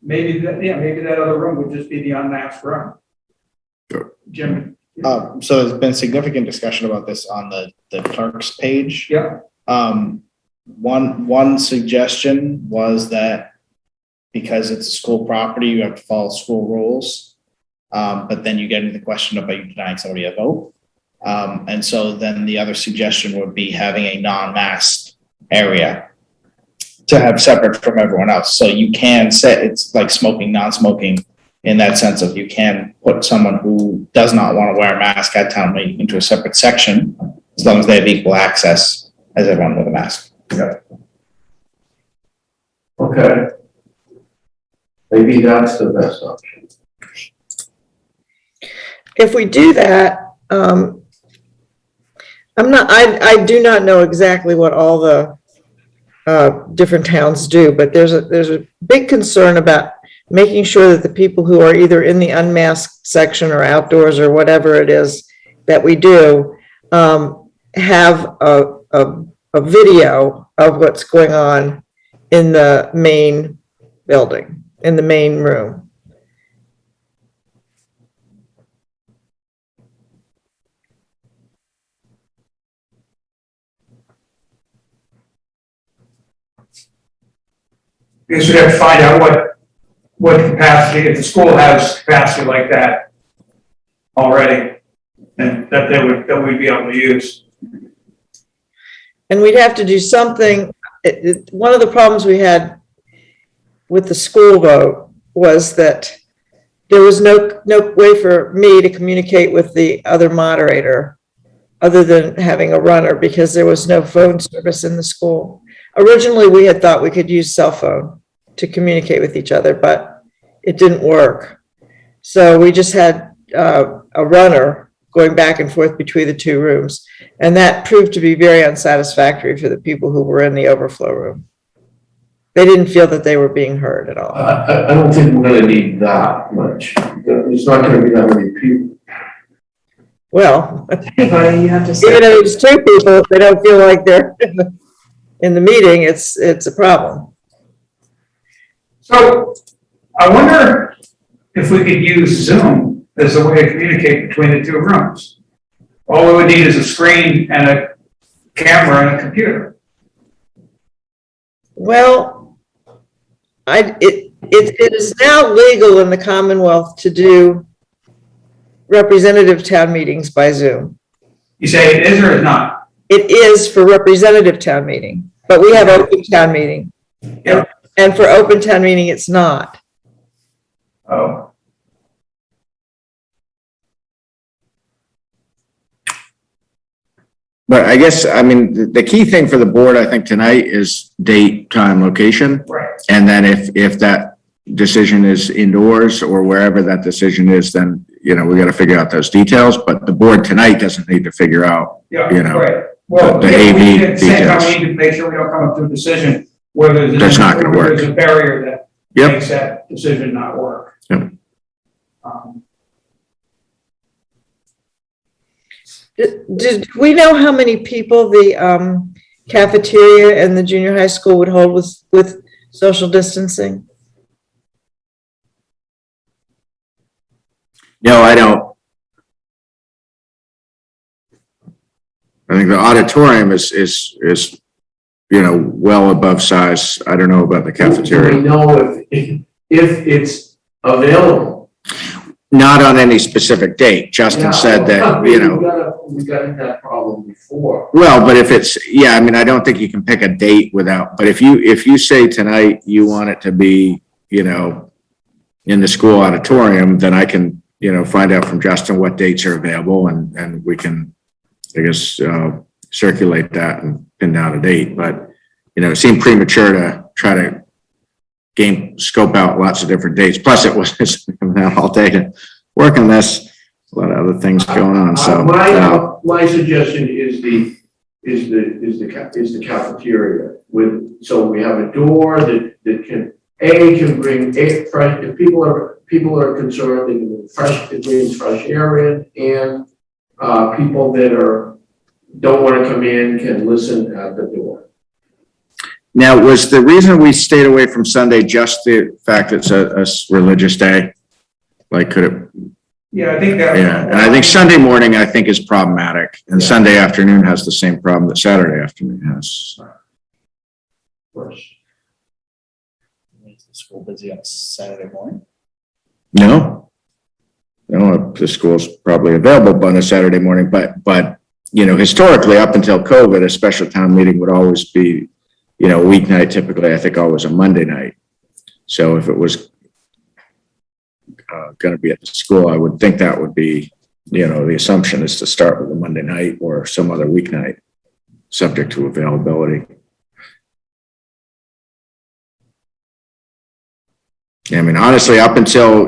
Maybe that other room would just be the unmasked room. Sure. Jim? So there's been significant discussion about this on the clerk's page. Yeah. One suggestion was that because it's a school property, you have to follow school rules. But then you get into the question of, are you denying somebody a vote? And so then the other suggestion would be having a non-masked area to have separate from everyone else. So you can set, it's like smoking, non-smoking in that sense of you can put someone who does not want to wear a mask at town meeting into a separate section, as long as they have equal access as everyone with a mask. Okay. Maybe that's the best option. If we do that, I do not know exactly what all the different towns do, but there's a big concern about making sure that the people who are either in the unmasked section or outdoors or whatever it is that we do, have a video of what's going on in the main building, in the main room. Because we'd have to find out what capacity, if the school has capacity like that already, and that we'd be able to use. And we'd have to do something. One of the problems we had with the school vote was that there was no way for me to communicate with the other moderator other than having a runner, because there was no phone service in the school. Originally, we had thought we could use cell phone to communicate with each other, but it didn't work. So we just had a runner going back and forth between the two rooms. And that proved to be very unsatisfactory for the people who were in the overflow room. They didn't feel that they were being heard at all. I don't think we're gonna need that much. There's not gonna be that many people. Well, But you have to say. even if it's two people, if they don't feel like they're in the meeting, it's a problem. So I wonder if we could use Zoom as a way to communicate between the two rooms. All we would need is a screen and a camera and a computer. Well, it is now legal in the Commonwealth to do representative town meetings by Zoom. You say it is or is not? It is for representative town meeting, but we have open town meeting. Yeah. And for open town meeting, it's not. Oh. But I guess, the key thing for the board, I think tonight is date, time, location. Right. And then if that decision is indoors or wherever that decision is, then, we got to figure out those details, but the board tonight doesn't need to figure out, Yeah, you know, right. Well, the yeah, AV we need, at the same time, details. we need to make sure we don't come up to a decision whether That's not gonna work. there's a barrier that Yep. makes that decision not work. Yep. Did we know how many people the cafeteria and the junior high school would hold with social distancing? No, I don't. I think the auditorium is, you know, well above size. I don't know about the Do we cafeteria. know if it's available? Not on any specific date. Justin said that, you know. We got that problem before. Well, but if it's, yeah, I mean, I don't think you can pick a date without, but if you say tonight you want it to be, you know, in the school auditorium, then I can, you know, find out from Justin what dates are available and we can, I guess, circulate that and pin down a date. But, you know, it seemed premature to try to scope out lots of different dates. Plus it was all day to work on this, a lot of other things going on, so. My suggestion is the cafeteria so we have a door that can bring fresh, if people are concerned, they can bring it brings fresh air in, and people that don't want to come in can listen at the door. Now, was the reason we stayed away from Sunday just the fact it's a religious day? Like, could it? Yeah, I think that. Yeah, and I think Sunday morning, I think, is problematic, and Sunday afternoon has the same problem that Saturday afternoon has. Is the school busy on a Saturday morning? No, the school's probably available on a Saturday morning, but, you know, historically, up until COVID, a special town meeting would always be, you know, a weeknight, typically, I think always a Monday night. So if it was going to be at the school, I would think that would be, you know, the assumption is to start with a Monday night or some other weeknight, subject to availability. I mean, honestly, up until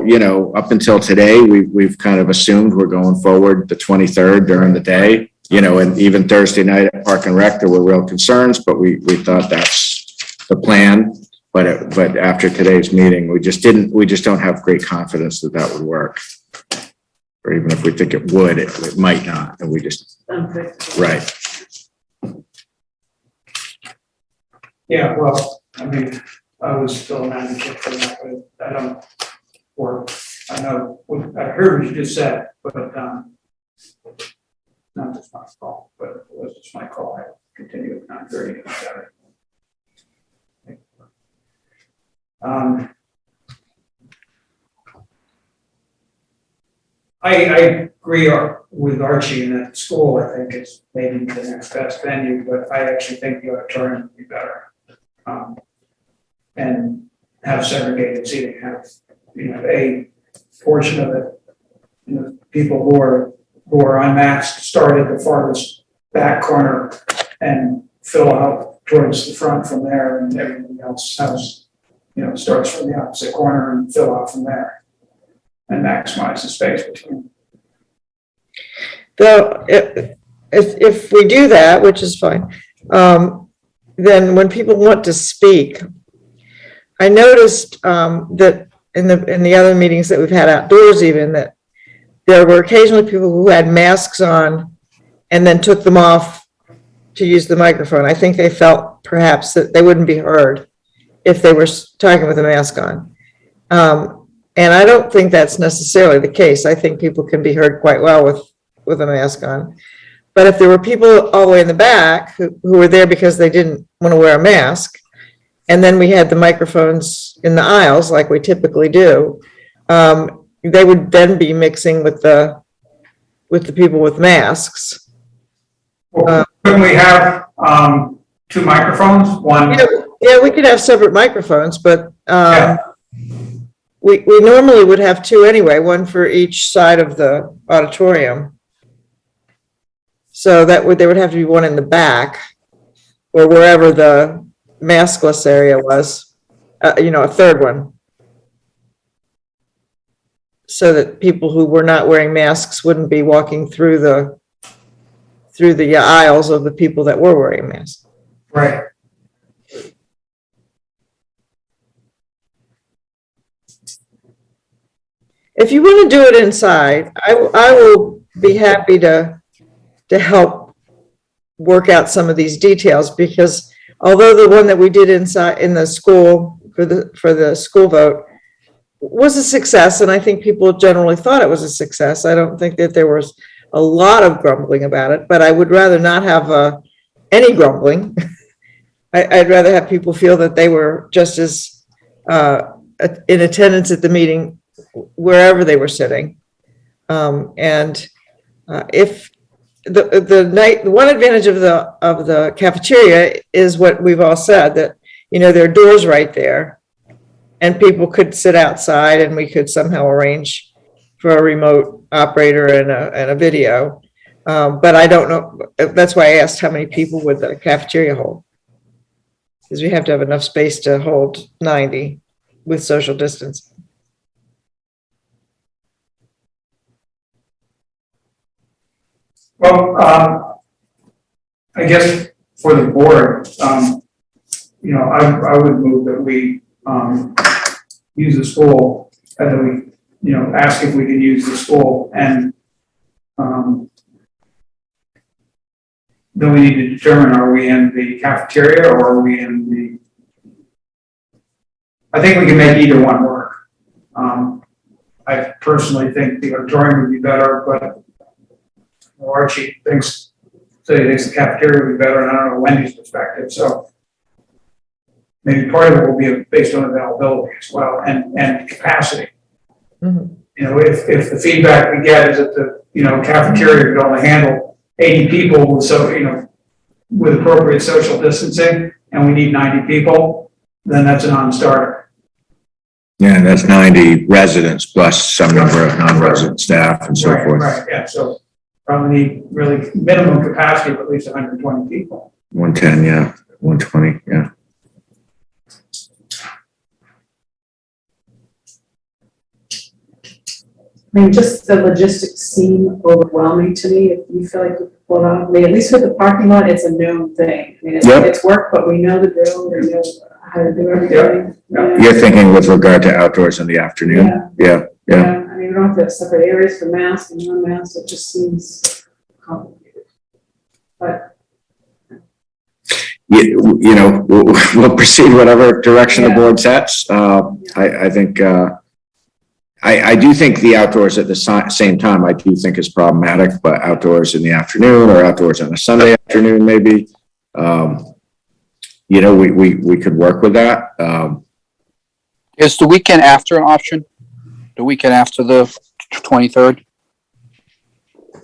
today, we've kind of assumed we're going forward the 23rd during the day, you know, and even Thursday night at Park and Rec, there were real concerns, but we thought that's the plan. But after today's meeting, we just don't have great confidence that that would work. Or even if we think it would, it might not, and we just, right. Yeah, well, I mean, I was still an advocate for that, but I don't work. I know, I heard what you just said, but, not just my call, but it was just my call. I continue at 9:30 on Saturday. I agree with Archie in that school, I think it's maybe the next best venue, but I actually think the auditorium would be better. And have segregated seating, have, you know, a portion of it, you know, people who are unmasked start at the farthest back corner and fill out towards the front from there, and everything else has, you know, starts from the opposite corner and fill out from there and maximize the space between. Though, if we do that, which is fine, then when people want to speak, I noticed that in the other meetings that we've had outdoors even, that there were occasionally people who had masks on and then took them off to use the microphone. I think they felt perhaps that they wouldn't be heard if they were talking with a mask on. And I don't think that's necessarily the case. I think people can be heard quite well with a mask on. But if there were people all the way in the back who were there because they didn't want to wear a mask, and then we had the microphones in the aisles like we typically do, they would then be mixing with the people with masks. Well, couldn't we have two microphones? One. Yeah, we could have separate microphones, but Yeah. we normally would have two anyway, one for each side of the auditorium. So there would have to be one in the back or wherever the maskless area was, you know, a third one. So that people who were not wearing masks wouldn't be walking through the aisles of the people that were wearing masks. Right. If you want to do it inside, I will be happy to help work out some of these details, because although the one that we did inside in the school for the school vote was a success, and I think people generally thought it was a success. I don't think that there was a lot of grumbling about it, but I would rather not have any grumbling. I'd rather have people feel that they were just as in attendance at the meeting wherever they were sitting. If the one advantage of the cafeteria is what we've all said, that, you know, there are doors right there and people could sit outside and we could somehow arrange for a remote operator and a video. But I don't know, that's why I asked how many people would the cafeteria hold? Because we have to have enough space to hold 90 with social distance. Well, I guess for the board, you know, I would move that we, use the school, and that we, you know, ask if we can use the school, and, then we need to determine, are we in the cafeteria or are we in the, I think we can make either one work. I personally think the auditorium would be better, but Archie thinks the cafeteria would be better, and I don't know Wendy's perspective, so maybe part of it will be based on availability as well, and capacity. Mm-hmm. You know, if the feedback we get is that the, you know, cafeteria could only handle 80 people with, so, you know, with appropriate social distancing, and we need 90 people, then that's a non-starter. Yeah, that's 90 residents plus some number of non-resident staff and so forth. Right, yeah, so probably need really minimum capacity of at least 120 people. 110, yeah, 120, yeah. I mean, just the logistics seem overwhelming to me. If you feel like you could pull it off, I mean, at least with the parking lot, it's a known thing. I mean, it's work, but we know the drill, we know how to do everything. Yeah. You're thinking with regard to outdoors in the afternoon? Yeah. I mean, we don't have to have separate areas for mask and non-mask. It just seems complicated. But You know, we'll proceed whatever direction the board sets. I think, I do think the outdoors at the same time, I do think is problematic, but outdoors in the afternoon or outdoors on a Sunday afternoon, maybe, you know, we could work with that. Is the weekend after an option? The weekend after the 23rd?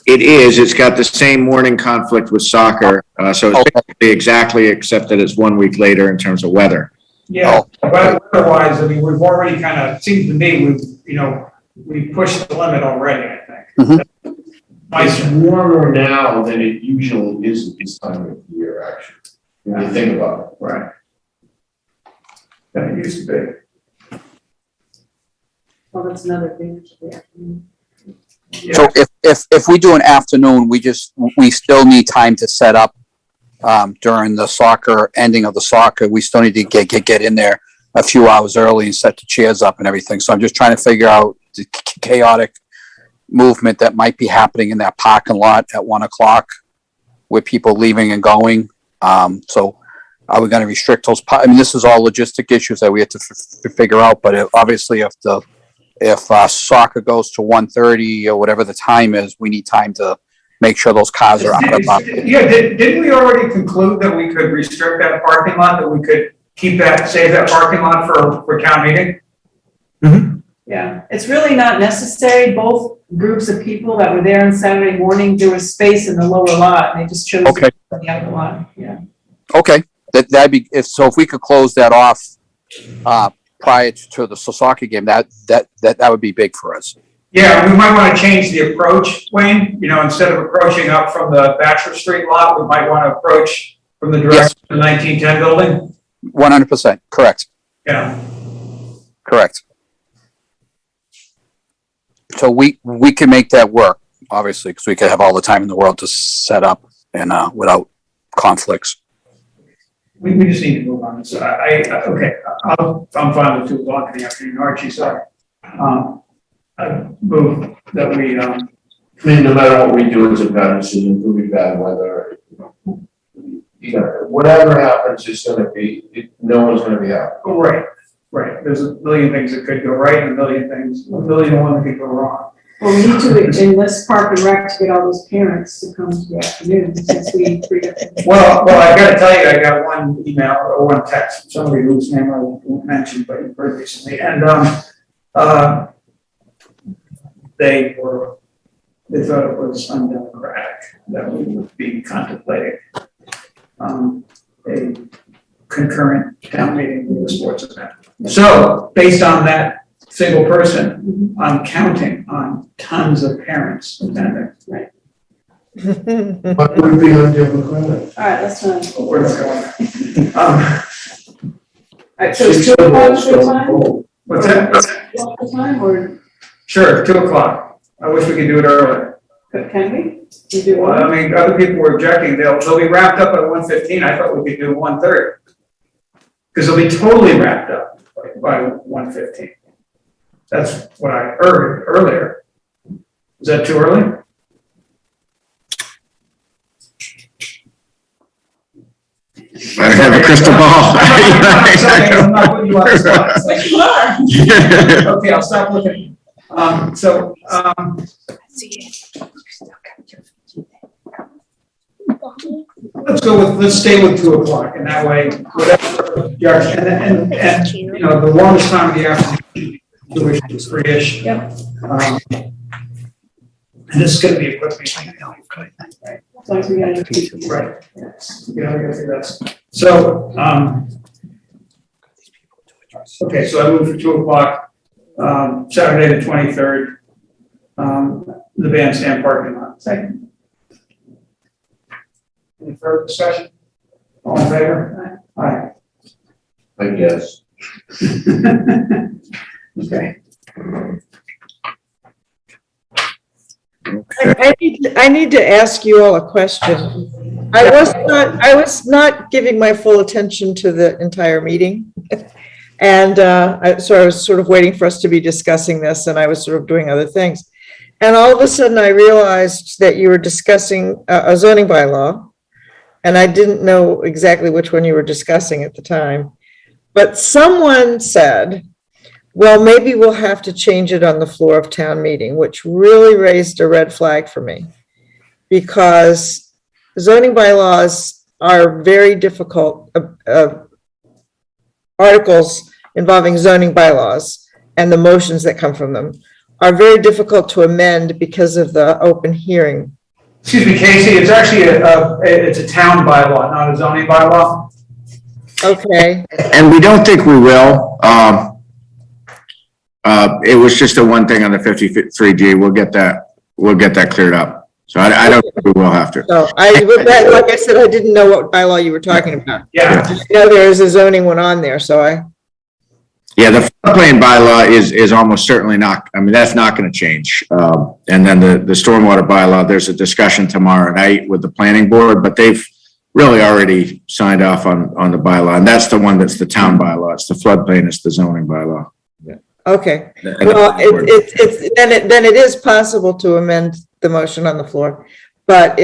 It is, it's got the same morning conflict with soccer. So it's basically exactly, except that it's 1 week later in terms of weather. Yeah, but otherwise, I mean, we've already kind of, seems to me, we've pushed the limit already, I think. It's warmer now than it usually is at this time of year, actually, when you think about it. Right. Than it used to be. well, that's another thing. Yeah. So if we do an afternoon, we still need time to set up during the soccer, ending of the soccer. We still need to get in there a few hours early and set the chairs up and everything. So I'm just trying to figure out the chaotic movement that might be happening in that parking lot at 1 o'clock with people leaving and going. So are we going to restrict those? I mean, this is all logistic issues that we have to figure out, but obviously if soccer goes to 1:30 or whatever the time is, we need time to make sure those cars are out of bounds. Yeah, didn't we already conclude that we could restrict that parking lot, that we could save that parking lot for town meeting? Mm-hmm. Yeah, it's really not necessary. Both groups of people that were there on Saturday morning, there was space in the lower lot, and they just chose Okay. the other lot, yeah. Okay, that'd be, if we could close that off prior to the soccer game, that would be big for us. Yeah, we might want to change the approach, Wayne. You know, instead of approaching up from the Bachelor Street lot, we might want to approach from the direction of the 1910 building. 100%, correct. Yeah. Correct. So we can make that work, obviously, because we could have all the time in the world to set up and without conflicts. We just need to move on. So okay, I'm fine with 2 o'clock in the afternoon, Archie, sorry. I move that we, I mean, no matter what we do, it's a bad decision, it could be bad weather. You know, whatever happens, it's gonna be, no one's gonna be happy. right. Right, there's a million things that could go right and a million and one that could go wrong. Well, we need to enlist Park and Rec to get all those parents to come to the afternoon, since we freed up. Well, I gotta tell you, I got one email or one text from somebody whose name I won't mention, but you've heard recently, and, they thought it was undemocratic that we would be contemplating, a concurrent town meeting with a sports event. So, based on that single person, I'm counting on tons of parents attending. Right. What would be undemocratic? All right, let's not. We're not going. All right, so it's 2 o'clock good time? What's that? 2 o'clock good time, or Sure, 2 o'clock. I wish we could do it earlier. can we? We do Well, I one? mean, other people were objecting, they'll be wrapped up at 1:15. I thought we could do 1:30. Because they'll be totally wrapped up by 1:15. That's what I heard earlier. Is that too early? I don't have a crystal ball. I'm not putting you on the spot. It's like, you are. Okay, I'll stop looking. Let's stay with 2 o'clock, and that way, whatever, Josh, and, you know, the longest time of the afternoon, 2-ish to 3-ish. Yep. And this is gonna be a quick meeting. As long as we got it. Right. Yeah, I guess that's, so, okay, so I move for 2 o'clock, Saturday the 23rd, the bandstand parking lot. Second. Any further discussion? All in favor? Aye. I guess. Okay. I need to ask you all a question. I was not giving my full attention to the entire meeting. And so I was sort of waiting for us to be discussing this, and I was sort of doing other things. And all of a sudden I realized that you were discussing a zoning bylaw. And I didn't know exactly which one you were discussing at the time. But someone said, well, maybe we'll have to change it on the floor of town meeting, which really raised a red flag for me. Because zoning bylaws are very difficult, articles involving zoning bylaws and the motions that come from them are very difficult to amend because of the open hearing. Excuse me, Casey, it's actually it's a town bylaw, not a zoning bylaw. Okay. And we don't think we will. It was just the one thing on the 53G. We'll get that cleared up. So I don't think we will have to. So like I said, I didn't know what bylaw you were talking about. Yeah. I know there is a zoning one on there, so Yeah, the floodplain bylaw is almost certainly not, I mean, that's not going to change. And then the stormwater bylaw, there's a discussion tomorrow night with the planning board, but they've really already signed off on the bylaw. And that's the one that's the town bylaw. It's the floodplain, it's the zoning bylaw. okay. Well, then it is possible to amend the motion on the floor, but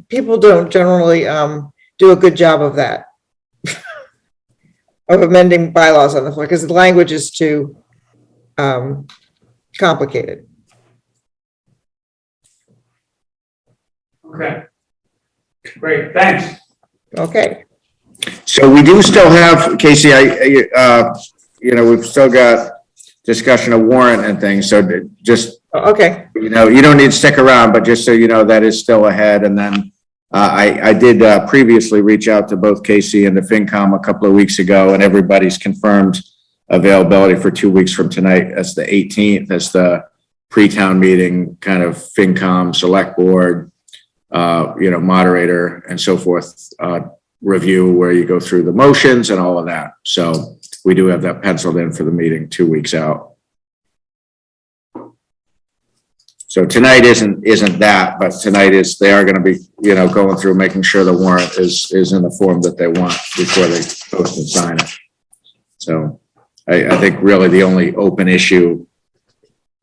people don't generally do a good job of that. Of amending bylaws on the floor, because the language is too complicated. Okay. Great, thanks. Okay. So we do still have, Casey, we've still got discussion of warrant and things. So just, Okay. you don't need to stick around, but just so you know, that is still ahead. And then I did previously reach out to both Casey and the FinCom a couple of weeks ago, and everybody's confirmed availability for 2 weeks from tonight. That's the 18th. That's the pre-town meeting, kind of FinCom, select board, moderator and so forth, review where you go through the motions and all of that. So we do have that penciled in for the meeting 2 weeks out. So tonight isn't that, but tonight they are going to be, going through making sure the warrant is in the form that they want before they post and sign it. So I think really the only open issue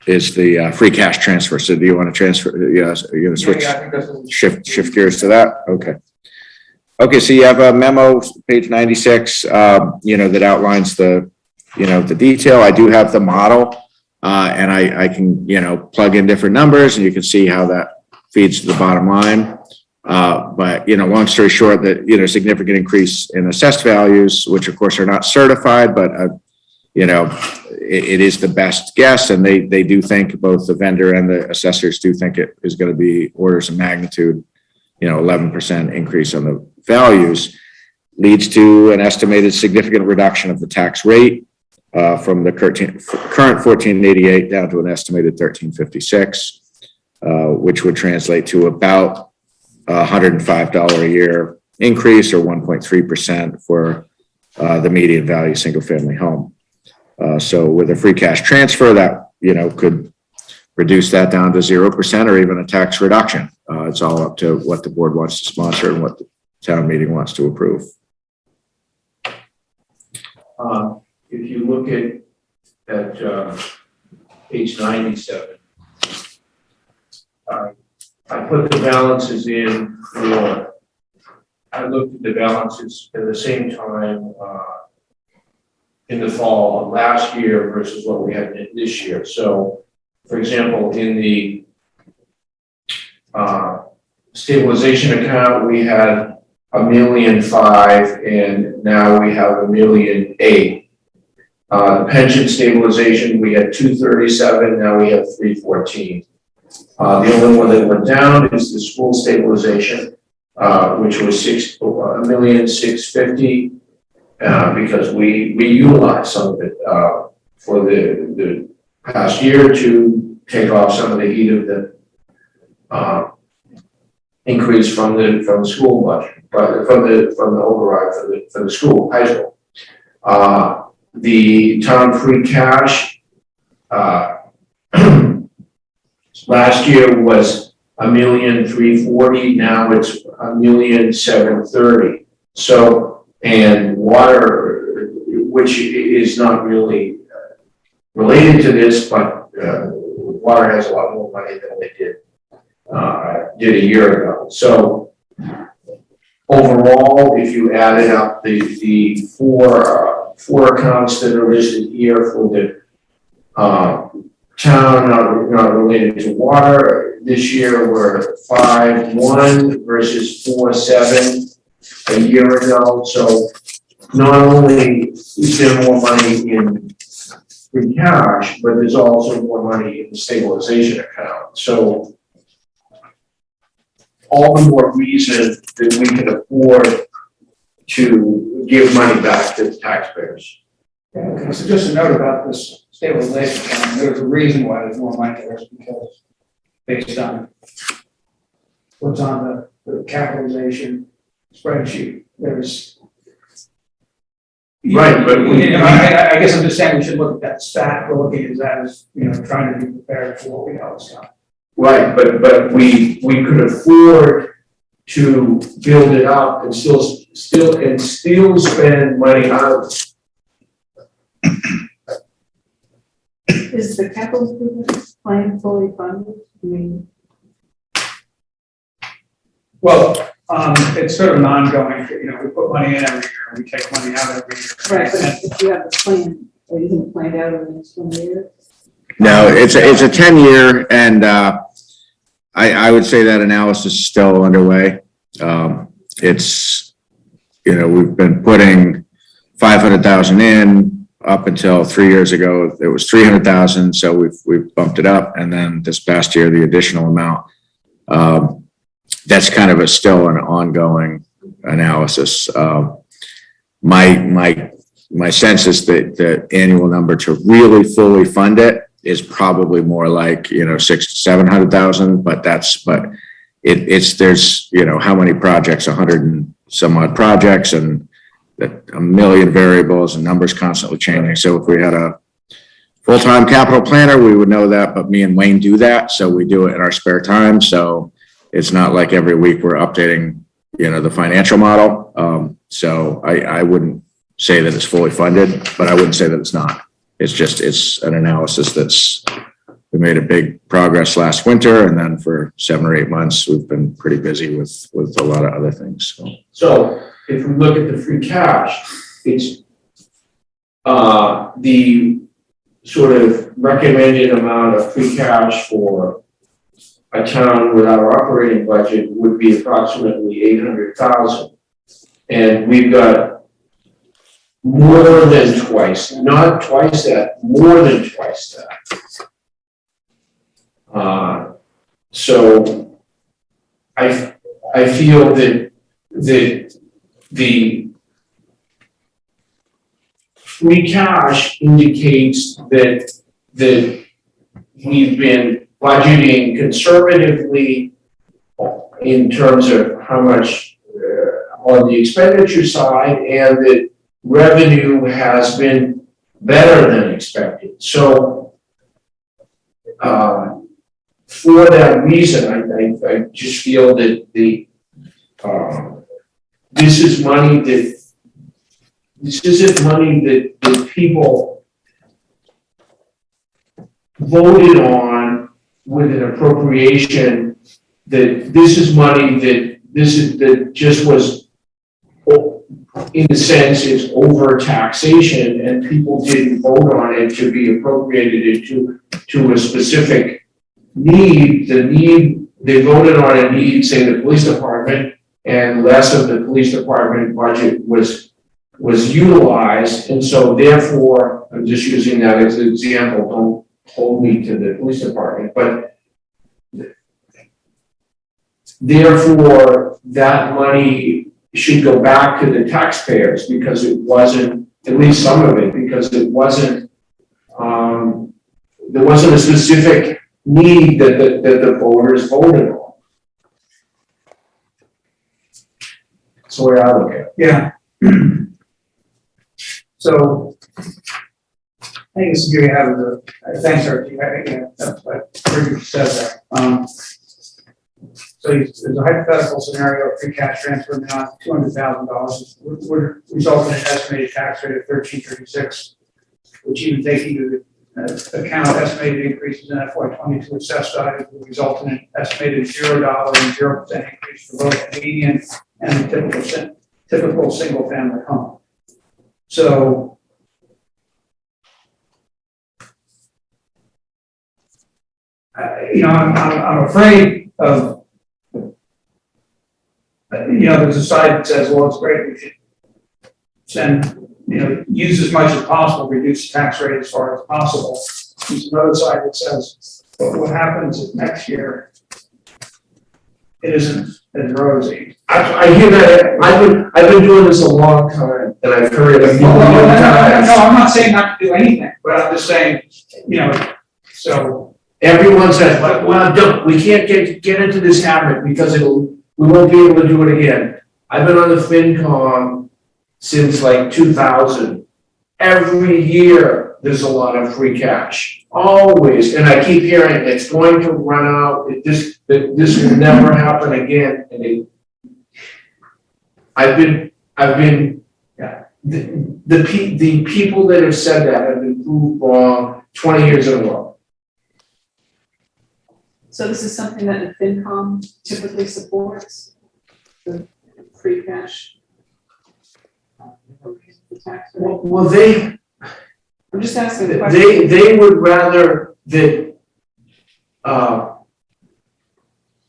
is the free cash transfer. So do you want to transfer? Yes, you're going to switch, Yeah, I think that's shift gears to that? Okay. Okay, so you have a memo, page 96, that outlines the the detail. I do have the model, and I can, plug in different numbers and you can see how that feeds to the bottom line. But, long story short, that, significant increase in assessed values, which of course are not certified, but, it is the best guess. And they do think, both the vendor and the assessors do think it is going to be orders of magnitude, 11% increase on the values, leads to an estimated significant reduction of the tax rate from the current 1488 down to an estimated 1356, which would translate to about $105 a year increase, or 1.3% for the median value single family home. So with a free cash transfer, that could reduce that down to 0% or even a tax reduction. It's all up to what the board wants to sponsor and what the town meeting wants to approve. If you look at page 97, I put the balances in for, I looked at the balances at the same time in the fall of last year versus what we had this year. So, for example, in the stabilization account, we had $1.5 million, and now we have $1.8 million. The pension stabilization, we had 237, now we have 314. The only one that went down is the school stabilization, which was $1,650,000, because we utilized some of it for the past year to take off some of the heat of the increase from the school budget, but from the override for the school, high school. The town free cash last year was $1,340,000. Now it's $1,730,000. So, and water, which is not really related to this, but water has a lot more money than they did a year ago. So overall, if you added up the four accounts that are listed here for the town not related to water, this year we're 5.1 versus 4.7 a year ago. So not only is there more money in free cash, but there's also more money in the stabilization account. So all the more reason that we can afford to give money back to the taxpayers. Okay, so just a note about this stabilization account, there's a reason why there's more money there, is because based on what's on the capitalization spreadsheet, there's. Right, but I guess I'm just saying we should look at that stat, we're looking at that as, trying to be prepared for what we know is coming. right, but we could afford to build it up and still spend money out. Is the capital improvement plan fully funded? I mean, Well, it's sort of an ongoing, we put money in every year, we take money out every year. right, but if you have the plan, or you can plan out over the next 20 years? No, it's a 10-year, and I would say that analysis is still underway. It's, we've been putting 500,000 in. Up until 3 years ago, it was 300,000, so we've bumped it up, and then this past year the additional amount. That's kind of still an ongoing analysis. My sense is that the annual number to really fully fund it is probably more like 600,000 to 700,000, but there's how many projects, 100 and some odd projects, and a million variables and numbers constantly changing. So if we had a full-time capital planner, we would know that, but me and Wayne do that, so we do it in our spare time. So it's not like every week we're updating the financial model. So I wouldn't say that it's fully funded, but I wouldn't say that it's not. It's an analysis we made a big progress last winter, and then for 7 or 8 months we've been pretty busy with a lot of other things. So if we look at the free cash, it's the sort of recommended amount of free cash for a town with our operating budget would be approximately 800,000. And we've got more than twice, not twice that, more than twice that. So I feel that the free cash indicates that we've been budgeting conservatively in terms of how much on the expenditure side, and that revenue has been better than expected. So for that reason, I just feel that this isn't money that people voted on with an appropriation, that this is money that just was, in a sense, it's over taxation, and people didn't vote on it to be appropriated to a specific need. The need, they voted on a need, say the police department, and less of the police department budget was utilized. And so therefore, I'm just using that as an example, don't hold me to the police department, but therefore that money should go back to the taxpayers, because it wasn't, at least some of it, because it wasn't, there wasn't a specific need that the voters voted on. That's the way I look at it. Yeah. So, I think this is good to have the, thanks, Archie, that's what Bridget said there. So there's a hypothetical scenario of free cash transfer amount of $200,000 would result in an estimated tax rate of 13.36, which even taking into account estimated increases in FY22 assessed values would result in an estimated $0 and 0% increase for both the median and the typical single family home. So I'm afraid of, there's a side that says, well, it's great, we should send, use as much as possible, reduce the tax rate as far as possible. There's another side that says, but what happens if next year it isn't as rosy? I hear that. I've been doing this a long time, and I've heard it a million times. No, I'm not saying not to do anything, but I'm just saying, so. Everyone says, well, we can't get into this habit because we won't be able to do it again. I've been on the FinCom since like 2000. Every year, there's a lot of free cash, always. And I keep hearing it's going to run out. This will never happen again. And the people that have said that have been proved wrong 20 years in a row. So this is something that the FinCom typically supports, the free cash. The tax rate. Well, they. I'm just asking the question. They would rather that.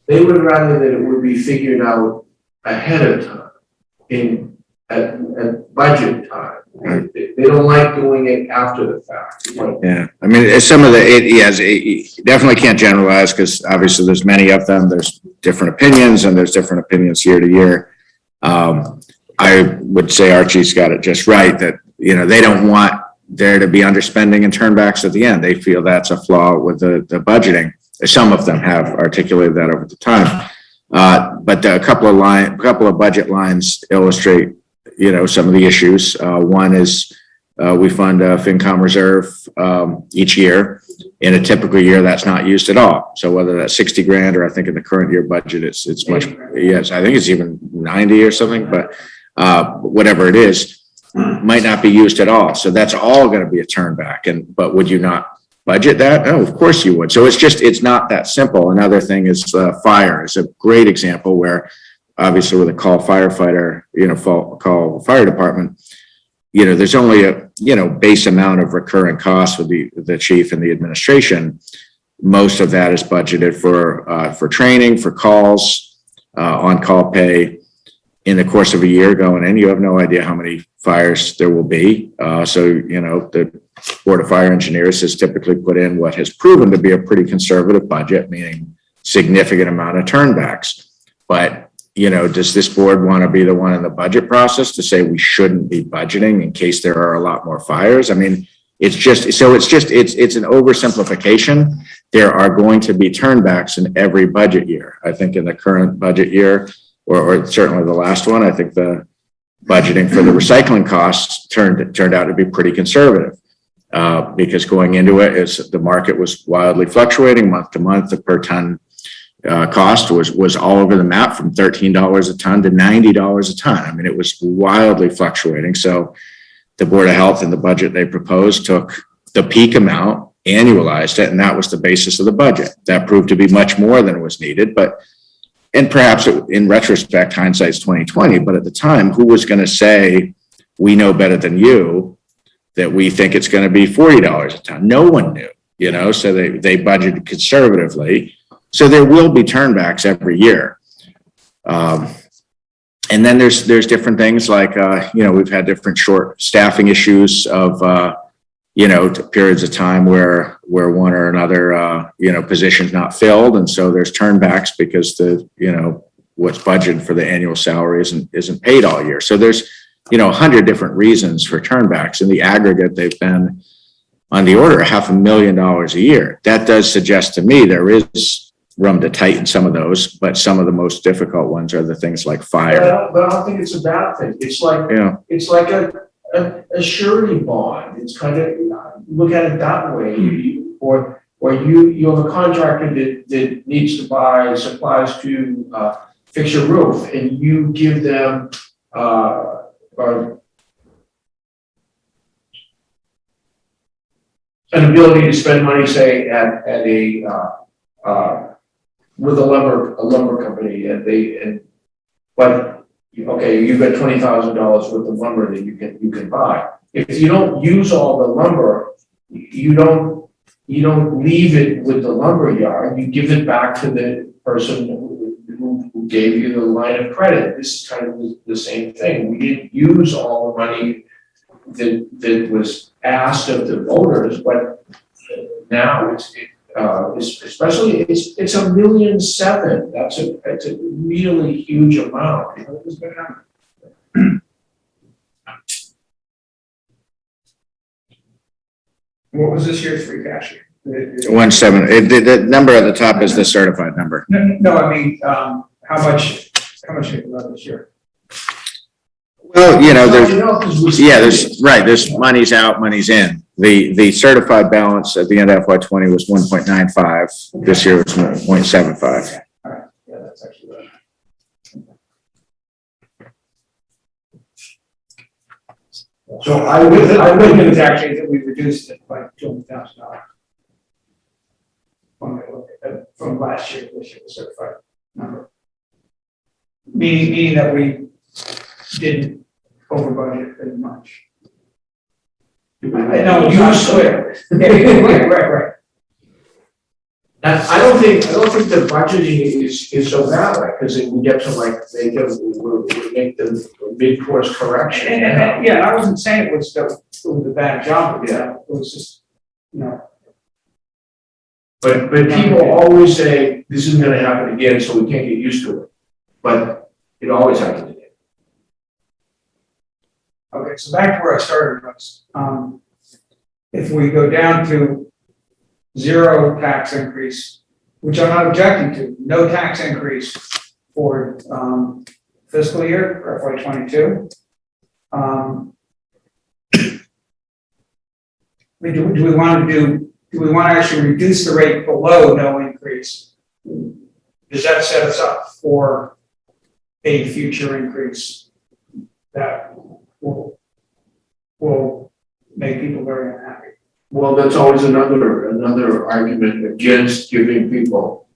They would rather that it would be figured out ahead of time, at budget time. They don't like doing it after the fact. Yeah, I mean, some of you definitely can't generalize, because obviously there's many of them. There's different opinions, and there's different opinions year to year. I would say Archie's got it just right, that, they don't want there to be underspending and turnbacks at the end. They feel that's a flaw with the budgeting. Some of them have articulated that over the time. But a couple of budget lines illustrate, some of the issues. One is we fund a FinCom reserve each year. In a typical year, that's not used at all. So whether that's 60 grand, or I think in the current year budget, it's much, yes, I think it's even 90 or something, but whatever it is, might not be used at all. So that's all going to be a turn back. But would you not budget that? No, of course you would. So it's not that simple. Another thing is fire is a great example where obviously with a call firefighter, call fire department, there's only a, base amount of recurring costs with the chief and the administration. Most of that is budgeted for training, for calls, on-call pay. In the course of a year going in, you have no idea how many fires there will be. The Board of Fire Engineers has typically put in what has proven to be a pretty conservative budget, meaning significant amount of turnbacks. But, does this board want to be the one in the budget process to say we shouldn't be budgeting in case there are a lot more fires? I mean, it's an oversimplification. There are going to be turnbacks in every budget year. I think in the current budget year, or certainly the last one, I think the budgeting for the recycling costs turned out to be pretty conservative. Because going into it, the market was wildly fluctuating month to month. The per ton cost was all over the map, from $13 a ton to $90 a ton. I mean, it was wildly fluctuating. So the Board of Health and the budget they proposed took the peak amount, annualized it, and that was the basis of the budget. That proved to be much more than was needed, and perhaps in retrospect, hindsight's 2020, but at the time, who was going to say, we know better than you, that we think it's going to be $40 a ton? No one knew, so they budgeted conservatively. So there will be turnbacks every year. And then there's different things like, we've had different short staffing issues of, periods of time where one or another, position's not filled. And so there's turnbacks because what's budgeted for the annual salary isn't paid all year. So there's, 100 different reasons for turnbacks. In the aggregate, they've been on the order of $500,000 a year. That does suggest to me there is room to tighten some of those, but some of the most difficult ones are the things like fire. But I don't think it's a bad thing. It's like a surety bond. It's kind of, look at it that way. Or you have a contractor that needs to buy supplies to fix your roof, and you give them an ability to spend money, say at a with a lumber company, but you've got $20,000 worth of lumber that you can buy. If you don't use all the lumber, you don't leave it with the lumber yard. You give it back to the person who gave you the line of credit. This is kind of the same thing. We didn't use all the money that was asked of the voters, but now it's especially it's $1.7 million. That's a really huge amount. What was this year's free cash? 1.7. The number at the top is the certified number. No, I mean, how much did you have this year? Well, there's money's out, money's in. The certified balance at the end of FY20 was 1.95. This year it's 1.75. All right, yeah, that's actually right. So I would It was actually that we reduced it by $200,000. When I look at it from last year to this year, the certified number. Meaning that we didn't over budget very much. No, you swear. Right. I don't think the budgeting is so bad, because we get to we make the mid-course correction. And I wasn't saying it was a bad job. Yeah, it was just, But people always say, this isn't gonna happen again, so we can't get used to it. But it always happens again. Okay, so back to where I started was, if we go down to 0 tax increase, which I'm not objecting to, no tax increase for fiscal year for FY22. Do we want to actually reduce the rate below no increase? Does that set us up for a future increase that will make people very unhappy? Well, that's always another argument against giving people,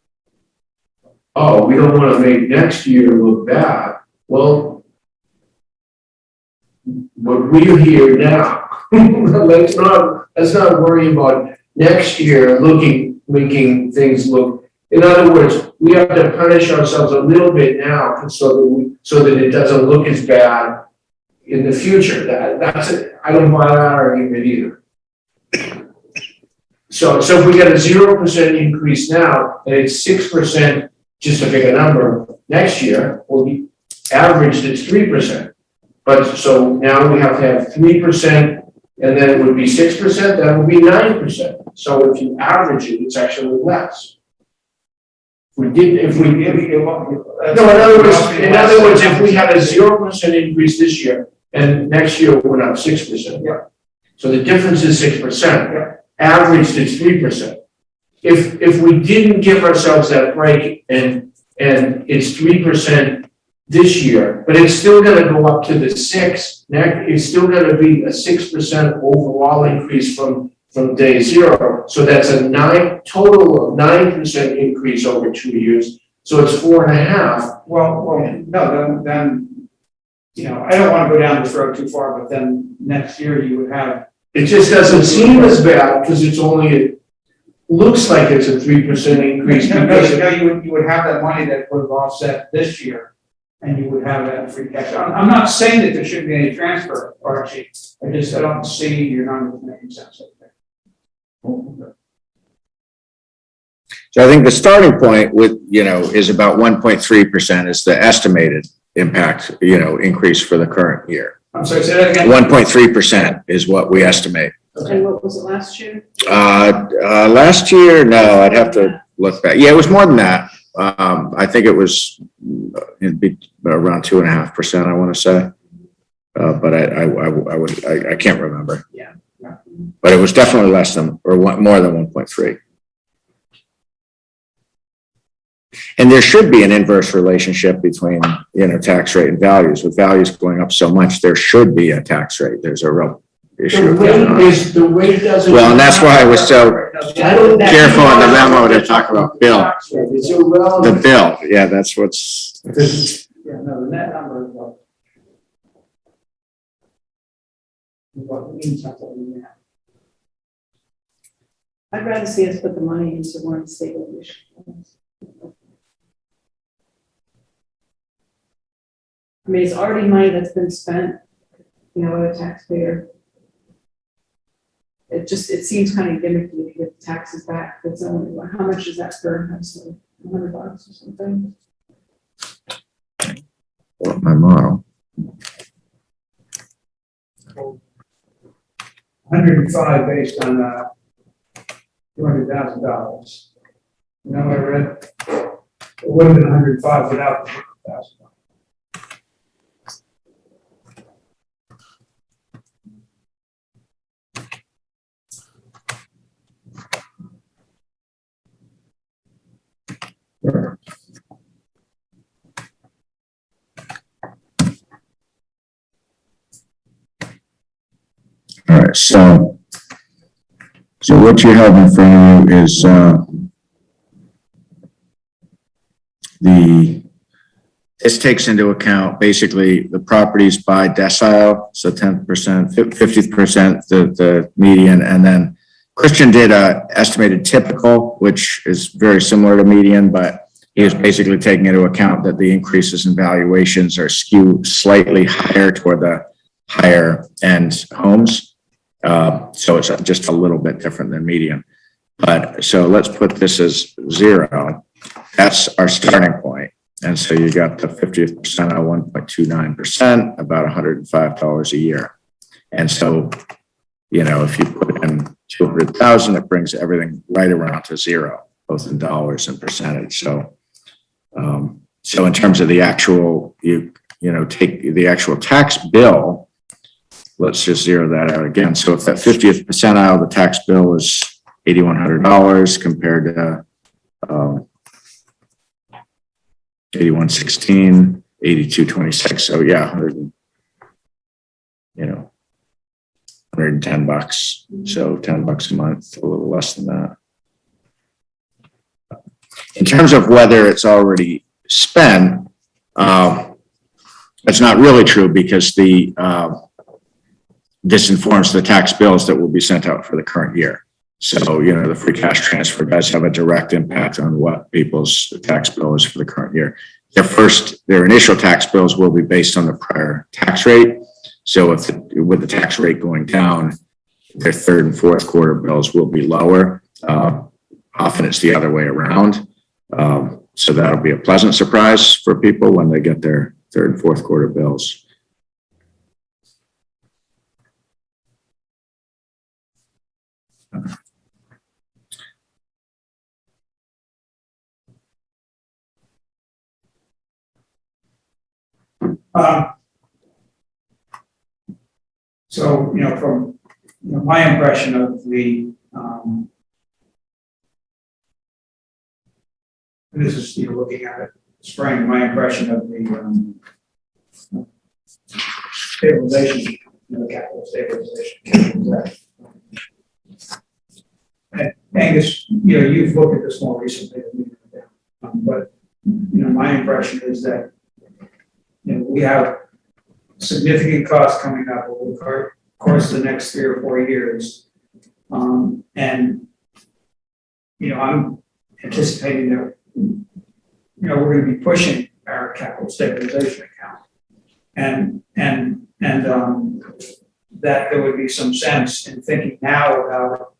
oh, we don't want to make next year look bad. Well, what we're here now. Let's not worry about next year making things look. In other words, we have to punish ourselves a little bit now so that it doesn't look as bad in the future. That's it. I don't buy that argument either. So if we get a 0% increase now, and it's 6%, just to pick a number, next year, well, we averaged it's 3%. But so now we have to have 3%, and then it would be 6%, that would be 9%. So if you average it, it's actually less. No, in other words, if we had a 0% increase this year, and next year we're up 6%. Yeah. So the difference is 6%. Yeah. Averaged it's 3%. If we didn't give ourselves that break and it's 3% this year, but it's still gonna go up to the 6, it's still gonna be a 6% overall increase from day 0. So that's a total of 9% increase over 2 years. So it's 4.5. Well, no, then, I don't want to go down this road too far, but then next year you would have. It just doesn't seem as bad because it's only, looks like it's a 3% increase. You would have that money that would have offset this year, and you would have that in free cash. I'm not saying that there shouldn't be any transfer, Archie. I don't see your numbers making sense over there. So I think the starting point is about 1.3% is the estimated impact, increase for the current year. I'm sorry, say that again. 1.3% is what we estimate. And what was it last year? Last year, no, I'd have to look back. Yeah, it was more than that. I think it was it'd be around 2.5%, I want to say. But I can't remember. Yeah. But it was definitely less than, or more than 1.3. And there should be an inverse relationship between, tax rate and values. With values going up so much, there should be a tax rate. There's a real issue. The rate doesn't. Well, and that's why I was so careful in the memo to talk about bill. It's irrelevant. The bill, yeah, that's what's. Yeah, no, the net number is what means something in that. I'd rather see us put the money into more stable issues. I mean, it's already money that's been spent, with a taxpayer. It seems kind of gimmicky to get the taxes back. It's only, how much is that per household? $100 or something? Well, my model. 105 based on $200,000. You know what I read? It would have been 105 without the $200,000. All right, so what you have in front of you is this takes into account basically the properties by decile, so 10%, 50%, the median, and then Christian did a estimated typical, which is very similar to median, but he is basically taking into account that the increases in valuations are skewed slightly higher toward the higher end homes. So it's just a little bit different than median. But so let's put this as 0. That's our starting point. And so you got the 50th percentile, 1.29%, about $105 a year. And so, if you put in 200,000, it brings everything right around to 0, both in dollars and percentage. So, so in terms of the actual, take the actual tax bill, let's just 0 that out again. So if that 50th percentile, the tax bill is $8,100 compared to 8116, 8226. So yeah, $110. So $10 a month, a little less than that. In terms of whether it's already spent, that's not really true because the this informs the tax bills that will be sent out for the current year. So, the free cash transfer does have a direct impact on what people's tax bill is for the current year. Their initial tax bills will be based on the prior tax rate. So with the tax rate going down, their third and fourth quarter bills will be lower. Often it's the other way around. So that'll be a pleasant surprise for people when they get their third and fourth quarter bills. So, from my impression of the, this is, looking at it spring, my impression of the stabilization, capital stabilization. And Angus, you've looked at this more recently than me, but, my impression is that, we have significant costs coming up over the course of the next 3 or 4 years. And, I'm anticipating that, we're going to be pushing our capital stabilization account. And that there would be some sense in thinking now about,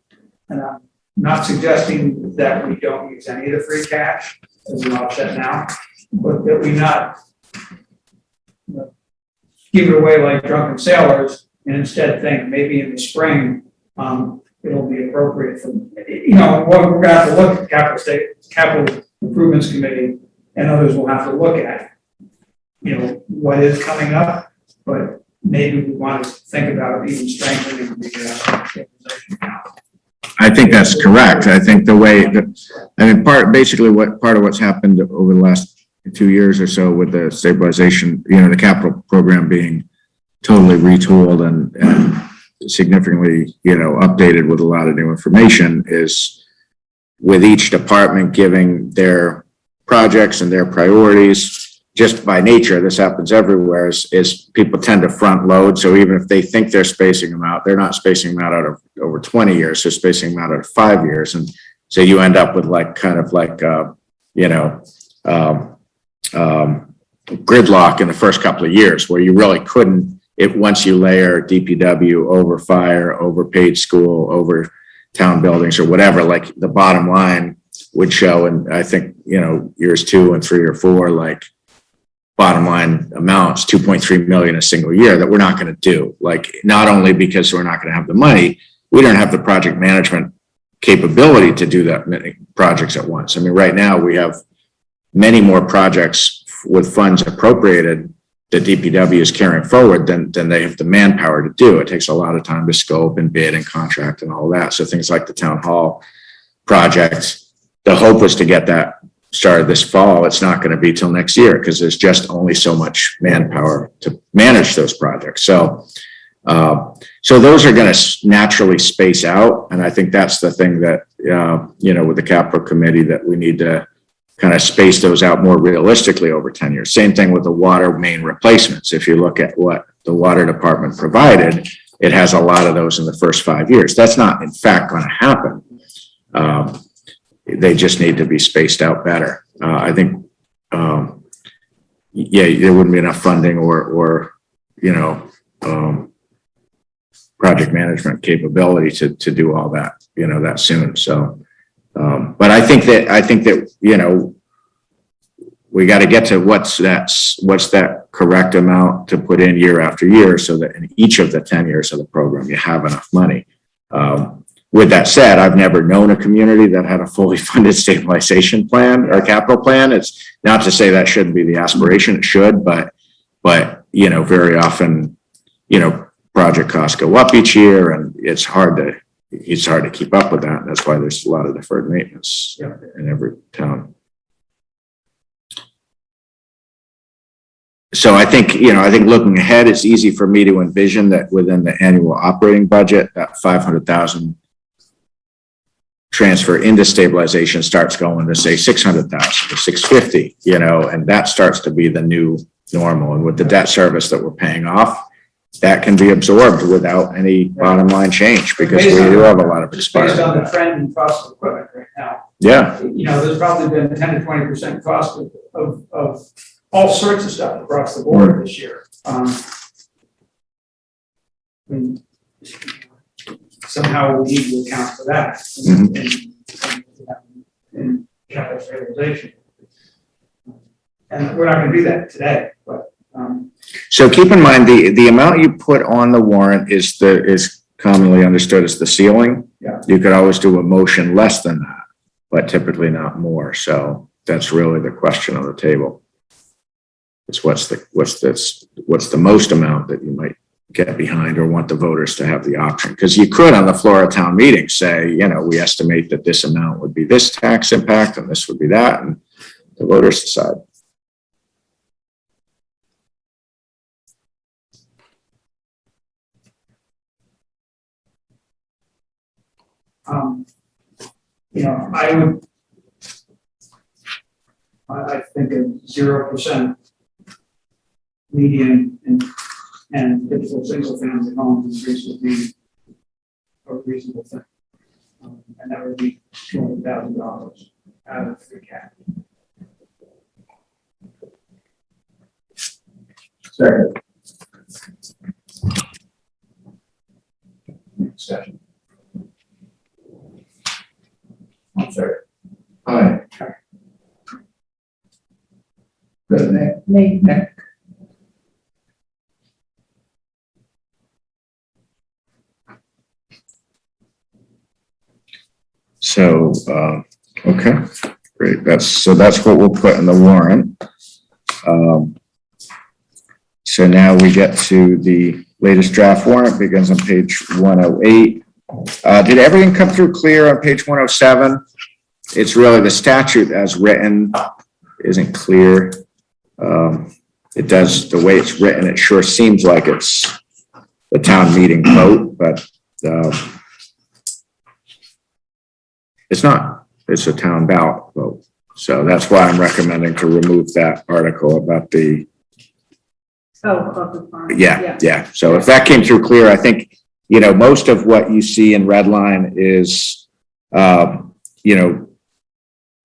and I'm not suggesting that we don't use any of the free cash as an offset now, but that we not give it away like drunken sailors, and instead think maybe in the spring, it'll be appropriate for, we're gonna have to look at capital improvements committee, and others will have to look at, what is coming up, but maybe we want to think about even strengthening the stabilization account. I think that's correct. I think the way that, part of what's happened over the last 2 years or so with the stabilization, the capital program being totally retooled and significantly, updated with a lot of new information, is with each department giving their projects and their priorities. Just by nature, this happens everywhere, is people tend to front load. So even if they think they're spacing them out, they're not spacing them out of over 20 years, they're spacing them out of 5 years. And so you end up with gridlock in the first couple of years, where you really couldn't, once you layer DPW over fire, over paid school, over town buildings or whatever, like the bottom line would show. And I think, years 2 and 3 or 4, bottom line amounts, 2.3 million a single year, that we're not going to do. Not only because we're not going to have the money, we don't have the project management capability to do that many projects at once. I mean, right now we have many more projects with funds appropriated that DPW is carrying forward than they have the manpower to do. It takes a lot of time to scope and bid and contract and all that. So things like the town hall project, the hope was to get that started this fall. It's not going to be till next year because there's just only so much manpower to manage those projects. So those are going to naturally space out. And I think that's the thing that, with the capital committee, that we need to kind of space those out more realistically over 10 years. Same thing with the water main replacements. If you look at what the water department provided, it has a lot of those in the first 5 years. That's not, in fact, going to happen. They just need to be spaced out better. I think, there wouldn't be enough funding or project management capability to do all that, that soon. So, but I think that, we got to get to what's that correct amount to put in year after year, so that in each of the 10 years of the program, you have enough money. With that said, I've never known a community that had a fully funded stabilization plan or capital plan. It's not to say that shouldn't be the aspiration, it should, but very often, project costs go up each year, and it's hard to keep up with that. And that's why there's a lot of deferred maintenance in every town. So I think looking ahead, it's easy for me to envision that within the annual operating budget, that 500,000 transfer into stabilization starts going to, say, 600,000 or 650, and that starts to be the new normal. And with the debt service that we're paying off, that can be absorbed without any bottom line change, because we do have a lot of Just based on the expired. trend in cost of equipment right now. Yeah, You know, there's probably been 10 to 20% cost of all sorts of stuff across the board this year. I mean, somehow we need to account for that in capital stabilization. And we're not gonna do that today, but, so keep in mind, the amount you put on the warrant is commonly understood as the ceiling. Yeah. You could always do a motion less than that, but typically not more. So that's really the question on the table. It's what's the most amount that you might get behind or want the voters to have the option? Because you could, on the floor of town meeting, say, you know, we estimate that this amount would be this tax impact and this would be that, and the voters decide. you know, I think a 0% median and typical single family home increase would be a reasonable thing. And that would be $200,000 out of free cash. Second. Discussion. I'm sorry. Aye. Good, Nick. Nick. So, okay, great. That's what we'll put in the warrant. So now we get to the latest draft warrant, begins on page 108. Did everything come through clear on page 107? It's really the statute as written isn't clear. It does, the way it's written, it sure seems like it's the town meeting vote, but it's not. It's a town ballot vote. So that's why I'm recommending to remove that article about the. About the farm. Yeah. So if that came through clear, I think, you know, most of what you see in red line is, you know,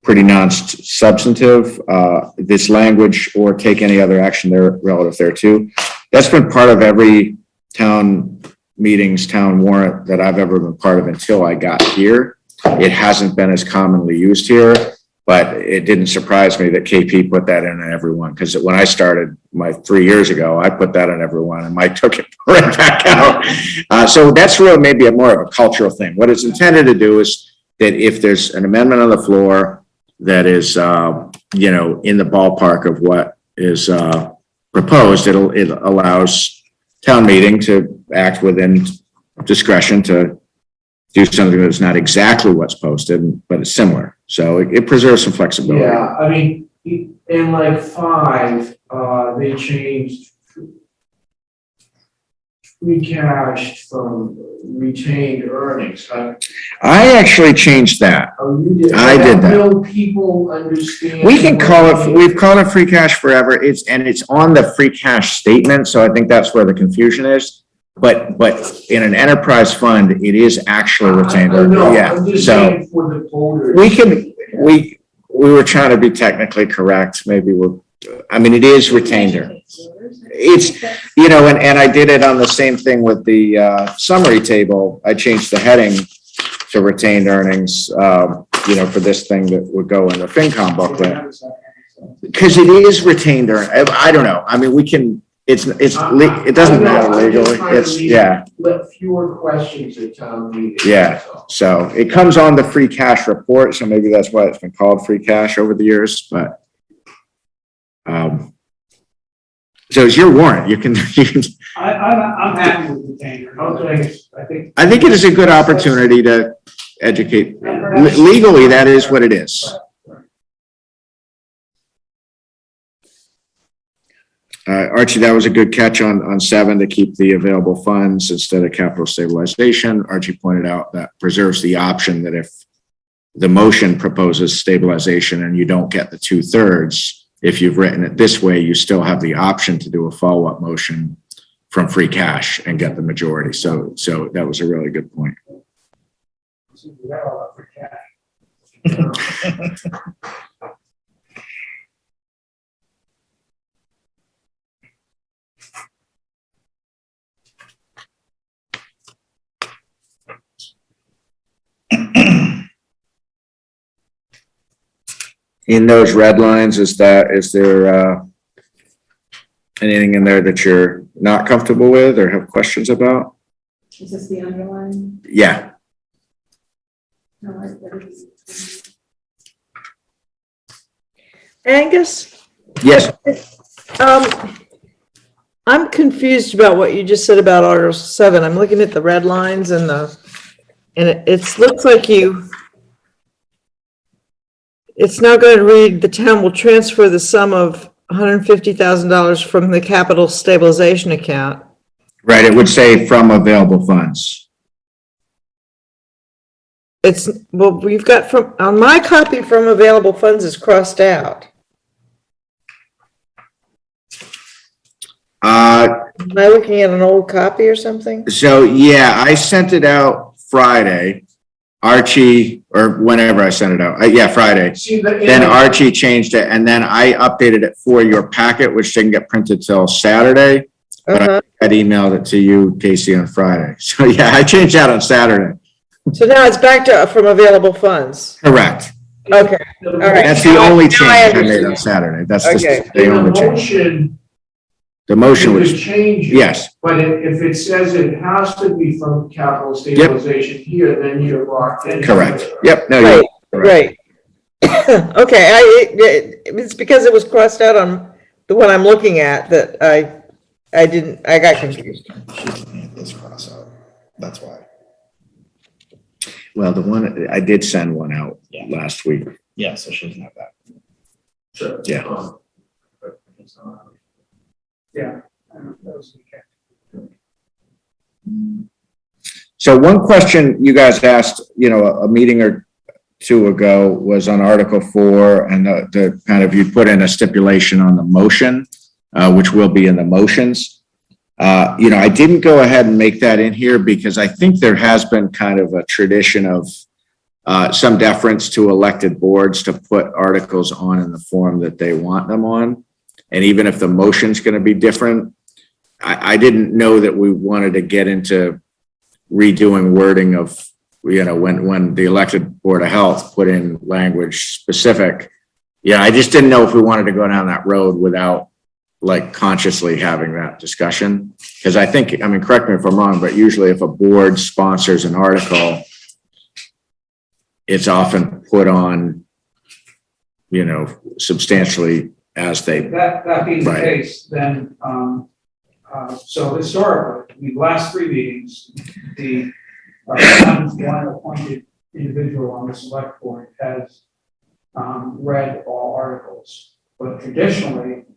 pretty non-substantive. This language or take any other action there relative thereto. That's been part of every town meetings, town warrant that I've ever been part of until I got here. It hasn't been as commonly used here, but it didn't surprise me that KP put that in everyone, because when I started 3 years ago, I put that in everyone and Mike took it right back out. So that's really maybe more of a cultural thing. What it's intended to do is that if there's an amendment on the floor that is, you know, in the ballpark of what is proposed, it allows town meeting to act within discretion to do something that's not exactly what's posted, but it's similar. So it preserves some flexibility. Yeah, I mean, in like 5, they changed free cash from retained earnings. I actually changed that. Oh, you did? I did that. Will people understand? We can call it, we've called it free cash forever. It's on the free cash statement. So I think that's where the confusion is. But in an enterprise fund, it is actually retained. Yeah. I'm just So saying for the voters. we were trying to be technically correct. Maybe it is retained. It's, you know, and I did it on the same thing with the summary table. I changed the heading to retained earnings, you know, for this thing that would go in the FinCom booklet. Because it is retained earnings. I don't know. I mean, we can, it doesn't matter legally. It's, yeah. Let fewer questions at town meeting. Yeah. So it comes on the free cash report. So maybe that's why it's been called free cash over the years, but so it's your warrant. You can. I'm happy with retainer. I think it is a good opportunity to educate. Legally, that is what it is. Archie, that was a good catch on 7 to keep the available funds instead of capital stabilization. Archie pointed out that preserves the option that if the motion proposes stabilization and you don't get the 2/3, if you've written it this way, you still have the option to do a follow-up motion from free cash and get the majority. So that was a really good point. We got all that for cash. In those red lines, is there anything in there that you're not comfortable with or have questions about? Is this the underline? Yeah. No, that is. Angus, Yes. I'm confused about what you just said about Article 7. I'm looking at the red lines and it looks like it's now going to read, the town will transfer the sum of $150,000 from the capital stabilization account. Right. It would say from available funds. Well, we've got on my copy, from available funds is crossed out. Am I looking at an old copy or something? So yeah, I sent it out Friday. Archie, or whenever I sent it out. Yeah, Friday. Then Archie changed it, and then I updated it for your packet, which didn't get printed till Saturday. But I emailed it to you, Casey, on Friday. So yeah, I changed that on Saturday. So now it's back to from available funds. Correct. Okay, all right. That's the only change I I made on Saturday. That's Okay. the only change. The motion You was, could change it. yes, But if it says it has to be from capital stabilization here, then you're locked in. correct. Yep, no, Right, you're correct. right. Okay, it's because it was crossed out on the one I'm looking at that I got confused. This cross out, that's why. Well, the one, I did send one out Yeah. last week. Yeah, so she doesn't have that. So, Yeah. Yeah. That was okay. So one question you guys asked, a meeting or two ago was on Article 4 and the kind of, you put in a stipulation on the motion, which will be in the motions. I didn't go ahead and make that in here because I think there has been kind of a tradition of some deference to elected boards to put articles on in the form that they want them on. And even if the motion's going to be different, I didn't know that we wanted to get into redoing wording of, when the elected Board of Health put in language specific. Yeah, I just didn't know if we wanted to go down that road without consciously having that discussion. Because I think, correct me if I'm wrong, but usually if a board sponsors an article, it's often put on, substantially as they. That being the Right. case, then, so historically, the last three meetings, the one appointed individual on the select board has read all articles, but traditionally, it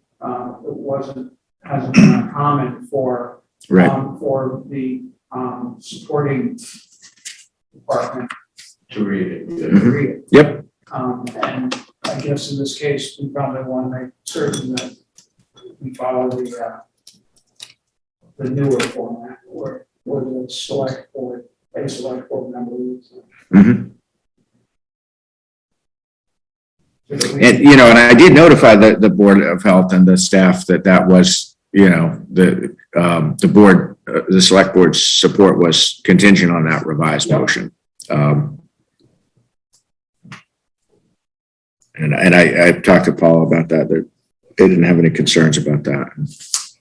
hasn't been uncommon for for the supporting department To read it. to read it. Yep. And I guess in this case, we probably want to make certain that we follow the newer format where the select board, a select board member reads it. Mhm. And, and I did notify the Board of Health and the staff that was, the board, the select board's support was contingent on that revised motion. And I talked to Paul about that. They didn't have any concerns about that.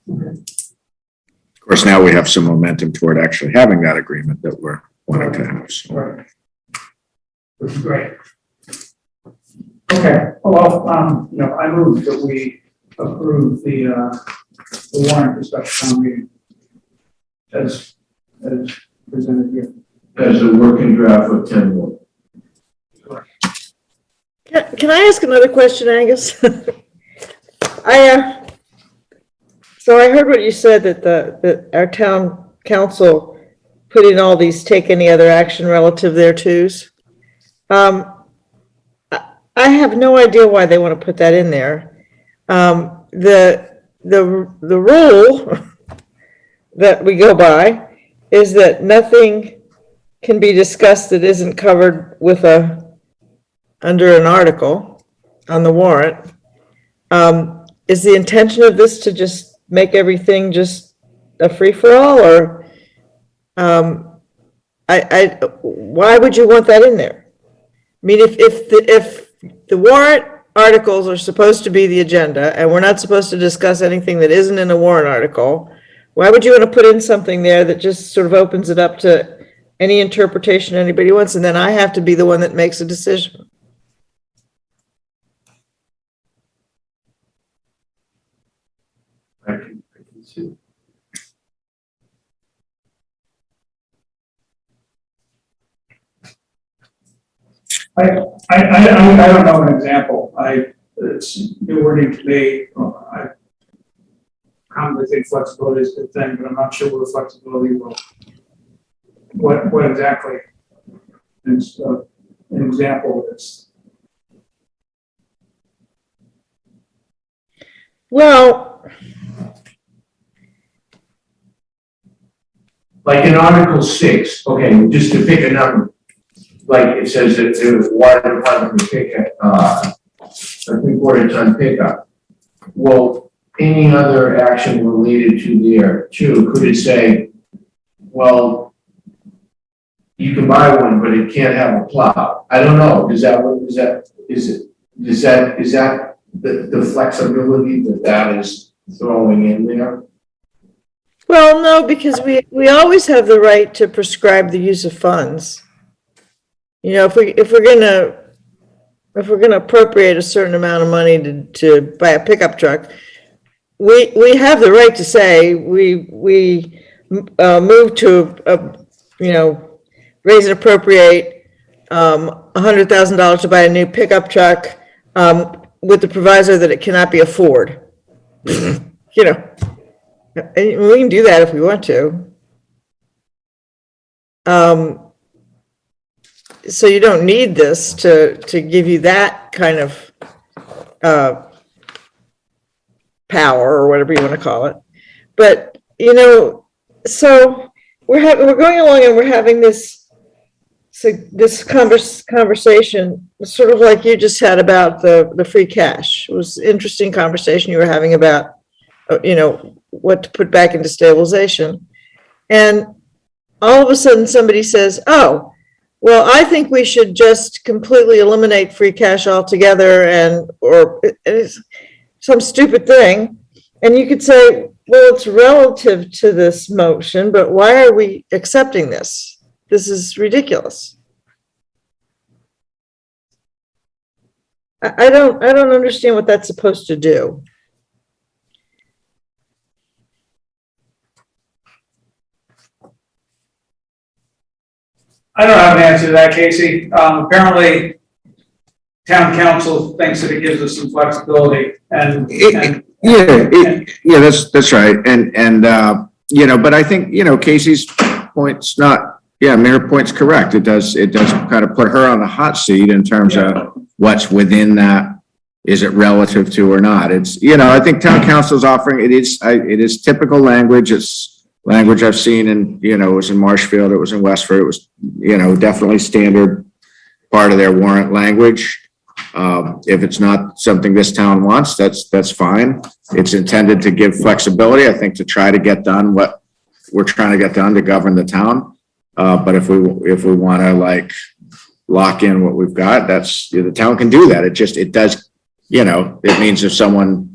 Of course, now we have some momentum toward actually having that agreement that we're wanting to have. So. Right. Which is great. Okay, well, I move that we approve the warrant for special town meeting as presented here. As a working draft of 10 Can I ask another question, Angus? So I heard what you said that our town council put in all these take any other action relative theretos. I have no idea why they want to put that in there. The rule that we go by is that nothing can be discussed that isn't covered with under an article on the warrant. Is the intention of this to just make everything just a free-for-all, or, why would you want that in there? I mean, if the warrant articles are supposed to be the agenda, and we're not supposed to discuss anything that isn't in a warrant article, why would you want to put in something there that just sort of opens it up to any interpretation anybody wants, and then I have to be the one that makes a decision? I can see. I don't know an example. It's new wording to me. I commonly think flexibility is a good thing, but I'm not sure what flexibility will, what exactly is an example of this. Well, Like in Article 6, okay, just to pick a number, like it says that the water department can pick a 3/4 ton pickup. Well, any other action related to there too, could it say, well, you can buy one, but it can't have a plow? I don't know, is that the flexibility that is throwing in there? well, no, because we always have the right to prescribe the use of funds. You know, if we're gonna appropriate a certain amount of money to buy a pickup truck, we have the right to say, we move to, raise and appropriate, $100,000 to buy a new pickup truck, with the proviso that it cannot be a Ford. You know, and we can do that if we want to. So you don't need this to give you that kind of power, or whatever you want to call it. But, so we're going along and we're having this conversation, sort of like you just had about the free cash. It was an interesting conversation you were having about, what to put back into stabilization. And all of a sudden somebody says, oh, well, I think we should just completely eliminate free cash altogether, or it's some stupid thing. And you could say, well, it's relative to this motion, but why are we accepting this? This is ridiculous. I don't understand what that's supposed to do. I don't have an answer to that, Casey. Apparently, town council thinks that it gives us some flexibility and. Yeah, that's right. And but I think, Casey's point's not, her point's correct. It does kind of put her on the hot seat in terms of what's within that. Is it relative to or not? It's, I think town council's offering, it is typical language. It's language I've seen in, it was in Marshfield, it was in Westford, it was, definitely standard part of their warrant language. If it's not something this town wants, that's fine. It's intended to give flexibility, I think, to try to get done what we're trying to get done to govern the town. But if we want to lock in what we've got, the town can do that. It does, it means if someone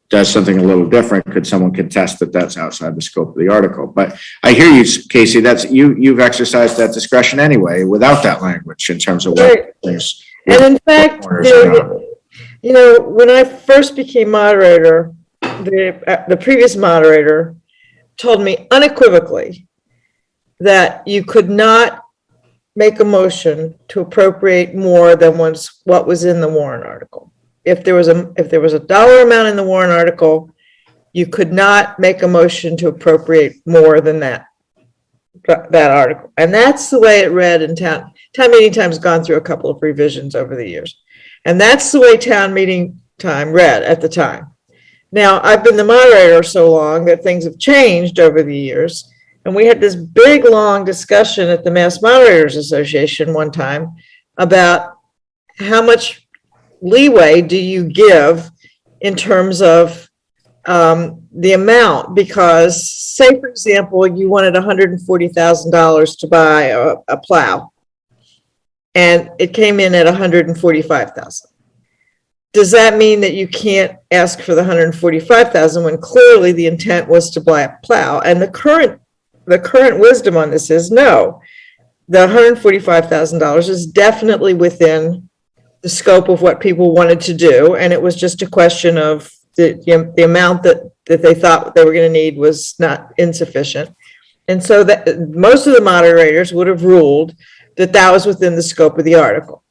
does something a little different, could someone contest that that's outside the scope of the article? But I hear you, Casey, you've exercised that discretion anyway, without that language in terms of what things. And in fact, when I first became moderator, the previous moderator told me unequivocally that you could not make a motion to appropriate more than what was in the warrant article. If there was a dollar amount in the warrant article, you could not make a motion to appropriate more than that article. And that's the way it read in town meeting time's gone through a couple of revisions over the years. And that's the way town meeting time read at the time. Now, I've been the moderator so long that things have changed over the years. And we had this big, long discussion at the Mass Moderators Association one time about how much leeway do you give in terms of the amount? Because say, for example, you wanted $140,000 to buy a plow and it came in at $145,000. Does that mean that you can't ask for the $145,000 when clearly the intent was to buy a plow? And the current wisdom on this is no. The $145,000 is definitely within the scope of what people wanted to do, and it was just a question of the amount that they thought they were going to need was not insufficient. And so that most of the moderators would have ruled that that was within the scope of the article.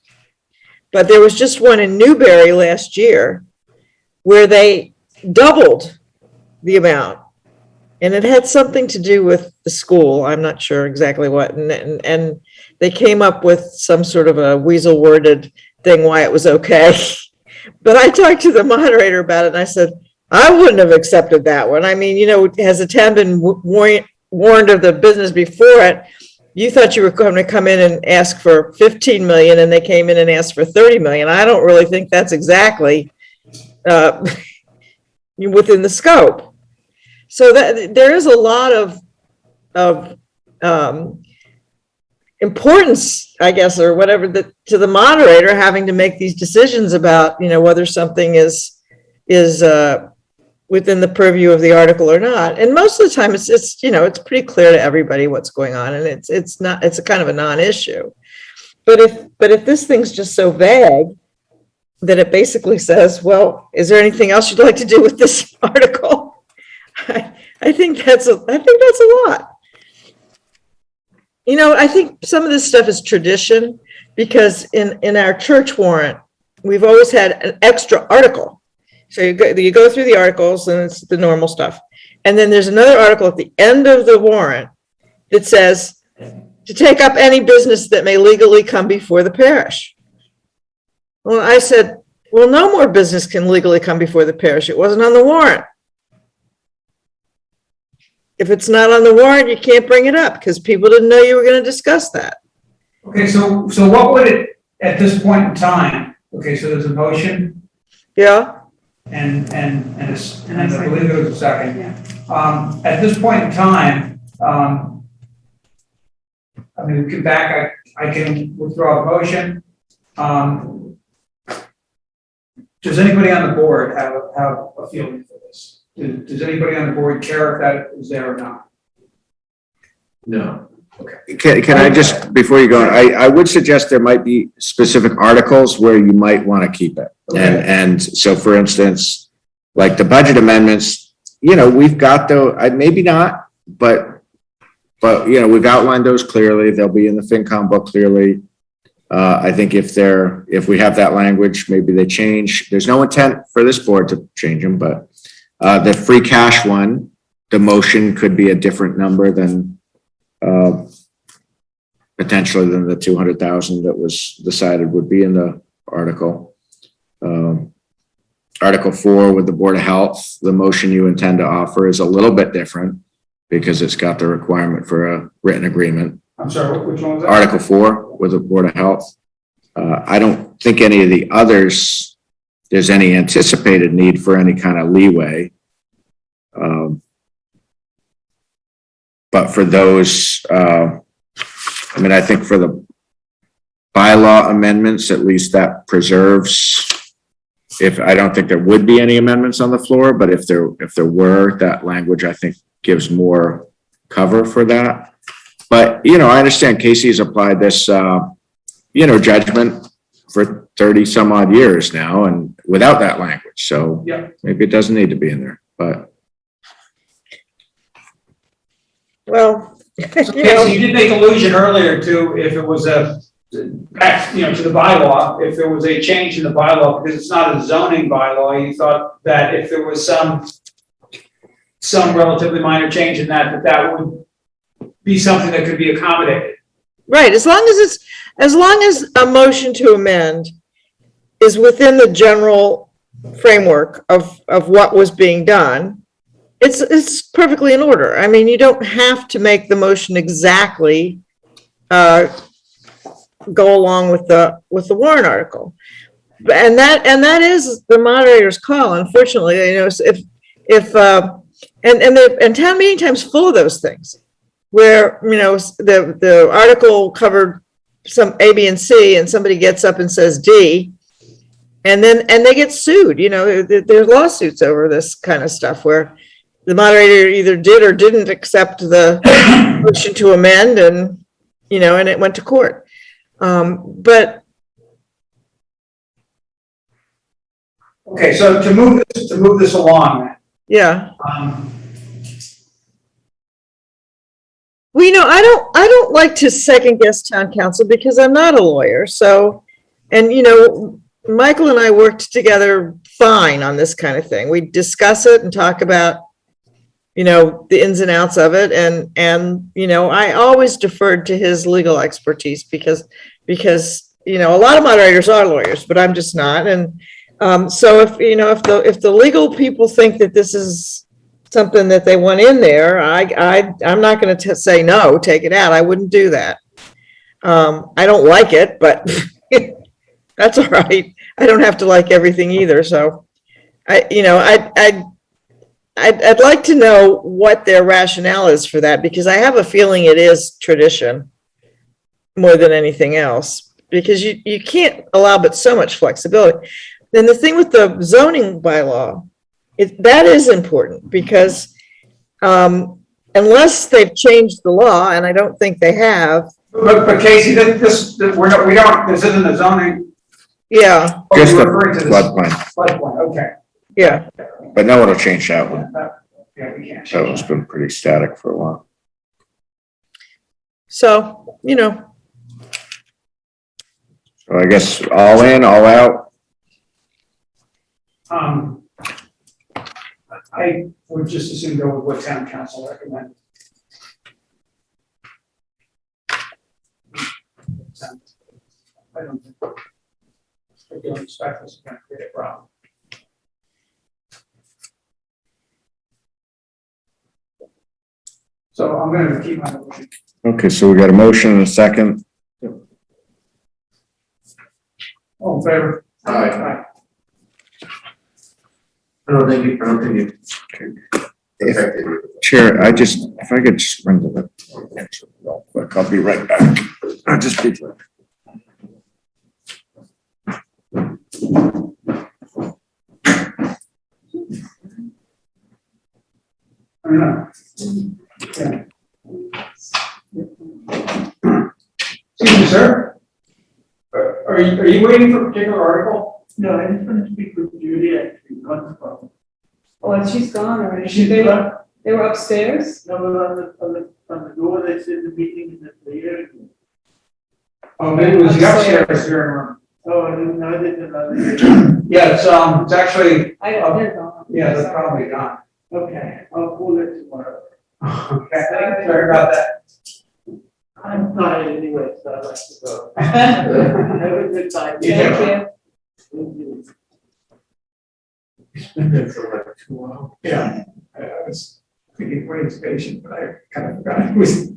But there was just one in Newbury last year where they doubled the amount. And it had something to do with the school. I'm not sure exactly what. And they came up with some sort of a weasel worded thing why it was okay. But I talked to the moderator about it and I said, I wouldn't have accepted that one. I mean, you know, has the town been warned of the business before it? You thought you were going to come in and ask for 15 million and they came in and asked for 30 million. I don't really think that's exactly within the scope. So that there is a lot of importance, I guess, or whatever, to the moderator having to make these decisions about, you know, whether something is within the purview of the article or not. And most of the time, it's you know, it's pretty clear to everybody what's going on, and it's a kind of a non-issue. But if this thing's just so vague that it basically says, well, is there anything else you'd like to do with this article? I think that's a lot. You know, I think some of this stuff is tradition because in our church warrant, we've always had an extra article. So you go through the articles and it's the normal stuff. And then there's another article at the end of the warrant that says to take up any business that may legally come before the parish. Well, I said, well, no more business can legally come before the parish. It wasn't on the warrant. If it's not on the warrant, you can't bring it up because people didn't know you were going to discuss that. Okay, so what would it, at this point in time, okay, so there's a motion Yeah. and I believe it was a second. Yeah. At this point in time, I mean, we can I can withdraw the motion. Does anybody on the board have a feeling for this? Does anybody on the board care if that is there or not? No. Okay. Can I just, before you go, I would suggest there might be specific articles where you might want to keep it. Okay. And so for instance, like the budget amendments, you know, we've got maybe not, but you know, we've outlined those clearly. They'll be in the FinCom book clearly. I think if we have that language, maybe they change. There's no intent for this board to change them, but the free cash one, the motion could be a different number than potentially than the 200,000 that was decided would be in the article. Article 4 with the Board of Health, the motion you intend to offer is a little bit different because it's got the requirement for a written agreement. I'm sorry, which one was that? Article 4 with the Board of Health. I don't think any of the others, there's any anticipated need for any kind of leeway. But for those, I mean, I think for the bylaw amendments, at least that preserves, I don't think there would be any amendments on the floor, but if there were, that language, I think gives more cover for that. But, you know, I understand Casey's applied this, you know, judgment for 30 some odd years now and without that language. So yeah, maybe it doesn't need to be in there, but. Well, So Casey, you did make allusion earlier to if it was to the bylaw, if there was a change in the bylaw, because it's not a zoning bylaw, you thought that if there was some relatively minor change in that would be something that could be accommodated. right. As long as a motion to amend is within the general framework of what was being done, it's perfectly in order. I mean, you don't have to make the motion exactly go along with the warrant article. And that is the moderator's call, unfortunately, you know, and town meeting time's full of those things, where, you know, the article covered some A, B, and C, and somebody gets up and says D, and they get sued, you know, there's lawsuits over this kind of stuff, where the moderator either did or didn't accept the motion to amend, and, you know, and it went to court. But Okay, so to move this along, yeah, um, well, you know, I don't like to second guess town council because I'm not a lawyer. So, and you know, Michael and I worked together fine on this kind of thing. We discuss it and talk about, you know, the ins and outs of it. And, you know, I always deferred to his legal expertise because, you know, a lot of moderators are lawyers, but I'm just not. And, so if, you know, if the legal people think that this is something that they want in there, I'm not going to say no, take it out. I wouldn't do that. I don't like it, but that's all right. I don't have to like everything either. So I'd like to know what their rationale is for that, because I have a feeling it is tradition more than anything else, because you can't allow but so much flexibility. Then the thing with the zoning bylaw, that is important, because unless they've changed the law, and I don't think they have. but Casey, this isn't a zoning. Yeah, Oh, Just you're the referring to this floodplain, floodplain, okay. yeah. but no one will change that one. Yeah, we can't. So it's been pretty static for a while. So, you know, So I guess all in, all out. I would just as soon go with what town council recommends. I don't expect this is going to create a problem. So I'm going to keep my motion. Okay, so we got a motion and a second. All in favor? Aye. I don't think it affected you. Chair, if I could just run to the next one real quick, I'll be right back. I'll just be quick. I don't know. Yeah. Excuse me, sir. Are you waiting for a particular article? No, I just want to speak with Judy, actually, not the problem. Oh, and she's gone already. She's They gone? they were upstairs? No, on the door, they said the meeting is at the air. Oh, maybe it was the upstairs hearing room. Oh, I didn't know. Yeah, it's actually, They're gone. yeah, they're probably gone. Okay, I'll call it tomorrow. Okay, sorry about that. I'm tired anyway, so I'd like to go. Have a good time. You Thank you. It's been there for like 2 hours. Yeah, I was thinking Wayne's patient, but I kind of forgot he was.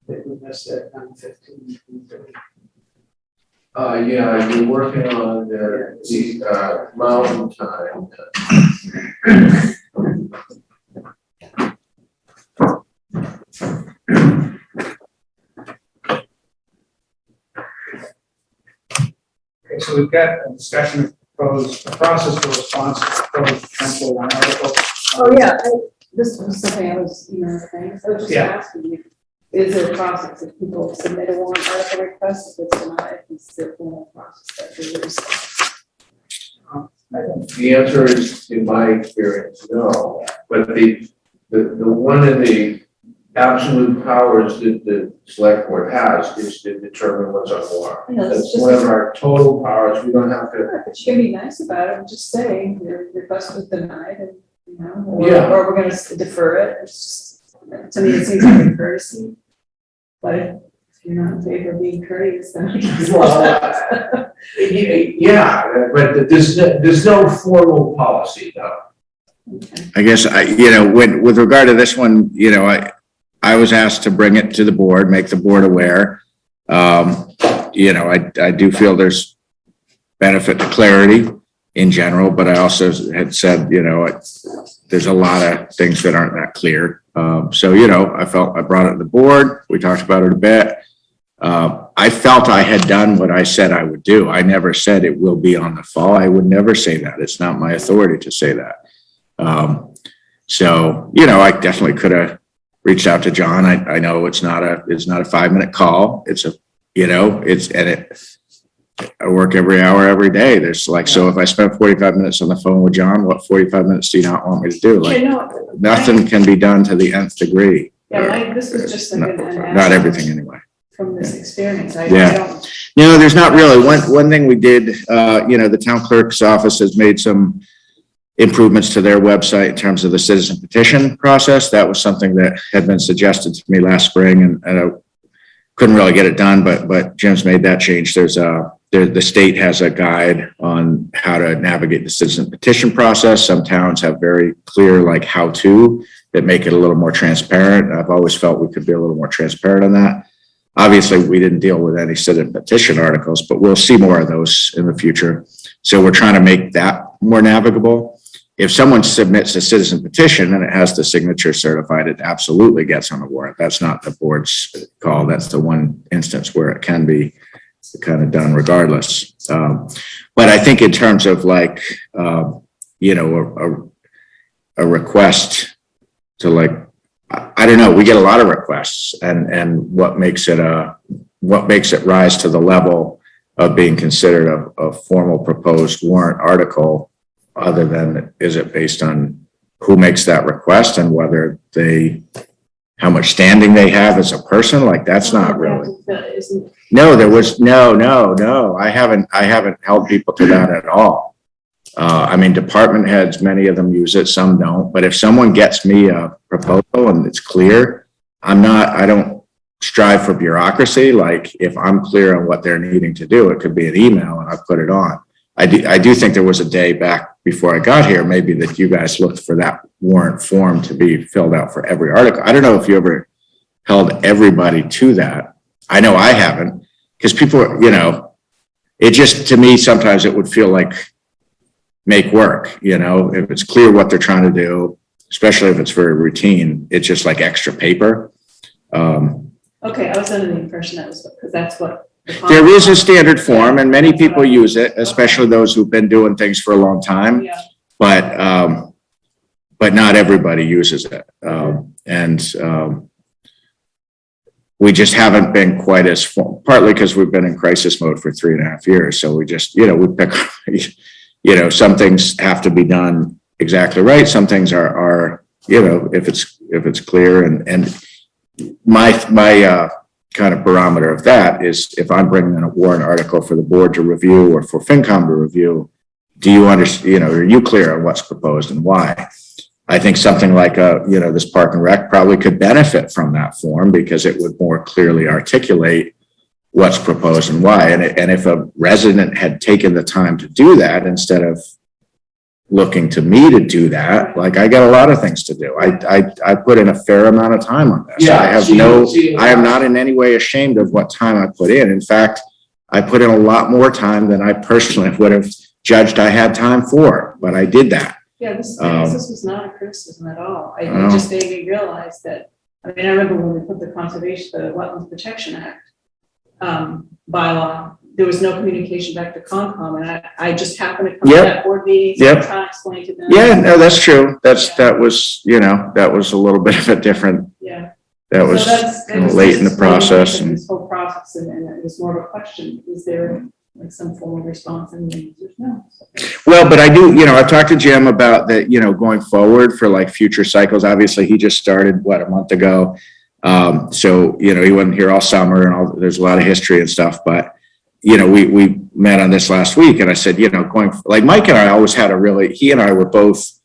We missed it at 9:15. Yeah, you're working on the mountain time. Okay, so we've got a discussion of proposed, a process for response to proposed potential warrant article. Oh, yeah, this was something I was, saying, so I was just Yeah. asking you, is there a process if people submit a warrant article request, if it's denied, is there a formal process that there is? The answer is, in my experience, no. But the one of the absolute powers that the select board has is to determine what's on warrant. I know, it's That's just- one of our total powers. We don't have to. But you can be nice about it, I'm just saying, your request was denied, and, or, Yeah. or we're gonna defer it, it's just, to me, it seems like a courtesy. But if you're not in favor of being courteous, then I guess. Well, yeah, but there's no formal policy, though. Okay. I guess with regard to this one, I was asked to bring it to the board, make the board aware. I do feel there's benefit to clarity in general, but I also had said, there's a lot of things that aren't that clear. I felt I brought it to the board. We talked about it a bit. I felt I had done what I said I would do. I never said it will be on the fall. I would never say that. It's not my authority to say that. I definitely could have reached out to John. I know it's not a 5-minute call. I work every hour, every day. There's so if I spent 45 minutes on the phone with John, what 45 minutes do you not want me to do? Nothing can be done to the nth degree. This was just like Not everything anyway. from this experience, I Yeah. don't. No, there's not really. One thing we did, the town clerk's office has made some improvements to their website in terms of the citizen petition process. That was something that had been suggested to me last spring, and I couldn't really get it done, but Jim's made that change. The state has a guide on how to navigate the citizen petition process. Some towns have very clear how-to that make it a little more transparent. I've always felt we could be a little more transparent on that. Obviously, we didn't deal with any citizen petition articles, but we'll see more of those in the future. So we're trying to make that more navigable. If someone submits a citizen petition and it has the signature certified, it absolutely gets on the warrant. That's not the board's call. That's the one instance where it can be kind of done regardless. But I think in terms of a request to I don't know, we get a lot of requests, and what makes it rise to the level of being considered a formal proposed warrant article, other than is it based on who makes that request and whether how much standing they have as a person? That's not really. No, there was no. I haven't held people to that at all. Department heads, many of them use it, some don't. But if someone gets me a proposal and it's clear, I don't strive for bureaucracy. If I'm clear on what they're needing to do, it could be an email and I put it on. I do think there was a day back before I got here, maybe that you guys looked for that warrant form to be filled out for every article. I don't know if you ever held everybody to that. I know I haven't, because people, it just, to me, sometimes it would feel like make work, if it's clear what they're trying to do, especially if it's very routine, it's just like extra paper. Okay, I was under the impression that was, because that's what. There is a standard form and many people use it, especially those who've been doing things for a long time. Yeah. But not everybody uses it. We just haven't been quite as, partly because we've been in crisis mode for 3.5 years. So we just, we pick, some things have to be done exactly right. Some things are, if it's clear, and my kind of barometer of that is, if I'm bringing in a warrant article for the board to review or for FinCom to review, do you understand, are you clear on what's proposed and why? I think something like this Park and Rec probably could benefit from that form, because it would more clearly articulate what's proposed and why. And if a resident had taken the time to do that instead of looking to me to do that, I got a lot of things to do. I put in a fair amount of time on this. Yeah, I am not in any way ashamed of what time I put in. In fact, I put in a lot more time than I personally would have judged I had time for, but I did that. Yeah, this was not a criticism at all. I just made me realize that, I remember when we put the Wetlands Protection Act bylaw there was no communication back to Concom, and I just happened to come to Yep. that board meeting, so Yep. I'm trying to explain to them. Yeah, no, that's true. That was, that was a little bit of a different, Yeah. that was So that's- kind of it was late in the just explaining process. And This whole process, and it was more of a question, is there like some form of response, and the answer is no. Well, but I do, I've talked to Jim about that, going forward for like future cycles. Obviously, he just started, a month ago. So, he wasn't here all summer and there's a lot of history and stuff, but, we met on this last week and I said, like Mike and I always had he and I were both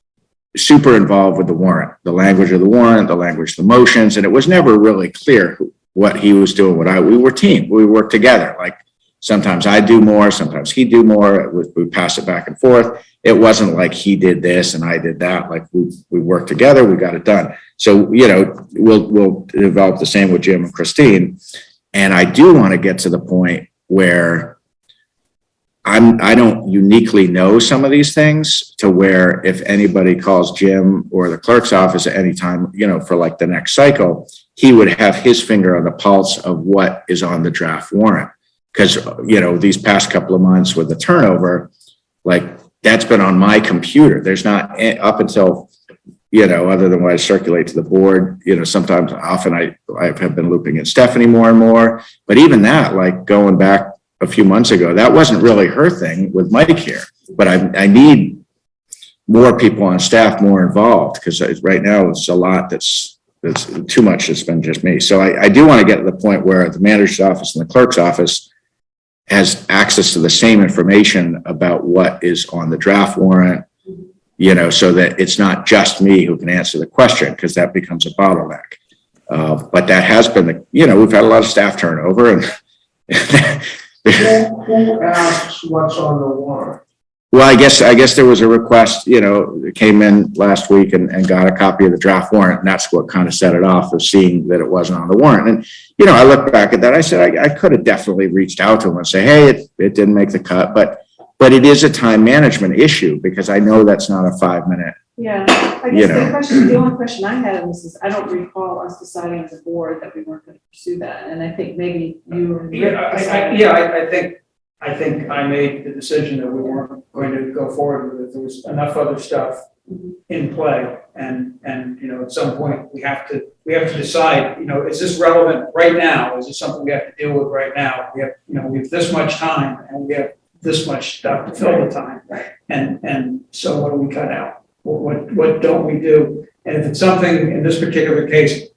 super involved with the warrant, the language of the warrant, the language of the motions, and it was never really clear what he was doing, we were team, we worked together. Like sometimes I do more, sometimes he do more, we pass it back and forth. It wasn't like he did this and I did that. Like we worked together, we got it done. So, we'll develop the same with Jim and Christine. And I do want to get to the point where I don't uniquely know some of these things to where if anybody calls Jim or the clerk's office at any time, for like the next cycle, he would have his finger on the pulse of what is on the draft warrant. Because, these past couple of months with the turnover, like that's been on my computer. There's not up until, other than what I circulate to the board, sometimes often I have been looping in Stephanie more and more, but even that, like going back a few months ago, that wasn't really her thing with Mike here, but I need more people on staff more involved because right now it's a lot that's too much. It's been just me. So I do want to get to the point where the manager's office and the clerk's office has access to the same information about what is on the draft warrant, so that it's not just me who can answer the question because that becomes a bottleneck. But that has been we've had a lot of staff turnover and Who asks what's on the warrant? well, I guess there was a request, that came in last week and got a copy of the draft warrant. And that's what kind of set it off of seeing that it wasn't on the warrant. And, I look back at that. I said, I could have definitely reached out to him and say, hey, it didn't make the cut, but it is a time management issue because I know that's not a 5-minute. Yeah, I guess the only question I had on this is, I don't recall us deciding as a board that we weren't going to pursue that, and I think maybe you or Rick decided. I think I made the decision that we weren't going to go forward with it. There was enough other stuff in play, and at some point we have to decide. Is this relevant right now? Is this something we have to deal with right now? We have this much time, and we have this much stuff to fill the time. Right. And so what do we cut out? What don't we do? And if it's something in this particular case,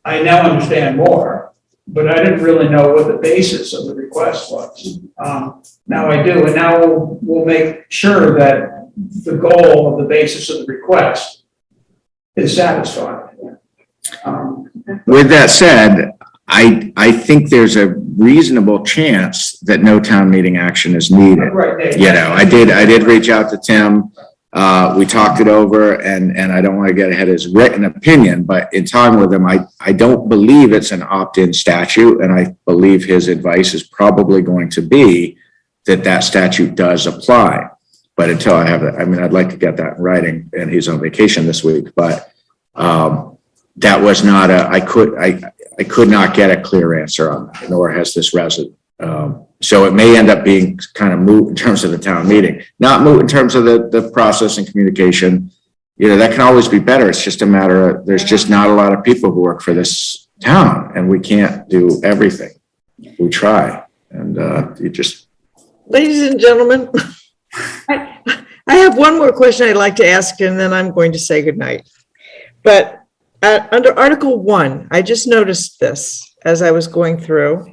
I now understand more, but I didn't really know what the basis of the request was. Now I do, and now we'll make sure that the goal of the basis of the request is satisfied. With that said, I think there's a reasonable chance that no town meeting action is needed. Right. I did reach out to Tim. We talked it over and I don't want to get ahead of his written opinion, but in talking with him, I don't believe it's an opt-in statute. And I believe his advice is probably going to be that statute does apply. But until I have that, I'd like to get that in writing, and he's on vacation this week, but that was not I could not get a clear answer on that, nor has this resident. So it may end up being kind of moot in terms of the town meeting, not moot in terms of the process and communication. That can always be better. It's just a matter of, there's just not a lot of people who work for this town and we can't do everything. We try and you just. Ladies and gentlemen, I have one more question I'd like to ask, and then I'm going to say goodnight. But under Article 1, I just noticed this as I was going through.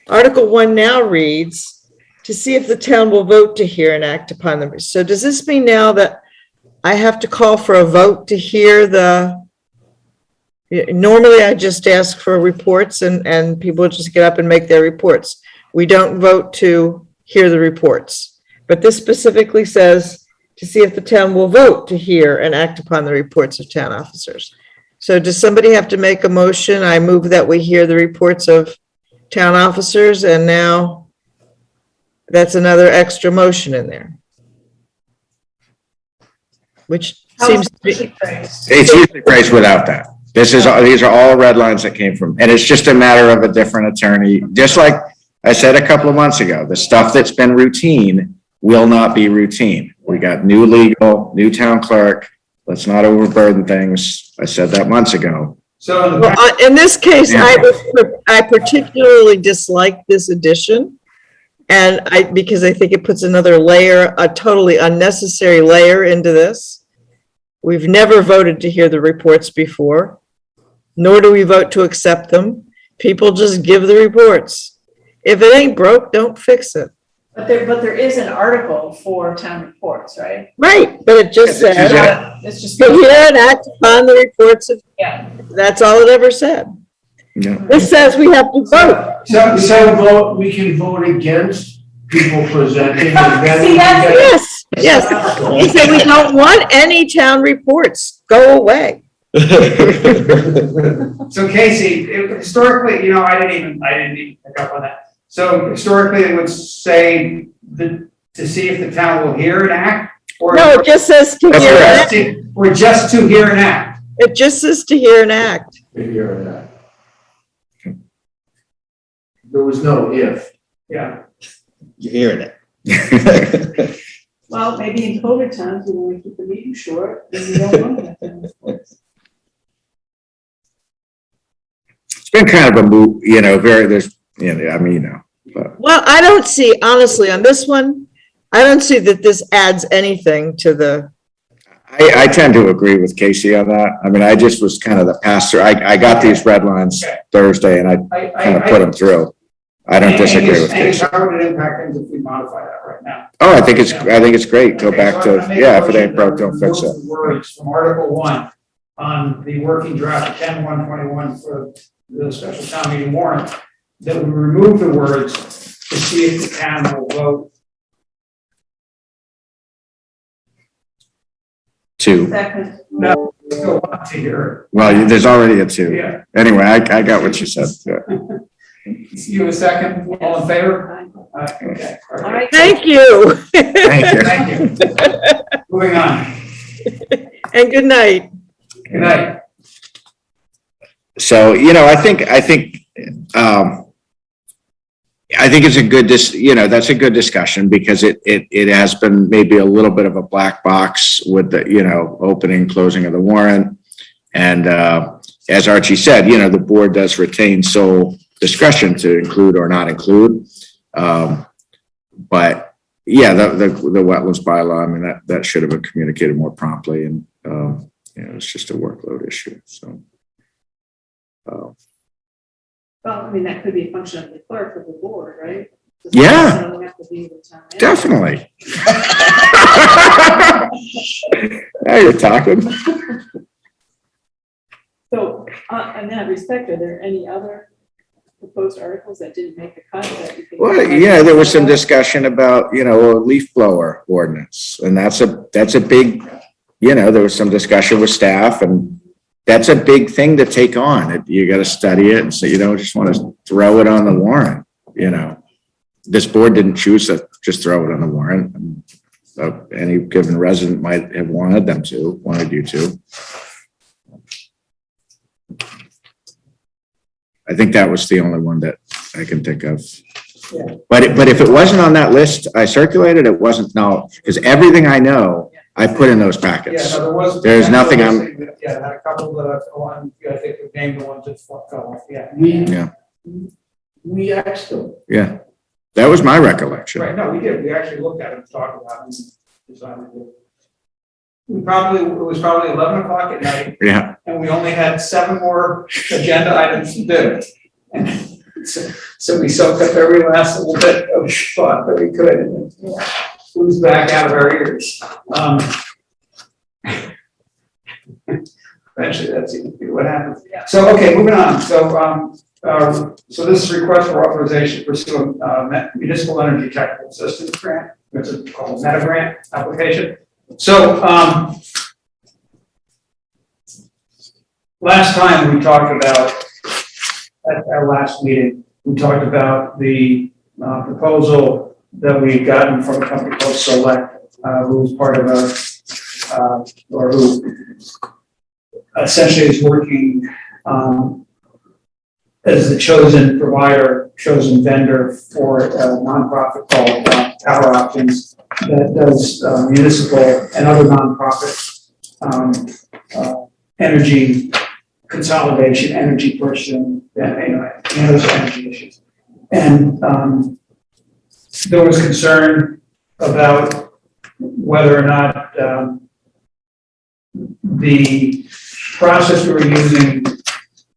Article 1 now reads, to see if the town will vote to hear and act upon them. So does this mean now that I have to call for a vote to hear normally I just ask for reports and people just get up and make their reports. We don't vote to hear the reports. But this specifically says to see if the town will vote to hear and act upon the reports of town officers. So does somebody have to make a motion? I move that we hear the reports of town officers, and now that's another extra motion in there. Which seems to be. It's usually phrased without that. These are all red lines that came from, and it's just a matter of a different attorney, just like I said a couple of months ago, the stuff that's been routine will not be routine. We got new legal, new town clerk. Let's not overburden things. I said that months ago. So Well, in this case, Yeah. I particularly dislike this addition. And because I think it puts another layer, a totally unnecessary layer into this. We've never voted to hear the reports before, nor do we vote to accept them. People just give the reports. If it ain't broke, don't fix it. But there is an article for town reports, right? Right, but it just said, It's just. to hear and act upon the reports of, Yeah. that's all it ever said. Yeah. This says we have to vote. So we can vote against people presenting and then. See, that's- Yes, yes. He said we don't want any town reports. Go away. So Casey, historically, I didn't even pick up on that. So historically, it would say to see if the town will hear and act, or. No, it just says to That's hear and correct. act. Or just to hear and act. It just says to hear and act. There was no if. Yeah. You're hearing it. Well, maybe in COVID times, we want to keep the meeting short, and we don't want to have town reports. It's been kind of a move, there's, but. Well, I don't see, honestly, on this one, I don't see that this adds anything to the, I tend to agree with Casey on that. I mean, I just was kind of the passer. I got these red lines Thursday and I kind of put them through. I don't disagree with Casey. How would it impact things if we modify that right now? Oh, I think it's great. Go Okay, back so to, I'm gonna make yeah, a if it ain't motion broke, to don't fix remove it. the Words from Article 1 on the working draft 10-121 for the special town meeting warrant, that we remove the words to see if the town will vote. Two. Second. No, we still want to hear Well, there's already a it. two. Yeah. Anyway, I got what you said. Yeah. You a second? All in favor? Okay. All right. thank you. Thank you. Thank you. Moving on. And good night. Good night. So, I think it's a good, that's a good discussion because it has been maybe a little bit of a black box with the, opening, closing of the warrant. And, as Archie said, the board does retain sole discretion to include or not include. But yeah, the wetlands bylaw, I mean, that should have been communicated more promptly and, it's just a workload issue, so. Well, I mean, that could be a function of the clerk of the board, right? Doesn't Yeah. necessarily have to be the town manager. Definitely. Now you're talking. So, in that respect, are there any other proposed articles that didn't make the cut that you think? Well, yeah, there was some discussion about, a leaf blower ordinance, and that's a big, there was some discussion with staff, and that's a big thing to take on. You got to study it, and so you don't just want to throw it on the warrant, This board didn't choose to just throw it on the warrant. So any given resident might have wanted you to. I think that was the only one that I can think of. Yeah. But if it wasn't on that list I circulated, it wasn't, no, because everything I know, I put in those Yeah, packets. no, there was. There's nothing Yeah, I had a couple that I've gone, I think we've named the ones that fell off, yeah. We asked them. Yeah, that was my recollection. Right, no, we did, we actually looked at it and talked about it and decided to. It was probably 11 o'clock at night, Yeah, and we only had 7 more agenda items to do. And so we soaked up every last little bit of thought that we could, and it flew back out of our ears. Eventually, that's what happens. So, okay, moving on. So this is request for authorization to pursue a municipal energy technical assistance grant. It's called a meta grant application. So, last time we talked about, at our last meeting, we talked about the proposal that we had gotten from a company called Select, who was part of or who essentially is working as the chosen provider, chosen vendor for a nonprofit called Power Options that does municipal and other nonprofit energy consolidation, energy purchasing, those energy issues. And there was concern about whether or not the process we were using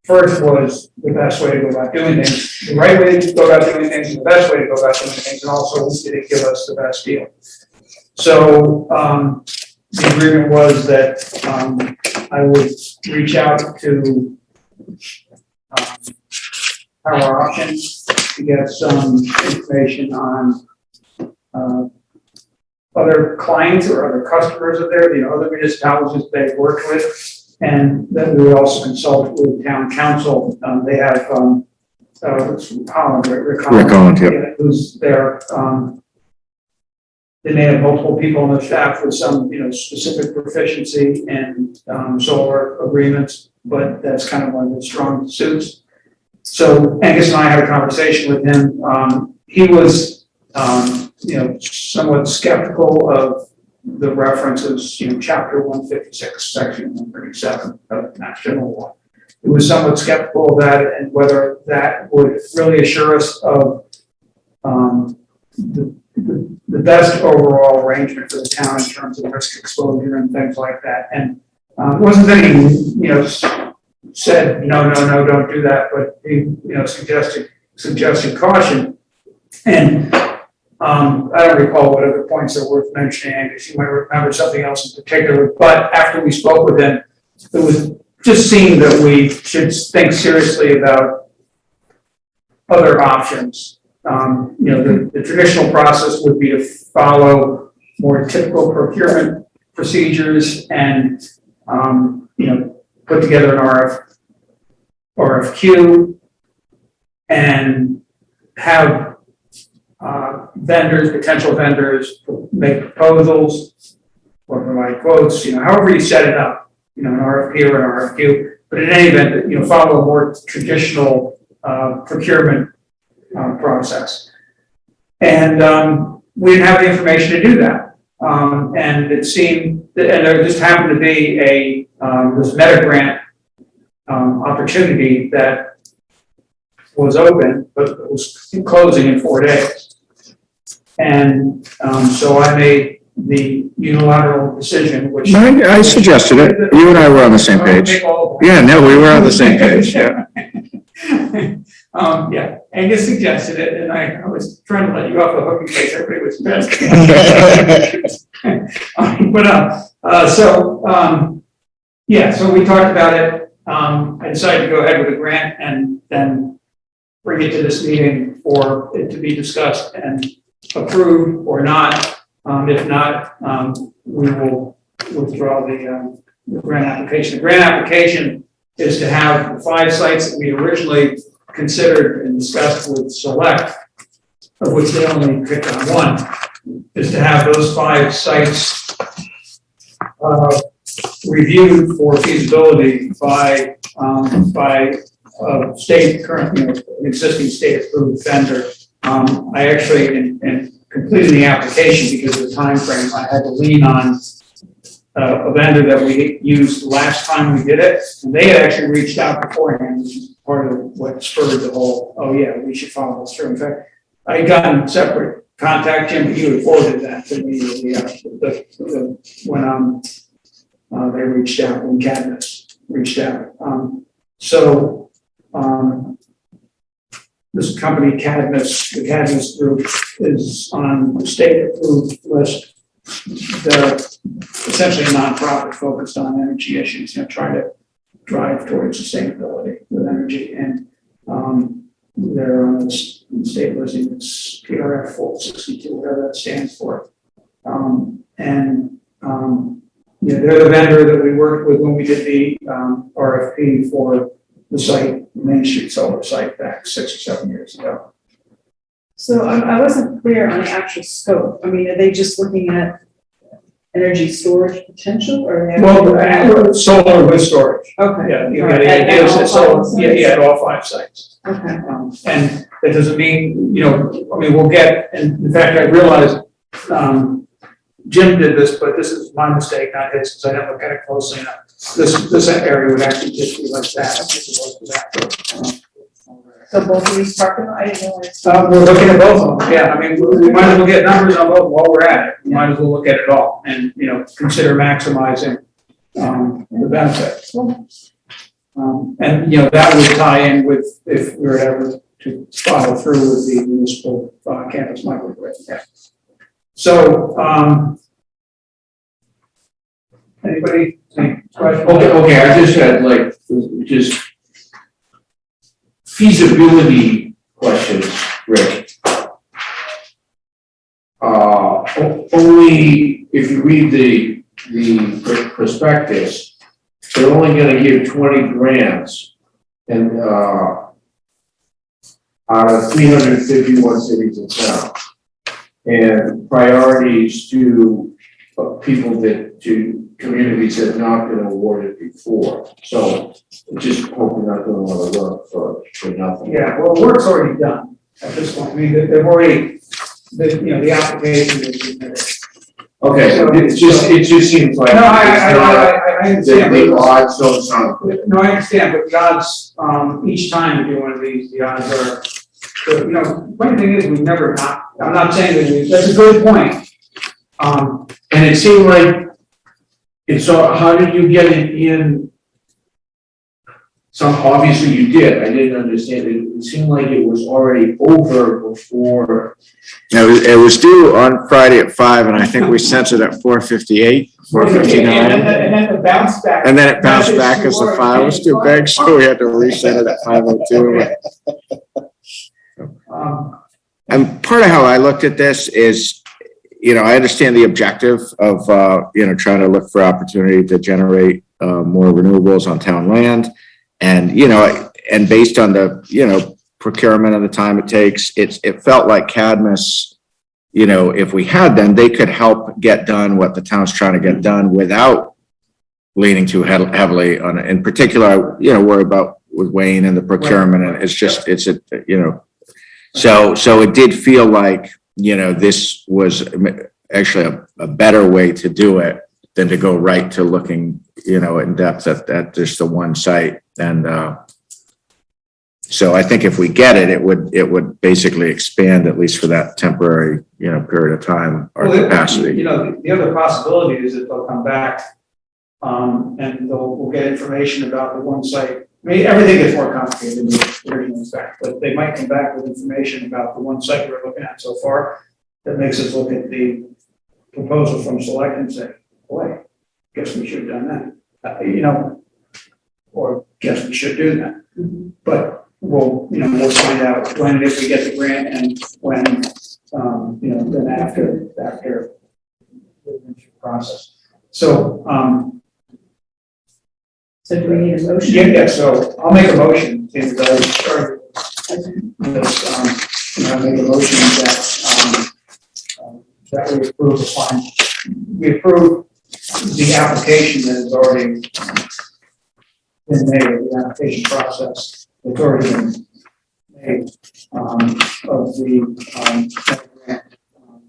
first was the best way to go about doing things, the right way to go about doing things, and the best way to go about doing things, and also did it give us the best deal. So the agreement was that I would reach out to Power Options to get some information on other clients or other customers of theirs, other municipalities they've worked with. And then we would also consult with town council. They have, Holland, Rick Holland, yep. who's there. They may have multiple people on the staff with some, specific proficiency in solar agreements, but that's kind of one of the strong suits. So Angus and I had a conversation with him. He was, somewhat skeptical of the references, chapter 156, section 137 of Mass General Law. He was somewhat skeptical of that and whether that would really assure us of the best overall arrangement for the town in terms of risk exposure and things like that. And it wasn't that he, said, no, don't do that, but he, suggested caution. And I don't recall what other points are worth mentioning, Angus. You might remember something else in particular, but after we spoke with him, it was just seemed that we should think seriously about other options. The traditional process would be to follow more typical procurement procedures and, put together an RFQ and have potential vendors make proposals or provide quotes, however you set it up, an RFP or an RFQ, but in any event, follow a more traditional procurement process. And we didn't have the information to do that. And it seemed, and there just happened to be this meta grant opportunity that was open, but it was closing in 4 days. And so I made the unilateral decision, which I suggested it. You and I were on the same page. Yeah, no, we were on the same page, yeah. Yeah, Angus suggested it, and I was trying to let you off the hook in case everybody was pissed. So we talked about it. I decided to go ahead with the grant and then bring it to this meeting for it to be discussed and approved or not. If not, we will withdraw the grant application. The grant application is to have the 5 sites that we originally considered and discussed with Select, of which they only picked on 1, is to have those 5 sites reviewed for feasibility by state current, an existing state approved vendor. I actually, in completing the application because of the time frame, I had to lean on a vendor that we used last time we did it, and they had actually reached out beforehand, which is part of what spurred the whole, oh yeah, we should follow this through. In fact, I had gotten separate contact, Jim, but you had forwarded that to me when they reached out, when Cadmus reached out. This company, Cadmus, the Cadmus Group, is on the state-approved list. They're essentially a nonprofit focused on energy issues, trying to drive towards sustainability with energy. And they're on the state listing, it's PRF 462, whatever that stands for. They're the vendor that we worked with when we did the RFP for the site, Main Street Solar site, back 6 or 7 years ago. So I wasn't clear on the actual scope. I mean, are they just looking at energy storage potential or? Well, solar with storage. Okay. Yeah, you All got right. it, At all it's five solar, sites? yeah, at all 5 sites. Okay. And that doesn't mean, I mean, we'll get, and in fact, I realized, Jim did this, but this is my mistake, not his, because I didn't look at it closely enough. This area would actually just be like that. So both of these parking lots, I didn't know. We're looking at both of them, yeah, I mean, we might as well get numbers on both while we're at it, we might as well look at it all, and, consider maximizing, the benefit. And, that would tie in with, if we were ever to follow through with the municipal, campus microgrid, yeah. So, anybody, any questions? Okay, I just had just feasibility questions, Rick. Only if you read the prospectus, they're only gonna give 20 grants and, out of 351 cities and towns. And priorities to people to communities that have not been awarded before. So just hoping not doing a lot of work for nothing. Yeah, well, work's already done at this point, I mean, they've already, the application is submitted. Okay, so it just seems like. No, I understand. The odds don't sound good. No, I understand, but the odds, each time you do one of these, the odds are, funny thing is, we've never not, I'm not saying that that's a good point. And it seemed like, so how did you get it in? So obviously you did, I didn't understand it, it seemed like it was already over before. It was due on Friday at 5, and I think we sent it at 4:58, 4:59. And then it bounced back. And then it bounced back because the file was too big, so we had to reset it at 5:02. And part of how I looked at this is, I understand the objective of, trying to look for opportunity to generate more renewables on town land. And, and based on the, procurement and the time it takes, it felt like Cadmus, if we had them, they could help get done what the town's trying to get done without leaning too heavily on it. In particular, worry about with Wayne and the procurement, and so it did feel like, this was actually a better way to do it than to go right to looking, in depth at just the one site. And so I think if we get it, it would basically expand, at least for that temporary, period of time, our capacity. The other possibility is that they'll come back, and we'll get information about the one site. I mean, everything gets more complicated than the original spec, but they might come back with information about the one site we're looking at so far that makes us look at the proposal from Select and say, boy, guess we should have done that, or guess we should do that. But we'll find out when and if we get the grant and when, then after the process. So, So do we need a motion? yeah, so I'll make a motion, since I started this, I make a motion that we approve the fine. We approve the application that has already been made, the application process that's already been made, of the grant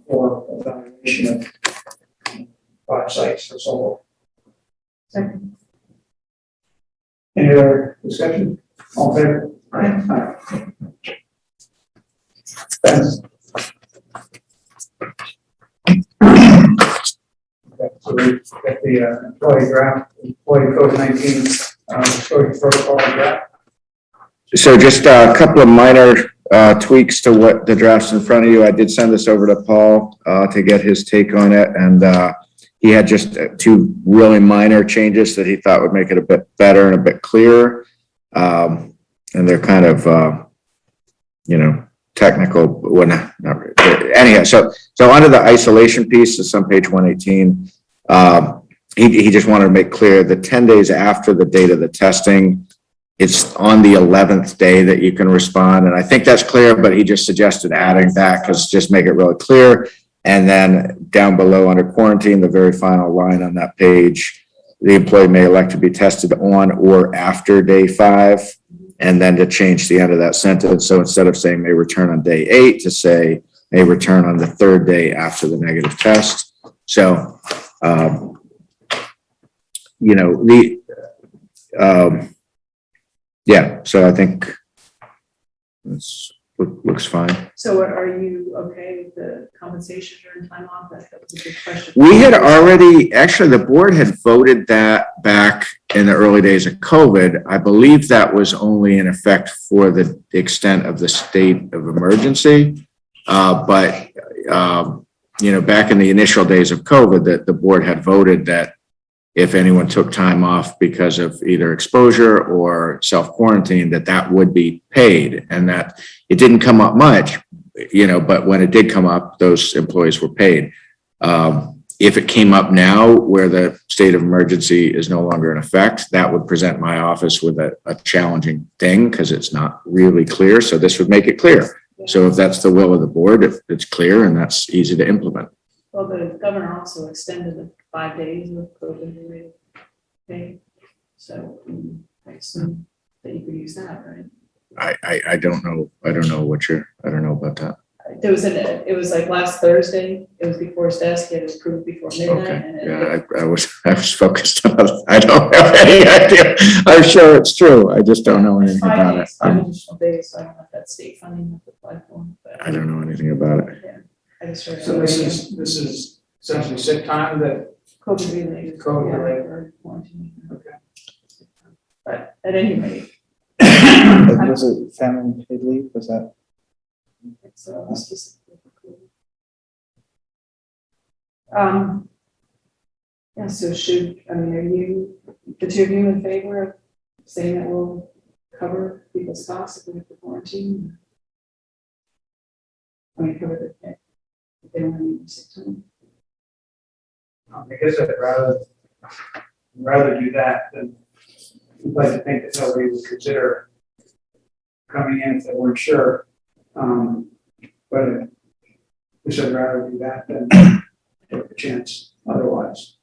for evaluation of 5 sites for solar. Second. Any other discussion? All in favor? Aye. Thanks. Okay, so we got the employee COVID-19 social protocol draft. So just a couple of minor tweaks to what the draft's in front of you. I did send this over to Paul to get his take on it, and he had just 2 really minor changes that he thought would make it a bit better and a bit clearer. And they're kind of, technical, well, not really. Anyhow, so under the isolation piece, it's on page 118. He just wanted to make clear that 10 days after the date of the testing, it's on the 11th day that you can respond. And I think that's clear, but he just suggested adding that because just make it really clear. And then down below under quarantine, the very final line on that page, the employee may elect to be tested on or after day 5. And then to change the end of that sentence. So instead of saying may return on day 8, to say may return on the 3rd day after the negative test. So, yeah, so I think this looks fine. So are you okay with the compensation during time off? That was a good question. We had already, actually, the board had voted that back in the early days of COVID. I believe that was only in effect for the extent of the state of emergency. But back in the initial days of COVID, that the board had voted that if anyone took time off because of either exposure or self-quarantine, that would be paid, and that it didn't come up much, but when it did come up, those employees were paid. If it came up now where the state of emergency is no longer in effect, that would present my office with a challenging thing because it's not really clear. So this would make it clear. So if that's the will of the board, if it's clear and that's easy to implement. Well, the governor also extended the 5 days of COVID-related pay. So I assume that you could use that, right? I don't know. I don't know about that. It was like last Thursday, it was before his desk, he had it approved before midnight. Okay, And yeah, I was focused on, I don't have any idea. I'm sure it's true. I just don't know anything about it. 5 additional days, so I don't know if that's state funding to apply for. But I don't know anything about it. Yeah, I just heard. So this is essentially sick time that COVID related. COVID yeah, related. or quarantine. Okay. But at any rate. Was it family paid leave? Was that? It's specifically for COVID. Yeah, so are you, the two of you in favor of saying that we'll cover people's costs if we have to quarantine? Cover the pay. If they don't have any sick time. I guess I'd rather do that than I'd like to think that nobody would consider coming in if they weren't sure. But I guess I'd rather do that than take a chance otherwise.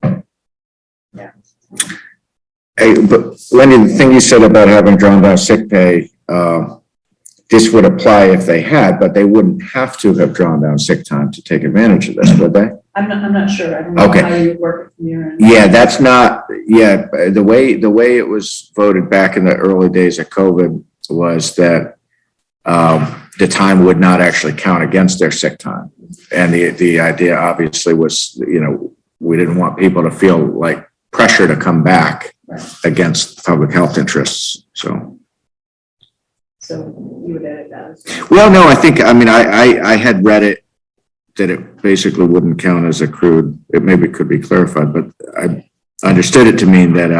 Yeah. Hey, but Lenny, the thing you said about having drawn down sick pay, this would apply if they had, but they wouldn't have to have drawn down sick time to take advantage of this, would they? I'm not sure. I don't know Okay. how you work it from your end. Yeah, that's not, the way it was voted back in the early days of COVID was that the time would not actually count against their sick time. And the idea obviously was, we didn't want people to feel like pressure to come back against public health interests, so. So you would edit that as well. Well, no, I had read it that it basically wouldn't count as accrued. It maybe could be clarified, but I understood it to mean that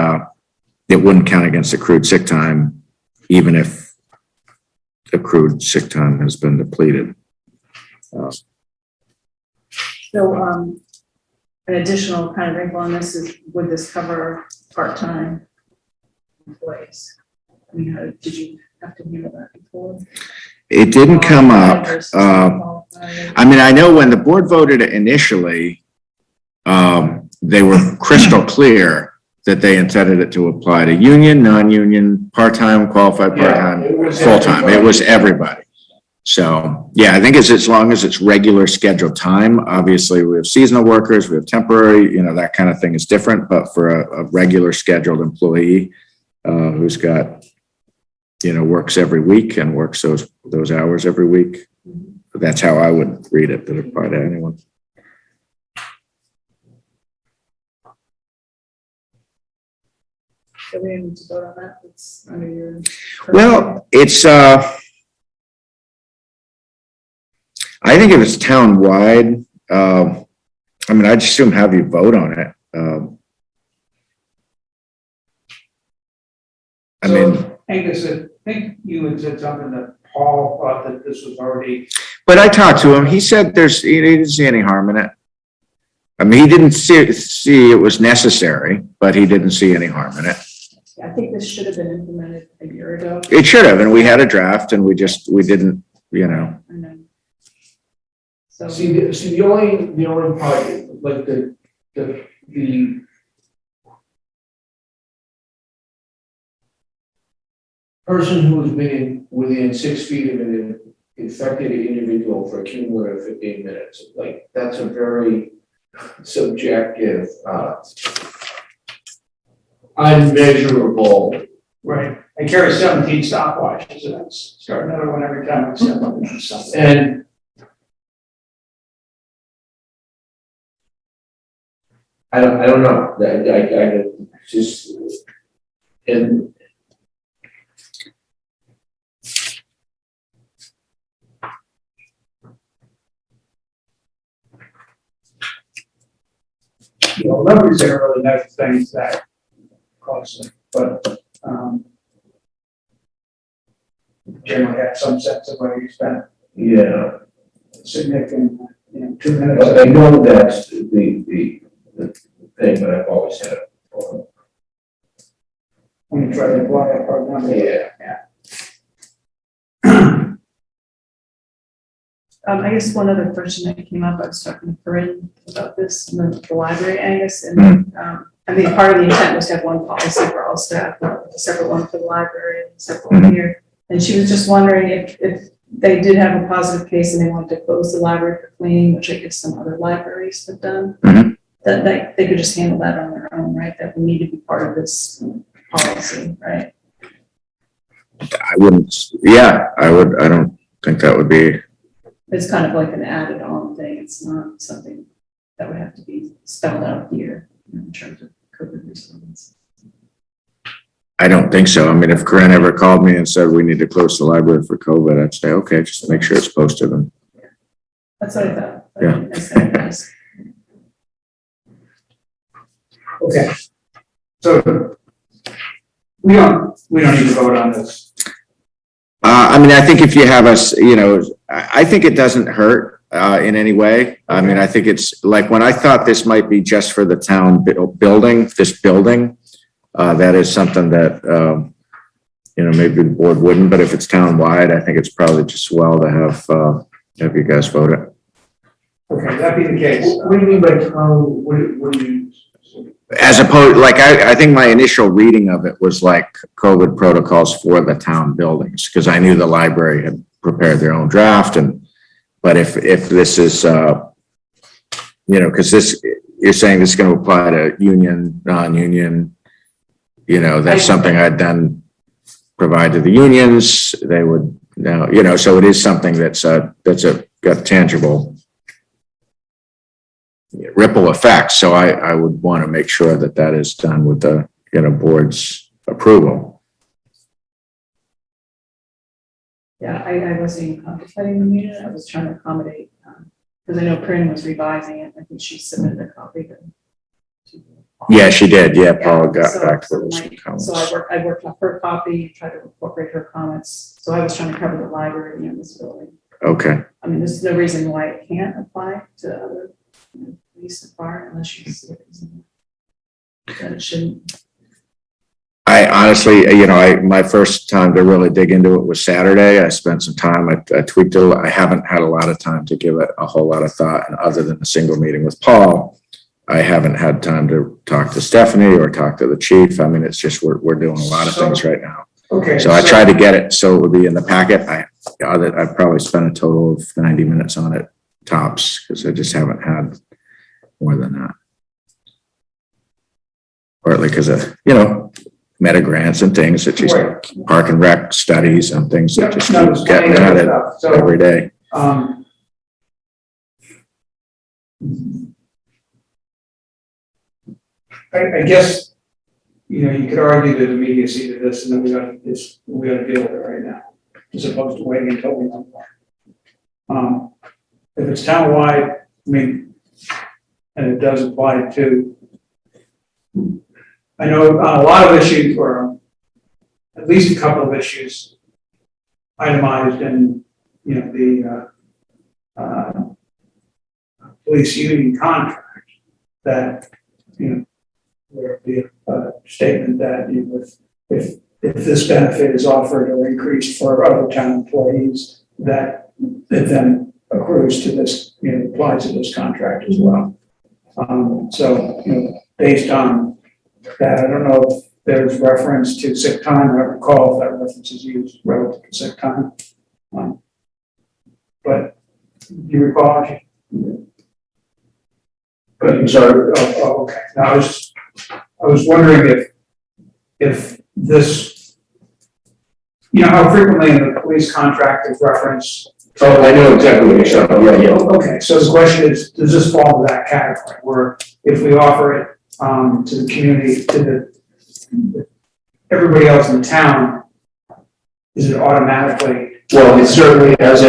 it wouldn't count against accrued sick time, even if accrued sick time has been depleted. So an additional kind of wrinkle on this is, would this cover part-time employees? I mean, did you have to handle that before? It didn't come up. I know when the board voted it initially, they were crystal clear that they intended it to apply to union, non-union, part-time, qualified part-time, full-time. It was everybody. So, yeah, I think as long as it's regular scheduled time. Obviously we have seasonal workers, we have temporary, that kind of thing is different, but for a regular scheduled employee who's got, works every week and works those hours every week. That's how I would read it, that apply to anyone. So we need to vote on that. It's under your. Well, it's, I think if it's town-wide, I'd assume have you vote on it. I think you had said something that Paul thought that this was already. But I talked to him, he said he didn't see any harm in it. He didn't see it was necessary, but he didn't see any harm in it. I think this should have been implemented a year ago. It should have, and we had a draft and we didn't, I know. So, See, the only part, like the person who's been within 6 feet of an infected individual for a cumulative 15 minutes, like, that's a very subjective, unmeasurable. Right. I carry 17 stopwatches, and I start another one every time I step up into something. And I don't know, I just, and You know, numbers are really nice things that cost, but, generally have some sense of where you spend yeah. significant, 2 minutes. I know that's the thing, but I've always had it. When you try to apply a hard number. Yeah. I guess one other question that came up, I was talking to Corinne about this, in the library, Angus, and, I mean, part of the intent was to have one policy for all staff, a separate one for the library, and a separate one here. And she was just wondering if they did have a positive case and they wanted to close the library for cleaning, which I guess some other libraries have done, that they could just handle that on their own, right? That would need to be part of this policy, right? I wouldn't, yeah, I don't think that would be, It's kind of like an added on thing. It's not something that would have to be spelled out here in terms of COVID response. I don't think so. I mean, if Corinne ever called me and said we need to close the library for COVID, I'd say, okay, just make sure it's posted. And That's what I thought. Yeah. Okay. So we don't need to vote on this. I mean, I think if you have us, I think it doesn't hurt in any way. I mean, I think it's like when I thought this might be just for the town building, this building, that is something that, maybe the board wouldn't, but if it's town-wide, I think it's probably just well to have you guys vote it. Okay, that be the case. What do you mean by town, what do you? As opposed, like, I think my initial reading of it was like COVID protocols for the town buildings, because I knew the library had prepared their own draft but if this is, because you're saying this is going to apply to union, non-union, that's something I'd then provide to the unions, they would now, so it is something that's got tangible ripple effect. So I would want to make sure that is done with the, board's approval. Yeah, I wasn't even contemplating the meeting. I was trying to accommodate, because I know Corinne was revising it. I think she submitted a copy. Yeah, she did. Yeah, Paul got So- back to so those my- comments. So I worked off her copy, tried to incorporate her comments. So I was trying to cover the library and this building. Okay. I mean, there's no reason why it can't apply to other, police and fire unless you see a reason that it shouldn't. I honestly, my first time to really dig into it was Saturday. I spent some time, I tweaked it. I haven't had a lot of time to give it a whole lot of thought. And other than a single meeting with Paul, I haven't had time to talk to Stephanie or talk to the chief. I mean, it's just, we're doing a lot of things right now. Okay. So I tried to get it so it would be in the packet. I've probably spent a total of 90 minutes on it tops, because I just haven't had more than that. Partly because of, meta grants and things that just park and rec studies and things that just keep getting at it every day. I guess, you could argue the immediacy to this, and then we got to deal with it right now, as opposed to waiting until we know more. If it's townwide, I mean, and it does apply to, I know on a lot of issues, or at least a couple of issues itemized in, the police union contract, that, there be a statement that if this benefit is offered or increased for other town employees, that then accrues to this, applies to this contract as well. So, based on that, I don't know if there's reference to sick time. I don't recall if that reference is used relative to sick time. But do you recall? But I'm sorry. Oh, okay. Now, I was wondering if this, how frequently in the police contract is reference. Oh, I know exactly what you're saying. Yeah. Okay, so the question is, does this fall to that category where if we offer it to the community, to everybody else in the town, is it automatically? Well, it certainly has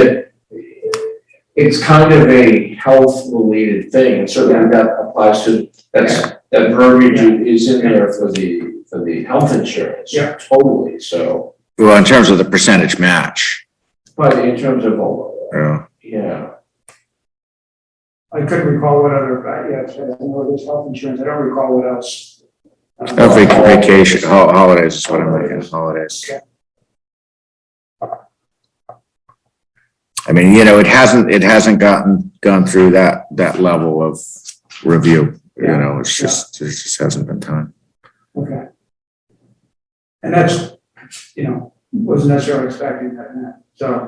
it's kind of a health-related thing, and certainly that applies to, that verbiage is in there for the health insurance. Yeah. Totally, so, Well, in terms of the percentage match, but in terms of, yeah. I couldn't recall what other, I know there's health insurance, I don't recall what else. Vacation, holidays is what I'm looking at, holidays. Okay. I mean, it hasn't gone through that level of review, it just hasn't been time. Okay. And that's, wasn't necessarily expecting that, so.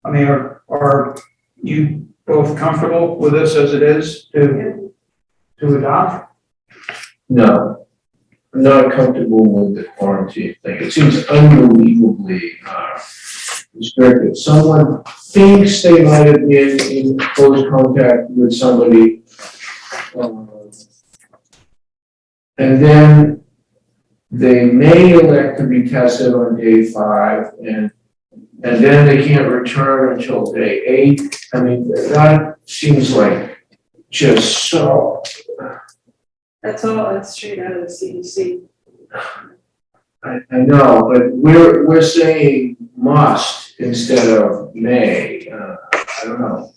I mean, are you both comfortable with this as it is to adopt? no, I'm not comfortable with the quarantine thing. It seems unbelievably restrictive. Someone thinks they might have been in close contact with somebody, and then they may elect to be tested on day 5, and then they can't return until day 8. I mean, that seems like just so. That's straight out of the CDC. I know, but we're saying must instead of may. I don't know.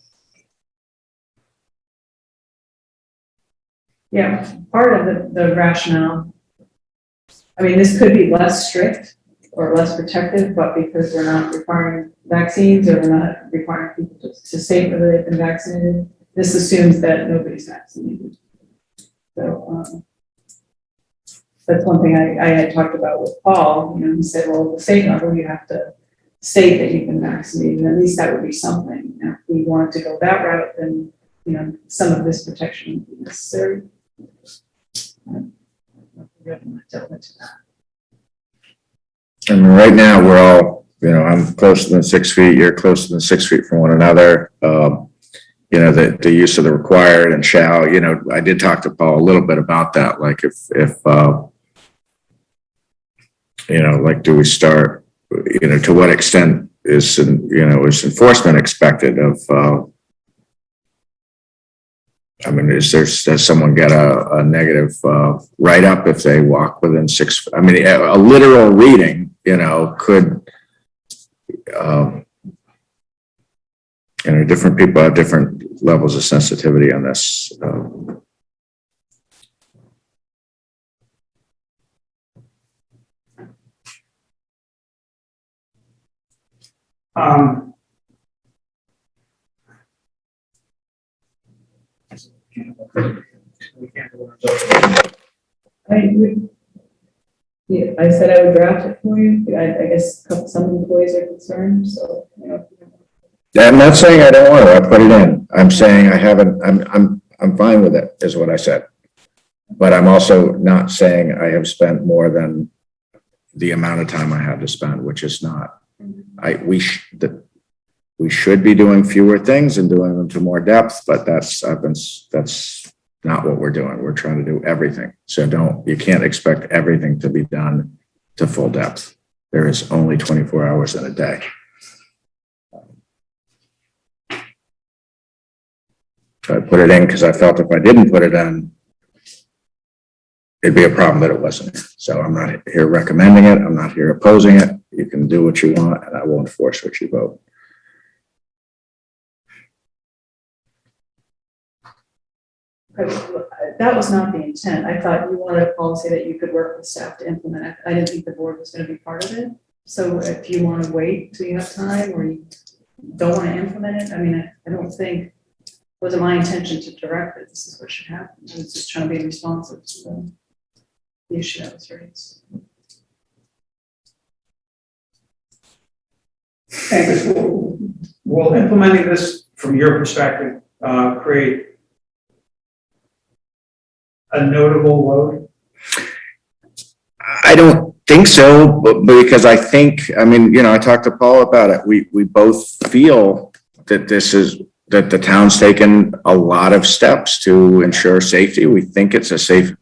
Yeah, part of the rationale. I mean, this could be less strict or less protective, but because we're not requiring vaccines or we're not requiring people to state whether they've been vaccinated, this assumes that nobody's vaccinated. So that's one thing I had talked about with Paul. He said, well, at the state level, you have to state that you've been vaccinated, and at least that would be something. Now, if we wanted to go that route, then some of this protection would be necessary. And right now, we're all, I'm closer than 6 feet, you're closer than 6 feet from one another. The use of the required and shall, I did talk to Paul a little bit about that. Like if like, do we start, to what extent is enforcement expected of, I mean, does someone get a negative write-up if they walk within 6? I mean, a literal reading, could, different people have different levels of sensitivity on this. I said I would draft it for you. I guess some employees are concerned, so. I'm not saying I don't want to, I put it in. I'm saying I haven't, I'm fine with it, is what I said. But I'm also not saying I have spent more than the amount of time I had to spend, which is not, we should be doing fewer things and doing them to more depth, but that's not what we're doing. We're trying to do everything. So you can't expect everything to be done to full depth. There is only 24 hours in a day. So I put it in because I felt if I didn't put it in, it'd be a problem that it wasn't. So I'm not here recommending it. I'm not here opposing it. You can do what you want and I will enforce what you vote. That was not the intent. I thought you wanted a policy that you could work with staff to implement. I didn't think the board was going to be part of it. So if you want to wait till you have time, or you don't want to implement it, I mean, I don't think, it wasn't my intention to direct it, this is what should happen. I was just trying to be responsive to the issue that was raised. And will implementing this from your perspective, create a notable load? I don't think so, but because I think, I mean, you know, I talked to Paul about it. We both feel that that the town's taken a lot of steps to ensure safety. We think it's a safe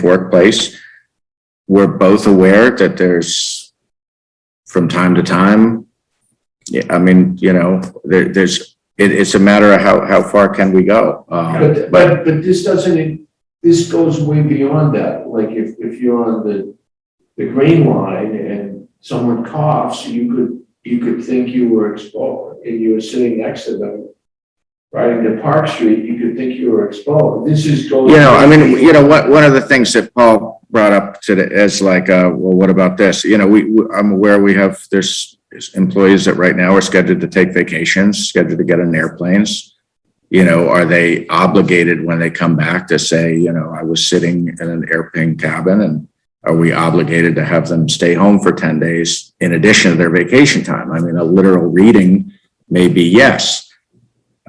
workplace. We're both aware that there's, from time to time, yeah, I mean, you know, it's a matter of how far can we go? But this doesn't, this goes way beyond that. Like if you're on the green line and someone coughs, you could think you were exposed and you were sitting next to them riding to Park Street, you could think you were exposed. This is going. You know, I mean, you know, one of the things that Paul brought up today is like, well, what about this? You know, I'm aware there's employees that right now are scheduled to take vacations, scheduled to get on airplanes. You know, are they obligated when they come back to say, you know, I was sitting in an airplane cabin, and are we obligated to have them stay home for 10 days in addition to their vacation time? I mean, a literal reading may be yes.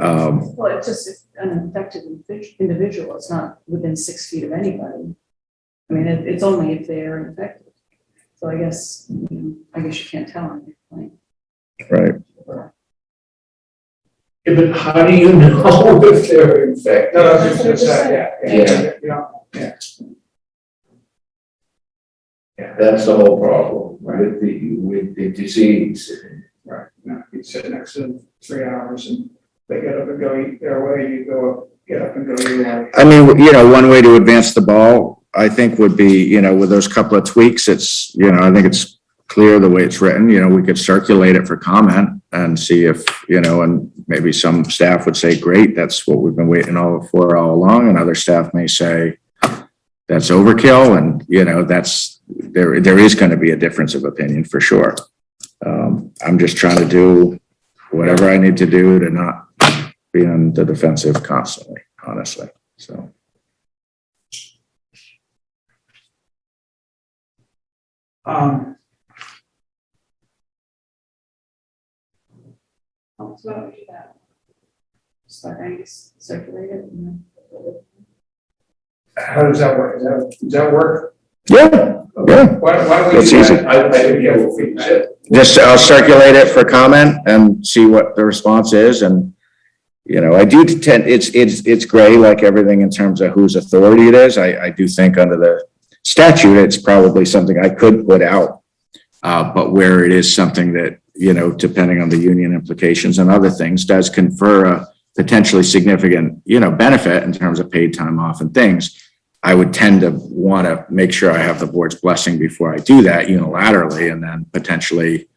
Well, it's just an infected individual, it's not within 6 feet of anybody. I mean, it's only if they are infected. So I guess you can't tell on your plane. Right. Yeah, but how do you know if they're infected? No, I was just gonna say, yeah. That's the whole problem with the disease. Right, no, you sit next to them 3 hours and they get up and go eat their way, you go up, get up and go eat your way. I mean, you know, one way to advance the ball, I think, would be, you know, with those couple of tweaks, it's, you know, I think it's clear the way it's written. You know, we could circulate it for comment and see if, you know, and maybe some staff would say, great, that's what we've been waiting for all along. And other staff may say, that's overkill. And, you know, there is going to be a difference of opinion for sure. I'm just trying to do whatever I need to do to not be on the defensive constantly, honestly. So. So do that. Start Angus, circulate it. And then... How does that work? Does that work? Yeah, yeah. Why would That's you easy. I think you will fix it. Just, I'll circulate it for comment and see what the response is. And, you know, I do tend, it's gray like everything in terms of whose authority it is. I do think under the statute, it's probably something I could put out. But where it is something that, you know, depending on the union implications and other things, does confer a potentially significant, you know, benefit in terms of paid time off and things, I would tend to want to make sure I have the board's blessing before I do that unilaterally. And then potentially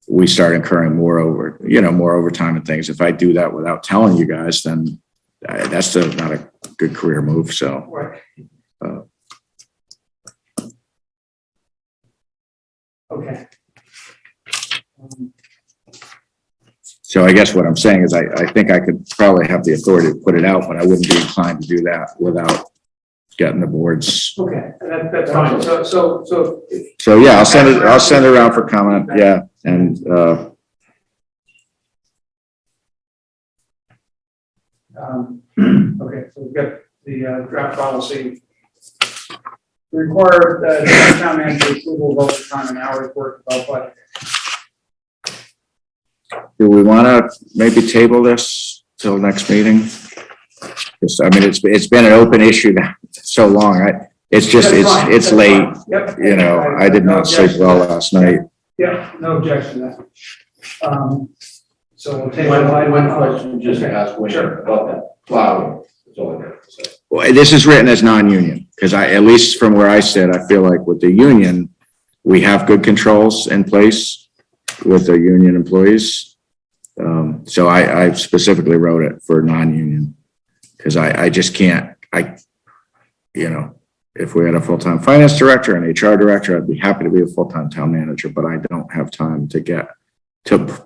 we start incurring more overtime and things. If I do that without telling you guys, then that's still not a good career move. So. Right. Okay. So I guess what I'm saying is I think I could probably have the authority to put it out, but I wouldn't be inclined to do that without getting the board's. Okay, that's fine. So yeah, I'll send it around for comment. Yeah. And, okay, so we've got the draft policy. Require the town manager approval of overtime and hours worked above budget. do we want to maybe table this till next meeting? Just, I mean, it's been an open issue now so long. It's late. Yep. You know, I did not sleep well last night. Yep, no objection to that. So we'll take One question just to ask Wayne Sure. about that plowing. That's all I have to say. Well, this is written as non-union, because at least from where I sit, I feel like with the union, we have good controls in place with the union employees. So I specifically wrote it for non-union, because I just can't, you know, if we had a full-time finance director and HR director, I'd be happy to be a full-time town manager, but I don't have time to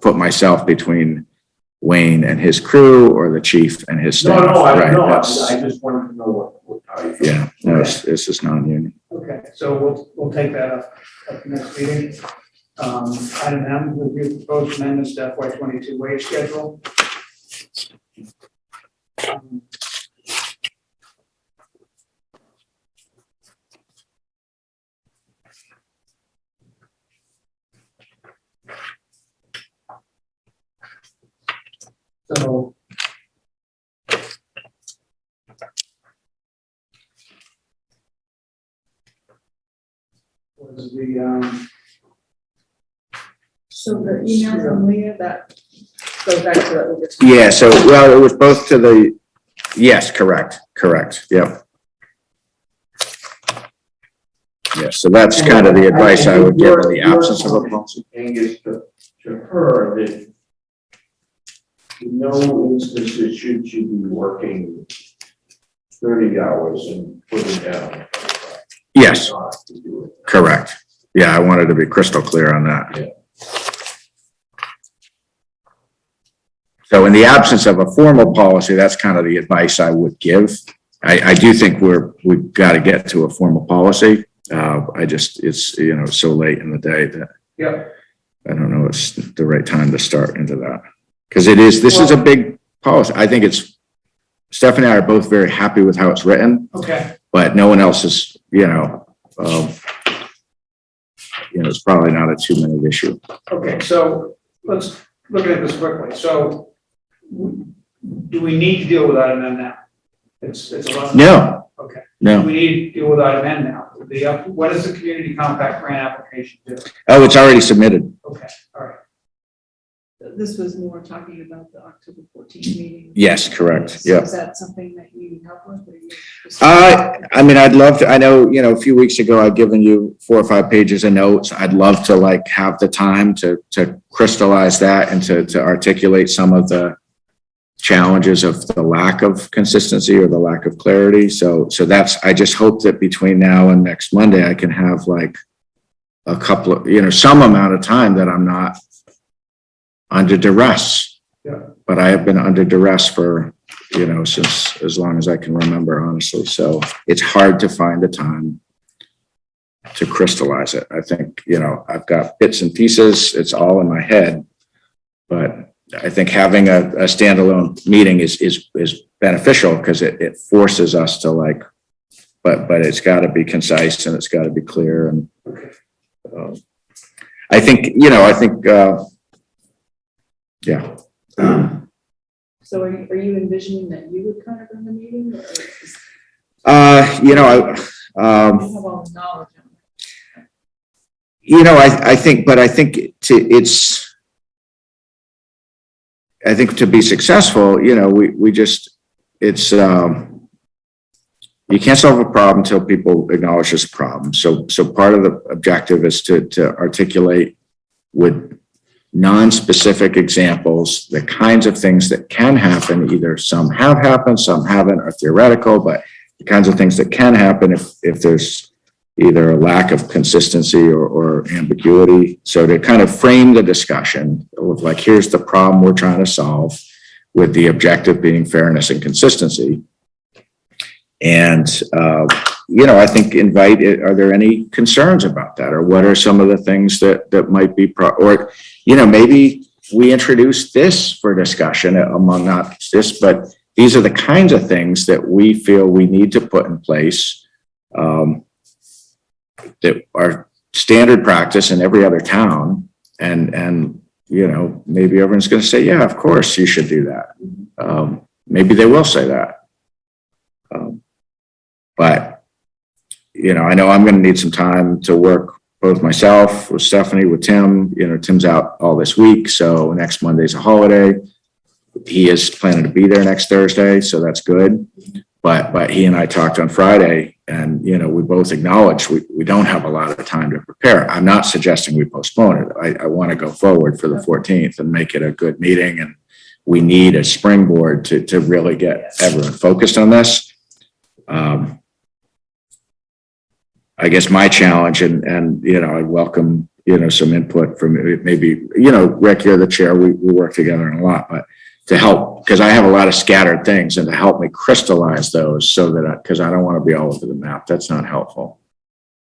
put myself between Wayne and his crew or the chief and his staff. Right, that's- I just wanted to know how you feel. Yeah, no, this is non-union. Okay, so we'll take that up at the next meeting. Item M, review proposed amendments to FY 22 wage schedule. So. Was the, So the email from Leah, that goes back to what we just. Yeah, so, well, it was both to the, yes, correct, yep. Yeah, so that's kind of the advice I would give in the absence of a policy. Angus, to her, that in no instances should she be working 30 hours and putting down. Yes, correct. Yeah, I wanted to be crystal clear on that. Yeah. So in the absence of a formal policy, that's kind of the advice I would give. I do think we've got to get to a formal policy. It's, so late in the day that yeah, I don't know, it's the right time to start into that. Because this is a big policy. I think Stephanie and I are both very happy with how it's written, okay, but no one else is, it's probably not a 2-minute issue. okay, so let's look at this quickly. So do we need to deal with item M now? It's 11. No, Okay. no. We need to deal with item N now. What does the community compact grant application do? Oh, it's already submitted. Okay, all right. This was more talking about the October 14th meeting. Yes, correct. So Yeah. is that something that you need help with? Or you just- I mean, I'd love to, I know, a few weeks ago, I'd given you 4 or 5 pages of notes. I'd love to have the time to crystallize that and to articulate some of the challenges of the lack of consistency or the lack of clarity. So I just hope that between now and next Monday, I can have a couple of, some amount of time that I'm not under duress. Yeah. But I have been under duress for, since as long as I can remember, honestly. So it's hard to find the time to crystallize it. I think, I've got bits and pieces. It's all in my head, but I think having a standalone meeting is beneficial because it forces us to but it's got to be concise and it's got to be clear. And I think, yeah. So are you envisioning that you would kind of run the meeting? Or is- You have all the knowledge on it. I think to be successful, you can't solve a problem until people acknowledge there's a problem. So part of the objective is to articulate with non-specific examples, the kinds of things that can happen, either some have happened, some haven't, or theoretical, but the kinds of things that can happen if there's either a lack of consistency or ambiguity. So to kind of frame the discussion of here's the problem we're trying to solve with the objective being fairness and consistency. And, I think are there any concerns about that? Or what are some of the things that might be, maybe we introduce this for discussion among not this, but these are the kinds of things that we feel we need to put in place that are standard practice in every other town. And maybe everyone's going to say, yeah, of course you should do that. Maybe they will say that. But I know I'm going to need some time to work both myself with Stephanie, with Tim. Tim's out all this week, so next Monday's a holiday. He is planning to be there next Thursday, so that's good. But he and I talked on Friday, and we both acknowledged we don't have a lot of time to prepare. I'm not suggesting we postpone it. I want to go forward for the 14th and make it a good meeting, and we need a springboard to really get everyone focused on this. I guess my challenge and, you know, I welcome, you know, some input from maybe, you know, Rick, you're the chair, we work together a lot, but to help, because I have a lot of scattered things, and to help me crystallize those so that, because I don't want to be all over the map, that's not helpful.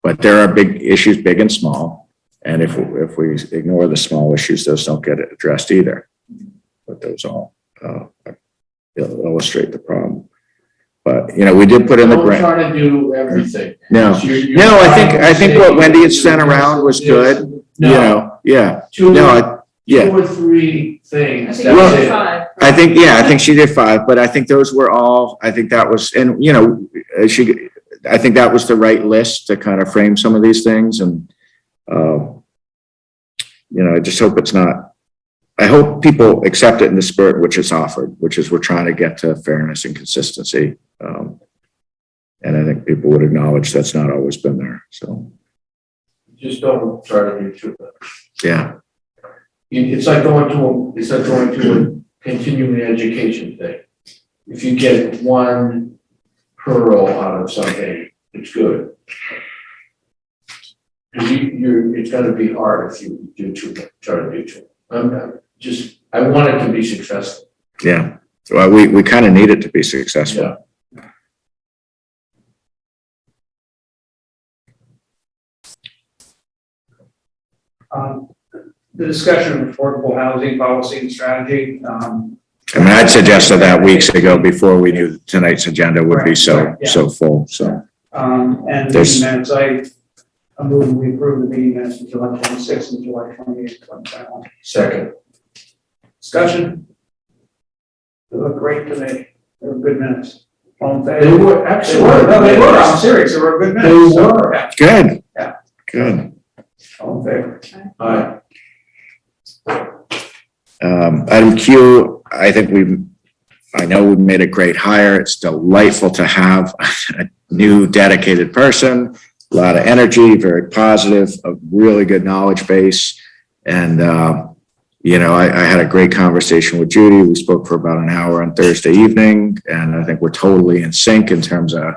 But there are big issues, big and small, and if we ignore the small issues, those don't get addressed either. But those all illustrate the problem. But, you know, we did put in the Don't grant. try to do everything. No, no, I think what Wendy had sent around was good, you know, yeah. Two, No, yeah. 2 or 3 things. I think That's it's it. 5. I think, yeah, I think she did 5, but I think those were all, I think that was, and, you know, I think that was the right list to kind of frame some of these things, and, you know, I just hope it's not, I hope people accept it in the spirit which is offered, which is we're trying to get to fairness and consistency. And I think people would acknowledge that's not always been there, so, Just don't try to do too much. yeah. It's like going to a continuing education thing. If you get one pearl out of something, it's good. Because it's gonna be hard if you do too much, try to do too much. I want it to be successful. Yeah, well, we kind of need it to be successful. Yeah. The discussion of affordable housing policy and strategy, I mean, I'd suggested that weeks ago before we knew tonight's agenda would be so full, so. and There's- meeting minutes, I move we approve the meeting minutes from July 26th and July 28th, 2021. Second. Discussion? They look great to me. They were good minutes. All in favor? They were excellent. No, they were, I'm serious, they were good minutes. They were. Yeah. Good. Yeah. Good. All in favor? All right. Item Q, I know we've made a great hire. It's delightful to have a new dedicated person, a lot of energy, very positive, a really good knowledge base. And, you know, I had a great conversation with Judy. We spoke for about an hour on Thursday evening, and I think we're totally in sync in terms of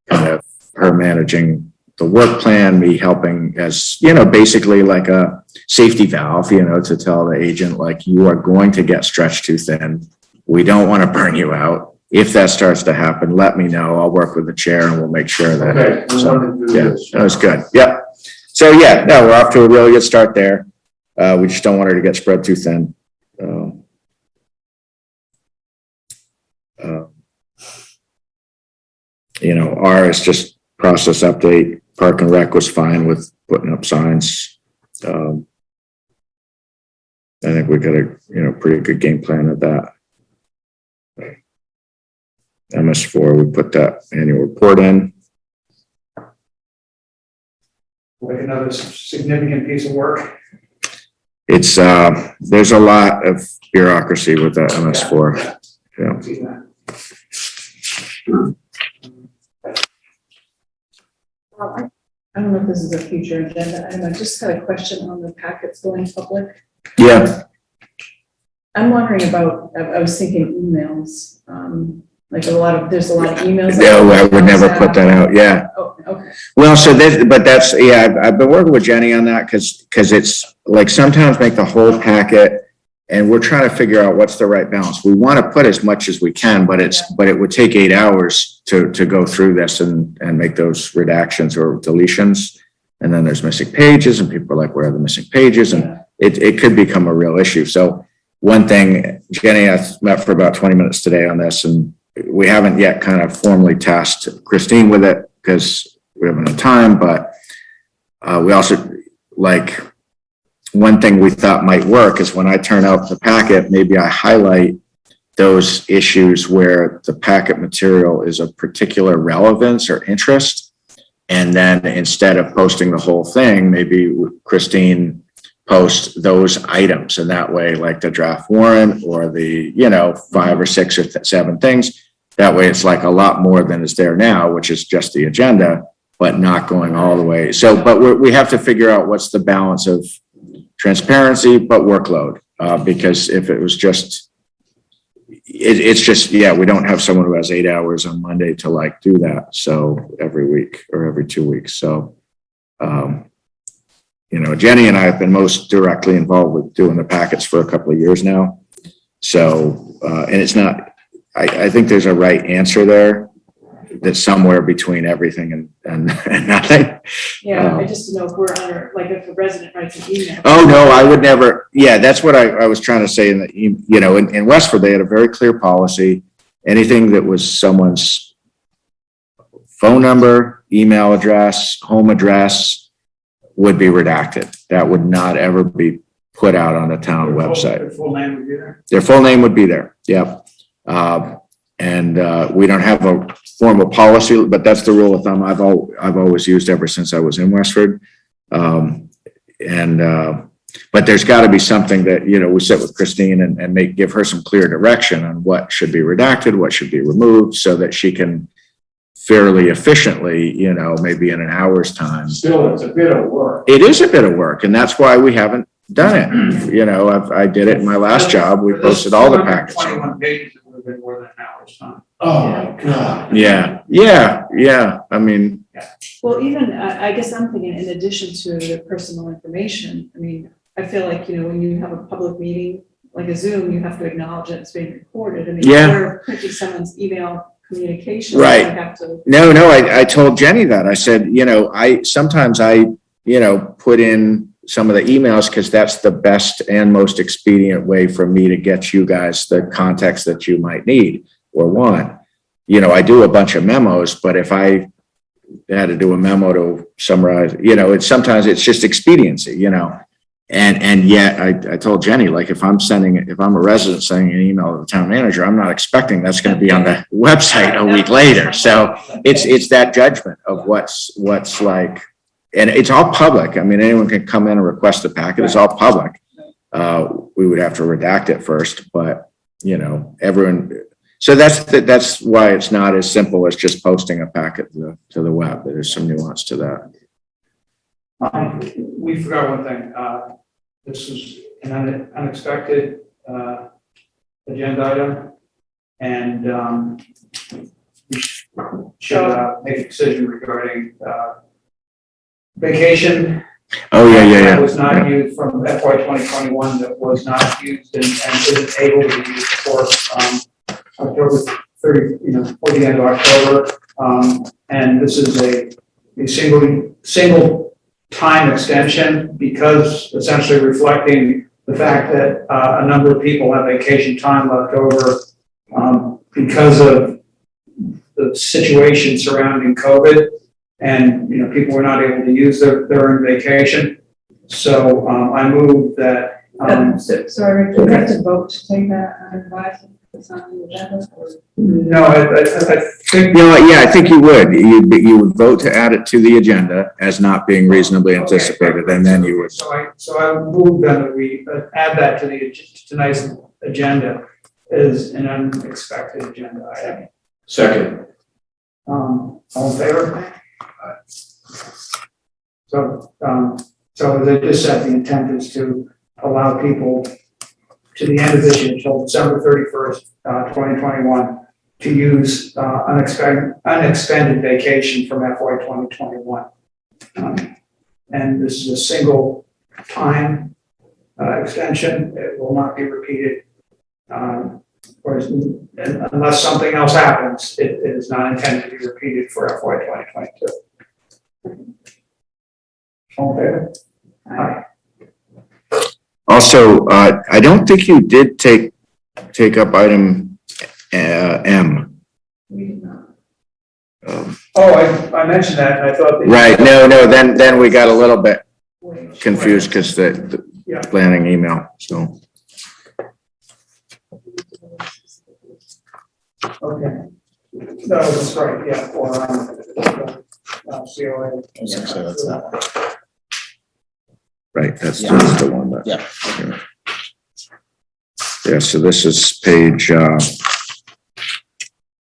kind of her managing the work plan, me helping as, you know, basically like a safety valve, you know, to tell the agent, like, you are going to get stretched too thin. We don't want to burn you out. If that starts to happen, let me know. I'll work with the chair and we'll make sure that. Okay, we want to do Yeah, this. that was good. Yep. So yeah, no, we're off to a really good start there. We just don't want her to get spread too thin. You know, R is just process update. Park and Rec was fine with putting up signs. I think we got a, you know, pretty good game plan of that. MS4, we put that annual report in. Like another significant piece of work. It's, there's a lot of bureaucracy with that MS4. Yeah. See that. I don't know if this is a future agenda item. I just had a question on the packets going public. Yeah. I'm wondering about, I was thinking emails, like there's a lot of emails. No, I would never put that out. Yeah. Oh, okay. Well, so this, but that's, yeah, I've been working with Jenny on that because it's like sometimes make the whole packet and we're trying to figure out what's the right balance. We want to put as much as we can, but it would take 8 hours to go through this and make those redactions or deletions. And then there's missing pages and people are like, where are the missing pages? And it could become a real issue. So one thing, Jenny, I met for about 20 minutes today on this, and we haven't yet kind of formally tasked Christine with it because we haven't had time, but we also, like, one thing we thought might work is when I turn out the packet, maybe I highlight those issues where the packet material is of particular relevance or interest. And then instead of posting the whole thing, maybe Christine post those items. And that way, like the draft warrant or the, 5 or 6 or 7 things, that way it's like a lot more than is there now, which is just the agenda, but not going all the way. So, but we have to figure out what's the balance of transparency, but workload. Because if it was just, it's just, yeah, we don't have someone who has 8 hours on Monday to like do that. So every week or every 2 weeks. So, you know, Jenny and I have been most directly involved with doing the packets for a couple of years now. So, and it's not, I think there's a right answer there that's somewhere between everything and nothing. Yeah, I just know if we're under, like if a resident writes an email. Oh, no, I would never. Yeah, that's what I was trying to say in the, you know, in Westford, they had a very clear policy. Anything that was someone's phone number, email address, home address would be redacted. That would not ever be put out on the town website. Their full name would be there. Their full name would be there. Yep. And we don't have a formal policy, but that's the rule of thumb I've always used ever since I was in Westford. But there's got to be something that, you know, we sit with Christine and give her some clear direction on what should be redacted, what should be removed, so that she can fairly efficiently, you know, maybe in an hour's time. Still, it's a bit of work. It is a bit of work, and that's why we haven't done it. You know, I did it in my last job. We posted all the packets. 21 pages, it would have been more than an hour's time. Oh, my God. Yeah. I mean, Well, even, I guess I'm thinking in addition to the personal information, I mean, I feel like, you know, when you have a public meeting, like a Zoom, you have to acknowledge that it's being recorded. I mean, Yeah. if we're printing someone's email communication. Right. We have to. No, I told Jenny that. I said, you know, sometimes I, you know, put in some of the emails because that's the best and most expedient way for me to get you guys the context that you might need or want. You know, I do a bunch of memos, but if I had to do a memo to summarize, you know, sometimes it's just expediency, you know. And yet I told Jenny, like, if I'm a resident sending an email to the town manager, I'm not expecting that's going to be on the website a week later. So it's that judgment of what's like, and it's all public. I mean, anyone can come in and request a packet. It's all public. We would have to redact it first, but you know, everyone. So that's why it's not as simple as just posting a packet to the web. There's some nuance to that. We forgot one thing. This is an unexpected agenda item, and we should make a decision regarding vacation. Oh, yeah. That was not used from FY 2021, that was not used and isn't able to be used for October 30, you know, or the end of October. And this is a single time extension, because essentially reflecting the fact that a number of people have vacation time left over because of the situation surrounding COVID, and you know, people were not able to use their earned vacation. So I move that. Sorry, do we have to vote to take that under advisement? It's not on the agenda, or? No, I think. Yeah, I think you would. You would vote to add it to the agenda as not being reasonably anticipated, and then you would. So I move that we add that to tonight's agenda as an unexpected agenda item. Second. All in favor? So as I just said, the intent is to allow people to the end of this year, until December 31st, 2021, to use unexpended vacation from FY 2021. And this is a single time extension. It will not be repeated. Unless something else happens, it is not intended to be repeated for FY 2022. All in favor? Aye. Also, I don't think you did take up item M. We did not. I mentioned that, and I thought. Right, no, then we got a little bit confused because the planning email, so. Okay. No, that's right, yeah, or, COA. That's that one. Right, that's the one that. Yeah. Yeah, so this is page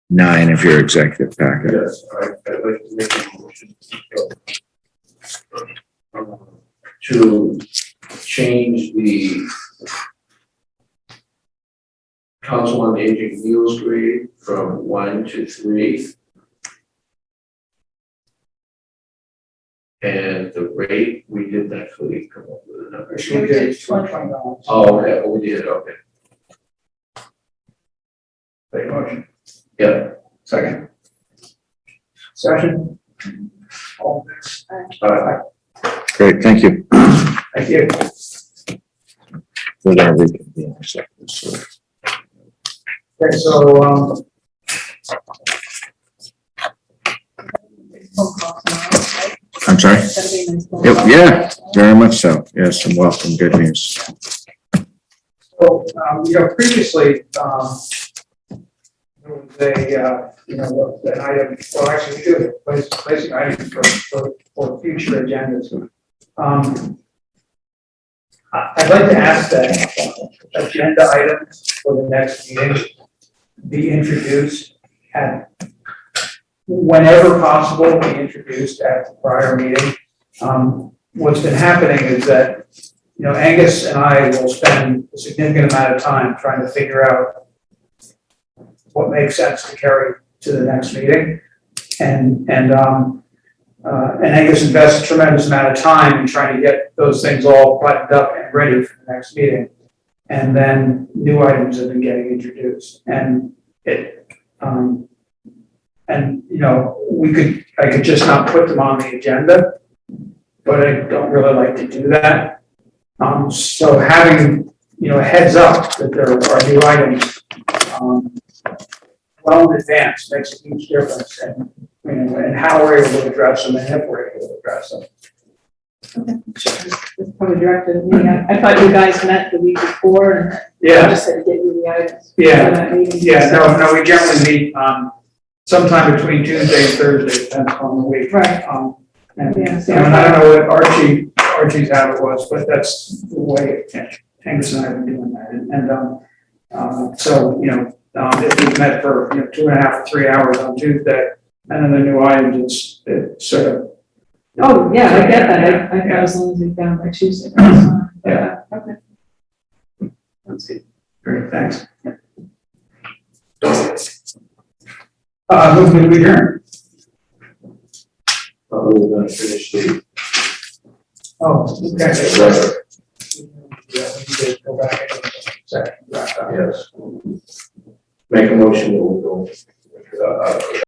9 of your executive packet. Yes, I'd like to make a motion to change the Council on Aging meals grade from 1 to 3. And the rate, we didn't actually come up with a number. We did $20. Oh, okay, oh, we did, okay. Make a motion. Yeah. Second. Session. All in favor? Great, thank you. Thank you. We're gonna reconvene our second, so. Okay, so, Phone call tomorrow, right? I'm sorry? That'll be a nice phone call. Yeah, very much so. Yes, and welcome, good news. so, previously, there was an item, well, actually, we do have placing items for future agendas. I'd like to ask that agenda items for the next meeting be introduced at, whenever possible, be introduced at the prior meeting. What's been happening is that, Angus and I will spend a significant amount of time trying to figure out what makes sense to carry to the next meeting. And Angus invests a tremendous amount of time in trying to get those things all buttoned up and ready for the next meeting. And then new items have been getting introduced, and I could just not put them on the agenda, but I don't really like to do that. So having, a heads up that there are new items, well in advance makes a huge difference, and how we're able to address them and if we're able to address them. It's probably directed at me. I thought you guys met the week before and I Yeah, just said to get you the items. Yeah. for that meeting. no, we generally meet, sometime between Tuesday and Thursday, depends on the week. Right. And, Yeah, so and I don't know what Archie's habit was, but that's the way Angus and I have been doing that. So, if we met for, 2.5 or 3 hours on Tuesday, and then the new items, it's sort of. Oh, yeah, I get that. I thought as long as we found by Tuesday. That's fine. Yeah. Okay. That's good. Great, thanks. Move to adjourn. We're gonna finish the. Oh, okay. Yeah, we need to go back into the section. Yes. Make a motion that we'll go